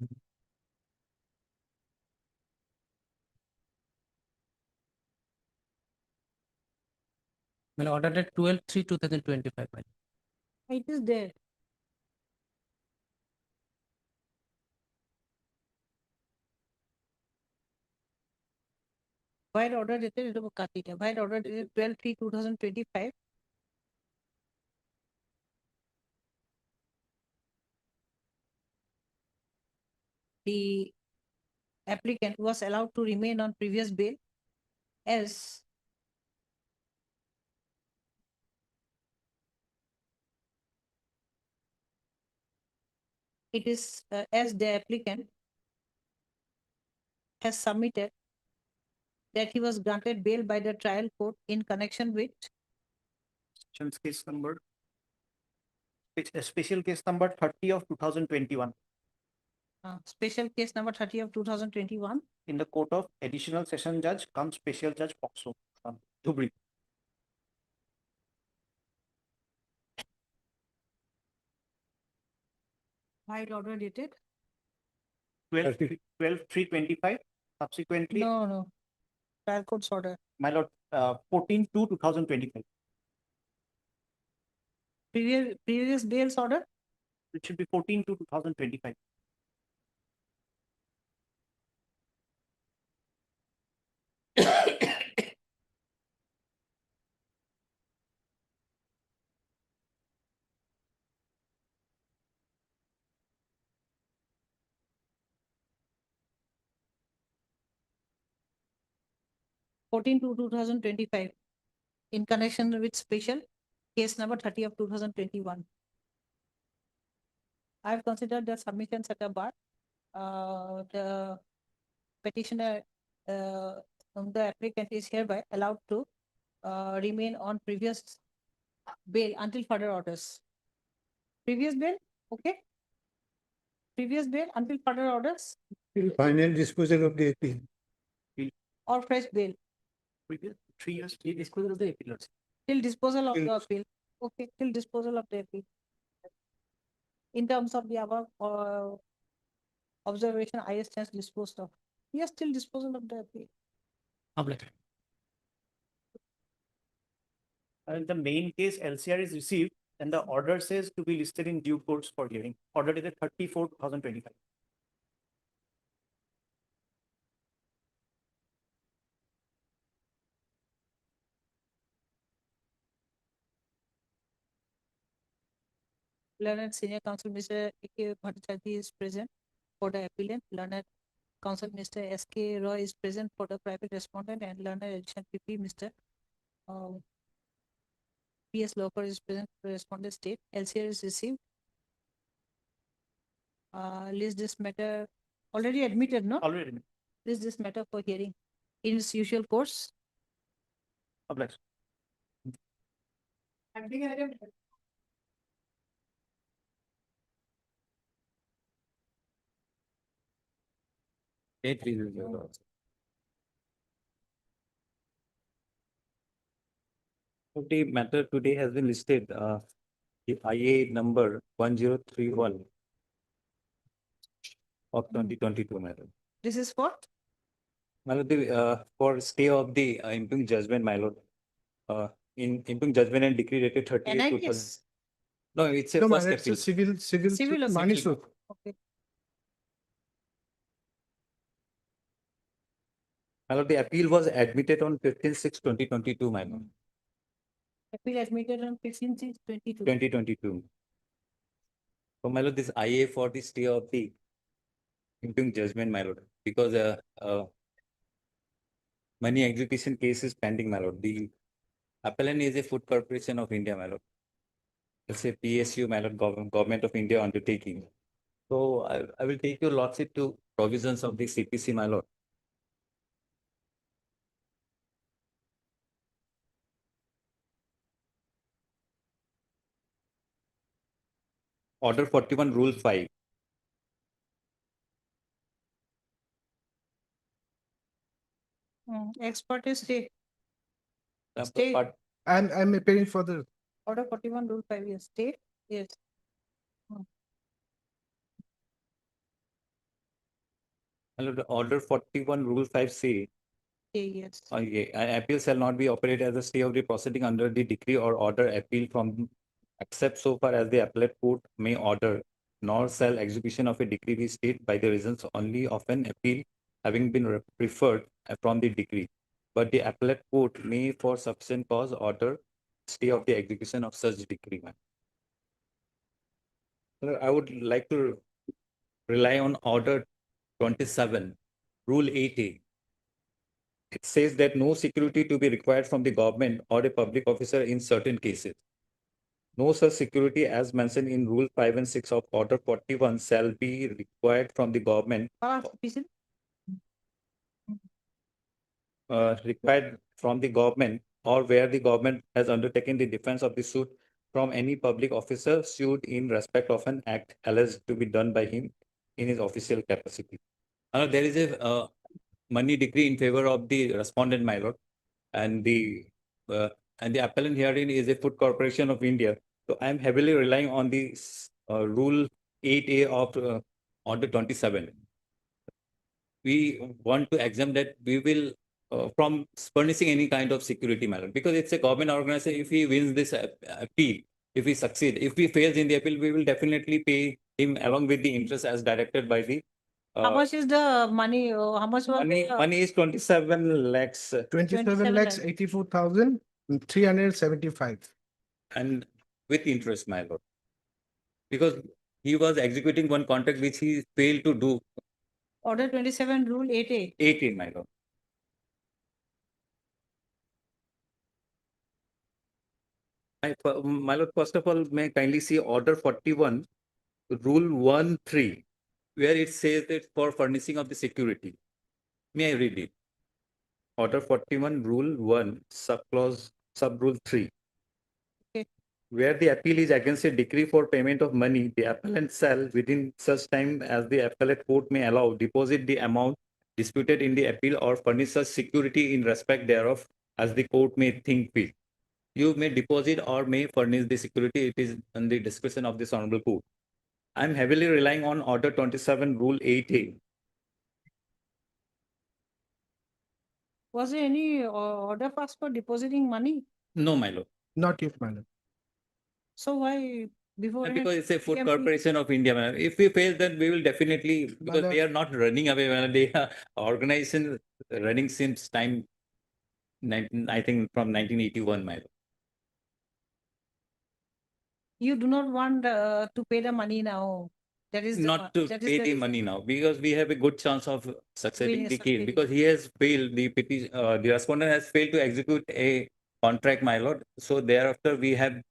My lord, ordered at 12/3/2025. my lord. it is there. While order dated while order dated 12/3/2025. The applicant was allowed to remain on previous bail as it is as the applicant has submitted that he was granted bail by the trial court in connection with case number. It's a special case number 30 of 2021 special case number 30 of 2021 in the court of additional session judge cum special judge Pokso, Dhubri. while order dated 12/3/25. Subsequently, no trial court's order my lord, 14/2/2025. previous bail's order It should be 14/2/2025. 14/2/2025 in connection with special case number 30 of 2021. I have considered the submissions at the bar. The petitioner, the applicant is hereby allowed to remain on previous bail until further orders. Previous bail, okay? Previous bail until further orders Till final disposal of the appeal. or fresh bail Previous 3 years disposal of the appeal. till disposal of Till- the appeal. Okay, till disposal of the appeal. In terms of the above observation, I stands disposed of. Yes, till disposal of the appeal. Obliged. And the main case LCR is received and the order says to be listed in due course for hearing. Order dated 34/2025. Learned Senior Counsel Mr. A.K. Bhattacharya is present for the appellant. Learned Counsel Mr. S.K. Roy is present for the private respondent, and learned additional PP Mr. P.S. Loker is present for the respondent state. LCR is received. List this matter already admitted, no? Already. List this matter for hearing in its usual course. Obliged. Date reason, Your Lordship. The matter today has been listed, the IA number 1031 of 2022, madam. This is for My lord, for stay of the impugned judgment, my lord. In impugned judgment and decree dated 38 NI 2000. case. No, it's a No, first man, it's a appeal. Civil or money civil? suit. Okay. My lord, the appeal was admitted on 15/6/2022, my lord, Appeal admitted on 15/6/22. 2022. So, my lord, this IA for the stay of the impugned judgment, my lord, because money execution case is pending, my lord. The appellant is a Food Corporation of India, my lord. It's a PSU, my lord, Government of India undertaking. So I will take your lordship to provisions of the CPC, my lord. Order 41, Rule 5. Expert is stay. Uh, Stay. But I'm appearing for the Order 41 Rule 5, yes. Stay, yes. my lord, the Order 41, Rule 5 say, Stay, yes. an appeal shall not be operated as a stay of the proceeding under the decree or order appeal from, except so far as the appellate court may order, nor shall execution of a decree be stayed by the reasons only of an appeal having been preferred from the decree. But the appellate court may for sufficient cause order stay of the execution of such decree. ma'am. Sir, I would like to rely on Order 27, Rule 8A. It says that no security to be required from the government or a public officer in certain cases. No such security as mentioned in Rule 5 and 6 of Order 41 shall be required from the government, or where the government has undertaken the defense of the suit from any public officer sued in respect of an act alleged to be done by him in his official capacity. There is a money decree in favor of the respondent, my lord, and the appellant herein is a Food Corporation of India. So I am heavily relying on the Rule 8A of Order 27. We want to exempt that we will from furnishing any kind of security, my lord, because it's a government organization. If he wins this appeal, if he succeed, if he fails in the appeal, we will definitely pay him along with the interest as directed by the How much is the money? How much was Money, the- money is 27 lakhs 27 lakhs 84,375. and with interest, my lord. Because he was executing one contract which he failed to do, Order 27 rule 8A? 18, my lord. My lord, first of all, may I kindly see order 41, rule 1(3), where it says that for furnishing of the security. May I read it? Order 41, rule 1, sub rule 3. Okay. Where the appeal is against a decree for payment of money, the appellant shall, within such time as the appellate court may allow, deposit the amount disputed in the appeal or furnish such security in respect thereof as the court may think fit. You may deposit or may furnish the security. It is on the discretion of this honorable court. I am heavily relying on order 27, rule 8A. Was there any order passed for depositing money? No, my lord. Not yet, madam. So why before? Because it's a Food Corporation of India, madam. If we fail, then we will definitely, because they are not running away, madam. They are organization running since time, I think from 1981, madam. You do not want to pay the money now. That is Not to that is pay the the reason. money now, because we have a good chance of succeeding Winning, the case, succeeding. because he has failed, the respondent has failed to execute a contract, my lord. So thereafter, we have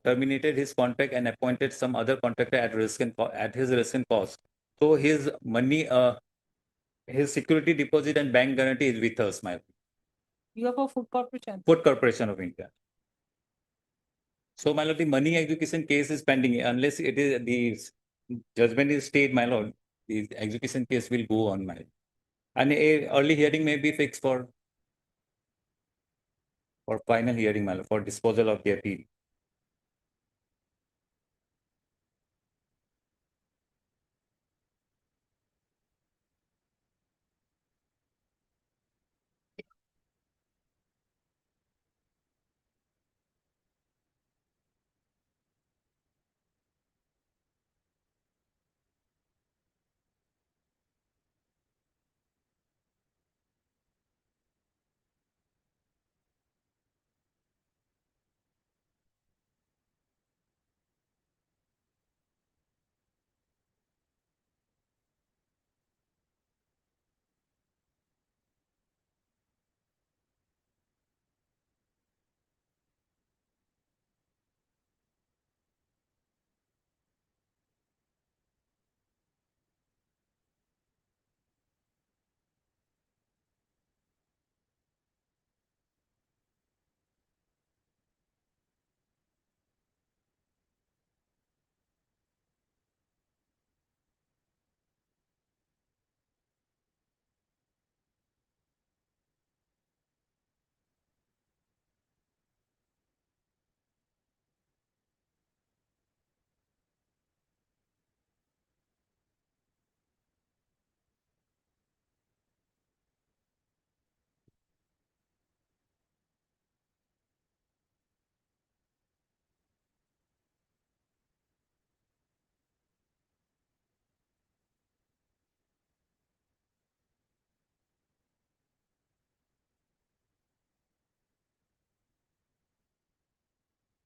terminated his contract and appointed some other contractor at risk and at his risk and cost. So his money, his security deposit and bank guarantee is with us, my lord. You are for Food Corporation. Food Corporation of India. So, my lord, the money execution case is pending unless it is the judgment is stayed, my lord. The execution case will go on, my lord. And a early hearing may be fixed for final hearing, my lord, for disposal of the appeal.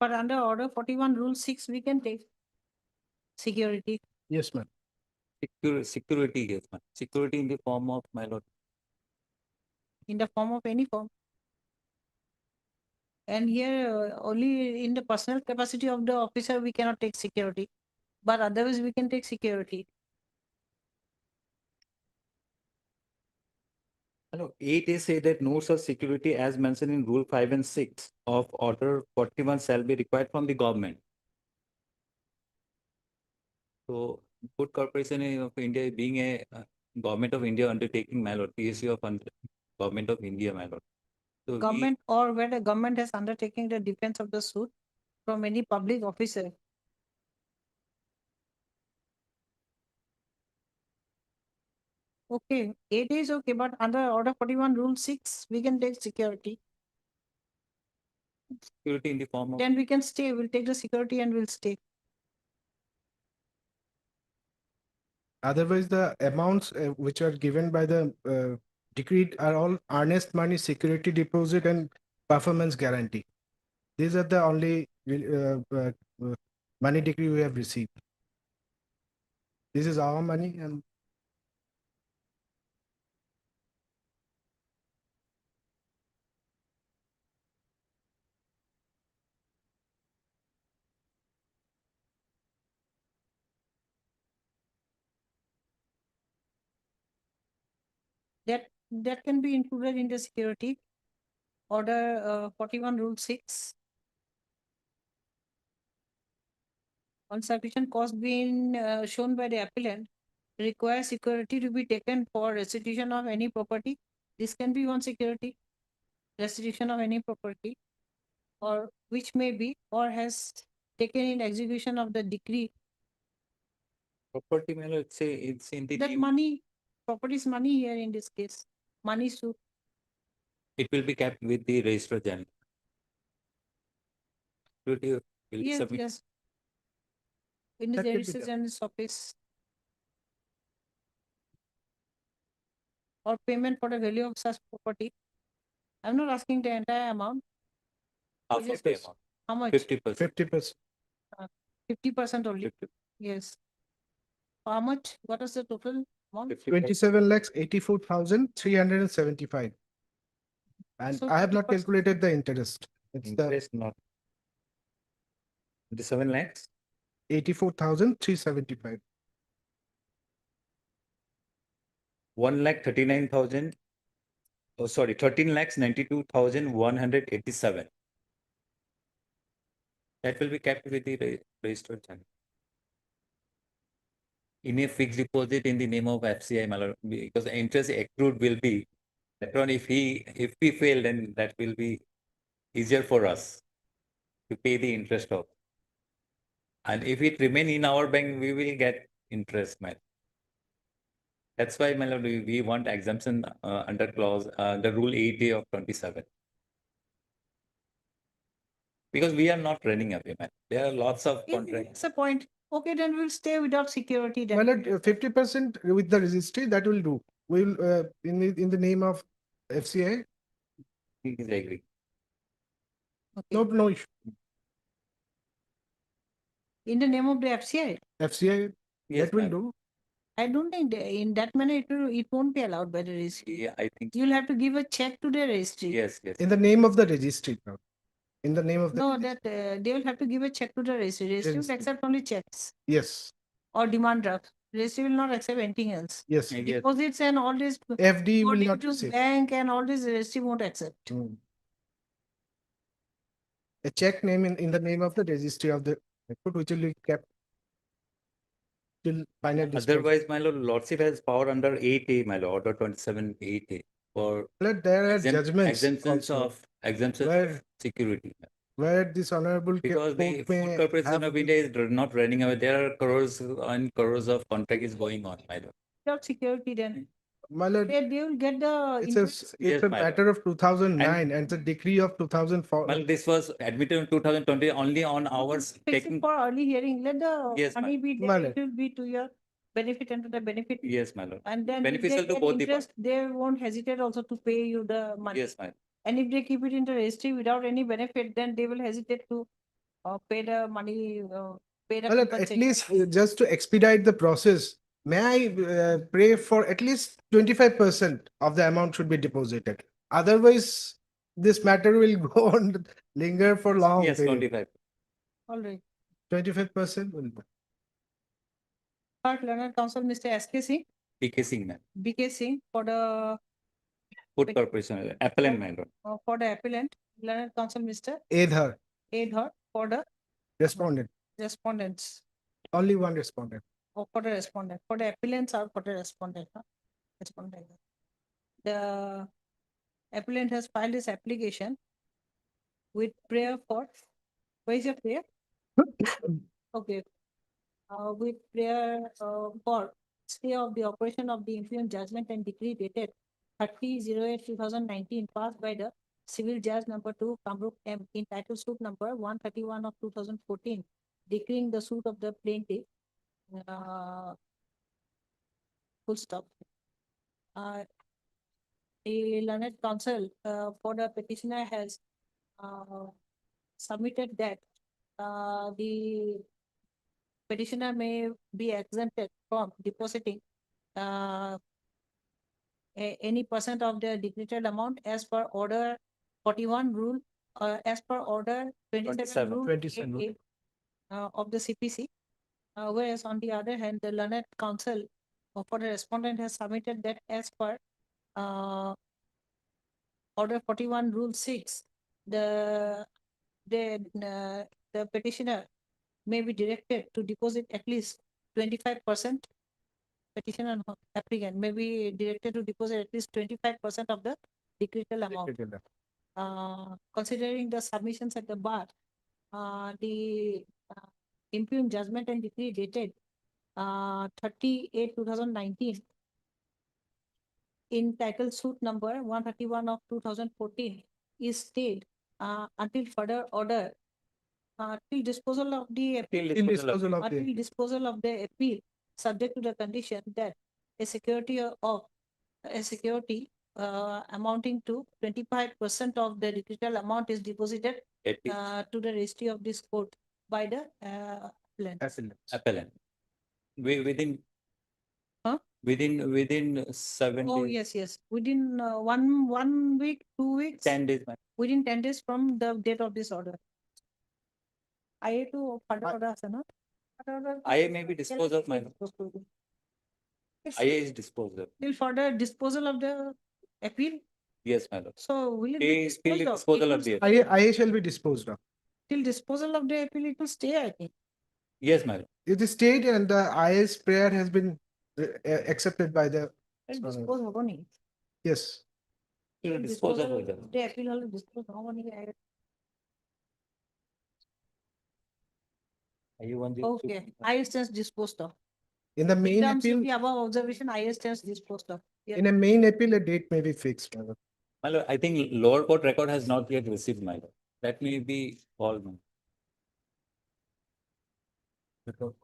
But under order 41 rule 6, we can take security. Yes, ma'am. Security, yes, ma'am. Security in the form of, my lord. In the form of any form. And here only in the personal capacity of the officer we cannot take security, but otherwise we can take security. Hello, 8A say that no such security as mentioned in Rule 5 and 6 of Order 41 shall be required from the government. So, Food Corporation of India being a government of India undertaking, my lord, PSU of government of India, my lord. So Government or where the government has undertaken the defense of the suit from any public officer. Okay, 8 is okay, but under order 41 rule 6, we can take security. security in the form of, Then we can stay, we'll take the security and we'll stay. Otherwise, the amounts which are given by the decree are all earnest money, security deposit, and performance guarantee. These are the only money decree we have received. This is our money, and That can be included in the security. Order 41 Rule 6. On sufficient cost being shown by the appellant, requires security to be taken for restitution of any property. This can be one security, restitution of any property, or which may be or has taken in execution of the decree. Property, my lord, it's in the That name, money, property is money here in this case. Money suit. it will be kept with the registrar general. Will you Yes, submit? yes. In the That can be registrar done. general's office. Or payment for the value of such property. I'm not asking the entire amount. Half of the amount, How much? 50%. 50%. 50% only. Yes. How much? What is the total amount? 27 lakhs 84,375. And So I have not 50%. calculated the interest. It's the Interest not. 27 lakhs. 84,375. 1,39,000. Oh, sorry, 13,92,187. That will be kept with the registered general. In a fixed deposit in the name of FCI, my lord, because the interest accrued will be later on if we fail, then that will be easier for us to pay the interest of. And if it remain in our bank, we will get interest, my. That's why, my lord, we want exemption under clause, the rule 80 of 27. Because we are not running away, man. There are lots of contracts. It's a point. Okay, then we'll stay without security then. Well, 50% with the registry, that will do. We'll in the name of FCI. Please agree. No issue. In the name of the FCI. FCI, Yes, that will ma'am. do. I don't think in that manner it won't be allowed by the registry. Yeah, I think. You'll have to give a check to the registry. Yes, yes. In the name of the registry. Now. In the name of the No, that they will have to give a check to the registry. Registry will Registry. accept only checks Yes. or demand draft. Registry will not accept anything else. Yes. Yes. Deposits and all this. FD will coding not to receive. bank and all this registry won't accept. A check name in the name of the registry of the record, which will be kept till final disposal. Otherwise, my lord, lordship has power under 8A, my lord, order 27 8A for Well, there are judgments exemptions also, of exemptions where- of security. where this honorable Because the court may Food Corporation have of India is not running away. There are crores and crores of contract is going on, my lord. Without security then. my lord, They will get the it's interest. a Yes, my lord. matter of 2009 and it's a decree of 2004. Well, this was admitted in 2020 only on ours Fix it taking. for early hearing. Let the Yes, money ma'am. be My there. lord. It will be to your benefit and to the benefit. Yes, my lord. And then if they Beneficial to get both the interest, they won't hesitate also to pay you the money. Yes, my lord. And if they keep it in the registry without any benefit, then they will hesitate to pay the money, pay the Well, at compensation. least just to expedite the process, may I pray for at least 25% of the amount should be deposited. Otherwise, this matter will go on linger for long. Yes, period. 25. All right. 25% will do. Part Learned Council, Mr. S.K. Singh, PK Singh, ma'am. B.K. Singh for the Food Corporation, appellant, my lord. for the appellant, Learned Council, Mr. Adhar, Adhar for the respondent. respondents. Only one respondent. Or for the respondent, for the appellants or for the respondent, huh? Respondent. The appellant has filed his application with prayer for, where is your prayer? Okay. With prayer for stay of the operation of the influence judgment and decree dated 30/08/2019 passed by the Civil Judge number 2, Kamrup M, entitled suit number 131 of 2014, decreeing the suit of the plaintiff full stop. The learned counsel for the petitioner has submitted that the petitioner may be exempted from depositing any percent of the decreted amount as per order 41 rule, as per order 27 rule 27 8A, of the CPC. Whereas on the other hand, the learned counsel for the respondent has submitted that as per order 41 rule 6, the petitioner may be directed to deposit at least 25%. Petitioner and applicant may be directed to deposit at least 25% of the decretal amount. Considering the submissions at the bar, the impugned judgment and decree dated 30/8/2019 in title suit number 131 of 2014 is stayed until further order, till disposal of the appeal, Till disposal of the until disposal of the appeal, subject to the condition that a security amounting to 25% of the decretal amount is deposited to the registry of this court by the appellant. Appellant. Within. Huh? Within 7 Oh, days. yes. Within 1 week, 2 weeks. 10 days. ma'am. Within 10 days from the date of this order. IA to further order আছে না? IA may be disposed of, my lord. It's IA is disposed of. till further disposal of the appeal. Yes, my lord. So will it be Till disposed of? disposal It of will the. IA shall be disposed of. Till disposal of the appeal, it will stay, I think. Yes, my lord. It is stayed and the IA's prayer has been accepted by the, It dispose হবো নি? yes. Till disposal of the. The appeal হলে dispose হবো নি? IA one. Okay, IA stands disposed of. In the main Terms appeal, of the above observation, IA stands disposed of. Yeah. in a main appeal, a date may be fixed. my lord. My lord, I think lower court record has not yet received, my lord. That may be all, my lord.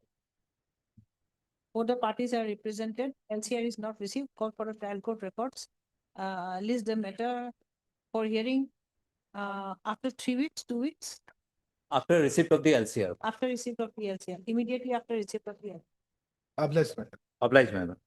Both the parties are represented. LCR is not received. Call for the trial court records. List the matter for hearing after 3 weeks, 2 weeks, After receipt of the LCR. after receipt of the LCR, immediately after receipt of the LCR. Obliged, my lord. Obliged, my lord.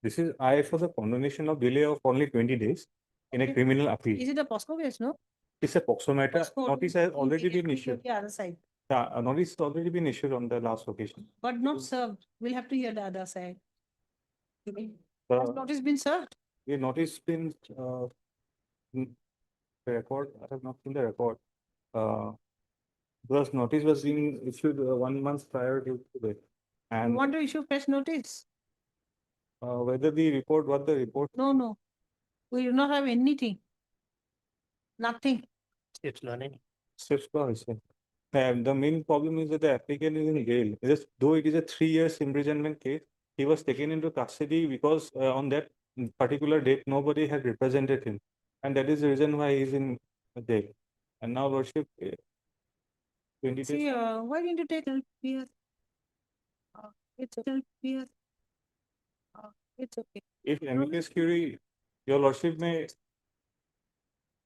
This is I for the condonation of delay of only 20 days in a criminal appeal. Is it a POSCO case, no? It's a POXO matter. POSCO, Notice has you already take been it to issued. The other side, A notice has already been issued on the last occasion. but not served. We'll have to hear the other side. Has The notice been served? the notice been the record, I have not seen the record. Because notice was being issued 1 month prior to today. You And want to issue fresh notice? whether the report, what the report, No. We do not have anything. Nothing. It's learning. steps per issue. The main problem is that the applicant is in jail. Though it is a 3 years imprisonment case, he was taken into custody because on that particular date, nobody had represented him. And that is the reason why he is in jail. And now, Lordship, 20 days. See, why didn't you take help here? It's help here. It's okay. If amicus curiae, your Lordship may,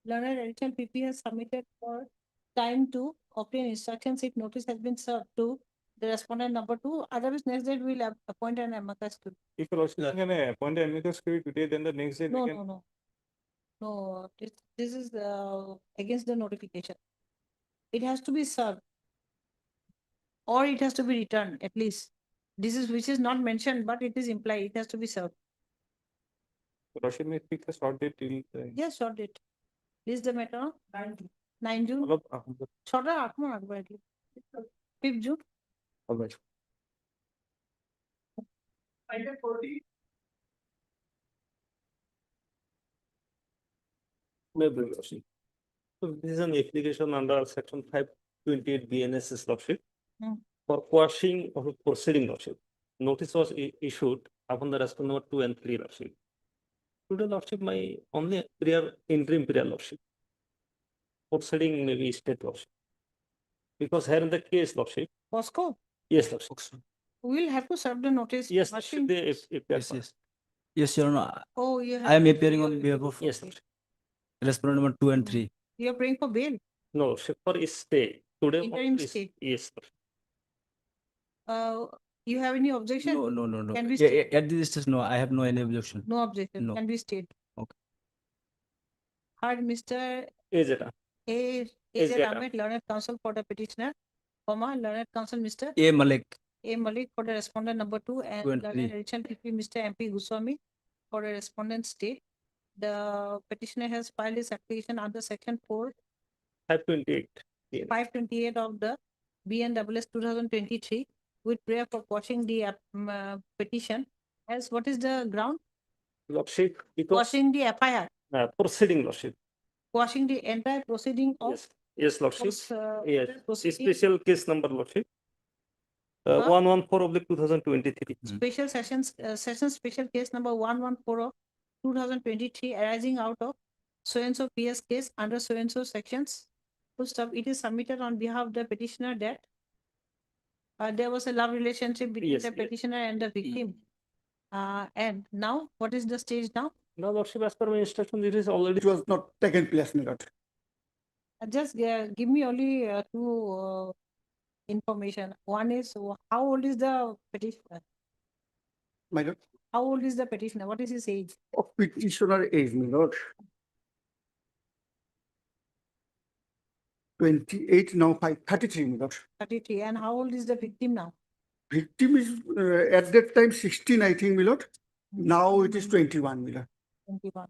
Learned additional PP has submitted for time to obtain instructions if notice has been served to the respondent number 2. Otherwise, next day we will appoint an amicus curiae. if your Lordship can appoint an amicus curiae today, then the next day they No, can. no. No, this is against the notification. It has to be served. Or it has to be returned at least. This is which is not mentioned, but it is implied. It has to be served. Lordship may fix a short date till. Yes, short date. List the matter. 9 June. Short 8 month ago at least. 5th June. Alright. Maybe, Lordship. So this is an application under section 528 BNSS, Lordship. Hmm. For quashing of a proceeding, Lordship. Notice was issued upon the respondent number 2 and 3, Lordship. Today, Lordship, my only prayer, interim prayer, Lordship. Outside maybe state Lordship. Because here in the case, Lordship. Bosco, Yes, Lordship. we'll have to serve the notice. Yes, Rushing. Lordship, if Yes, yes. Yes, Your Honor. Oh, you I am have, appearing on behalf of Yes, Lordship. respondent number 2 and 3. you're praying for bail. No, Lordship, for stay. Today. Interim is- stay. Yes, Lordship. You have any objection? No, no, no, no. Can we Yeah, state? at this stage, no, I have no any objection. No objection. No. Can we state? Okay. Heard Mr. Is it? A. Is A. it? Ahmed, learned counsel for the petitioner, comma, learned counsel Mr. A Malik. A. Malik for the respondent number 2 and 2 and learned 3. addition PP Mr. MP Goswami for the respondent state. The petitioner has filed his application under section 4, 528. 528 of the BNWS 2023 with prayer for quashing the petition. As what is the ground? Lordship, because Quashing the FIR, proceeding, Lordship. quashing the entire proceeding of. Yes, yes, Lordship. Yes, proceeding. special case number, Lordship. Huh? 114/2023. Special sessions, special case number 114 of 2023 arising out of so-and-so PS case under so-and-so sections. Full stop. It is submitted on behalf of the petitioner that there was a love relationship between Yes, the yes. petitioner and the victim. And now, what is the stage now? Now, Lordship, as per my instruction, it is already. It was not taken place, my lord. Just give me only two information. One is how old is the petitioner? My lord, How old is the petitioner? What is his age? of petitioner age, my lord. 28 now, 33, my lord. 33. And how old is the victim now? Victim is at that time 16, I think, my lord. Now it is 21, my lord. 21.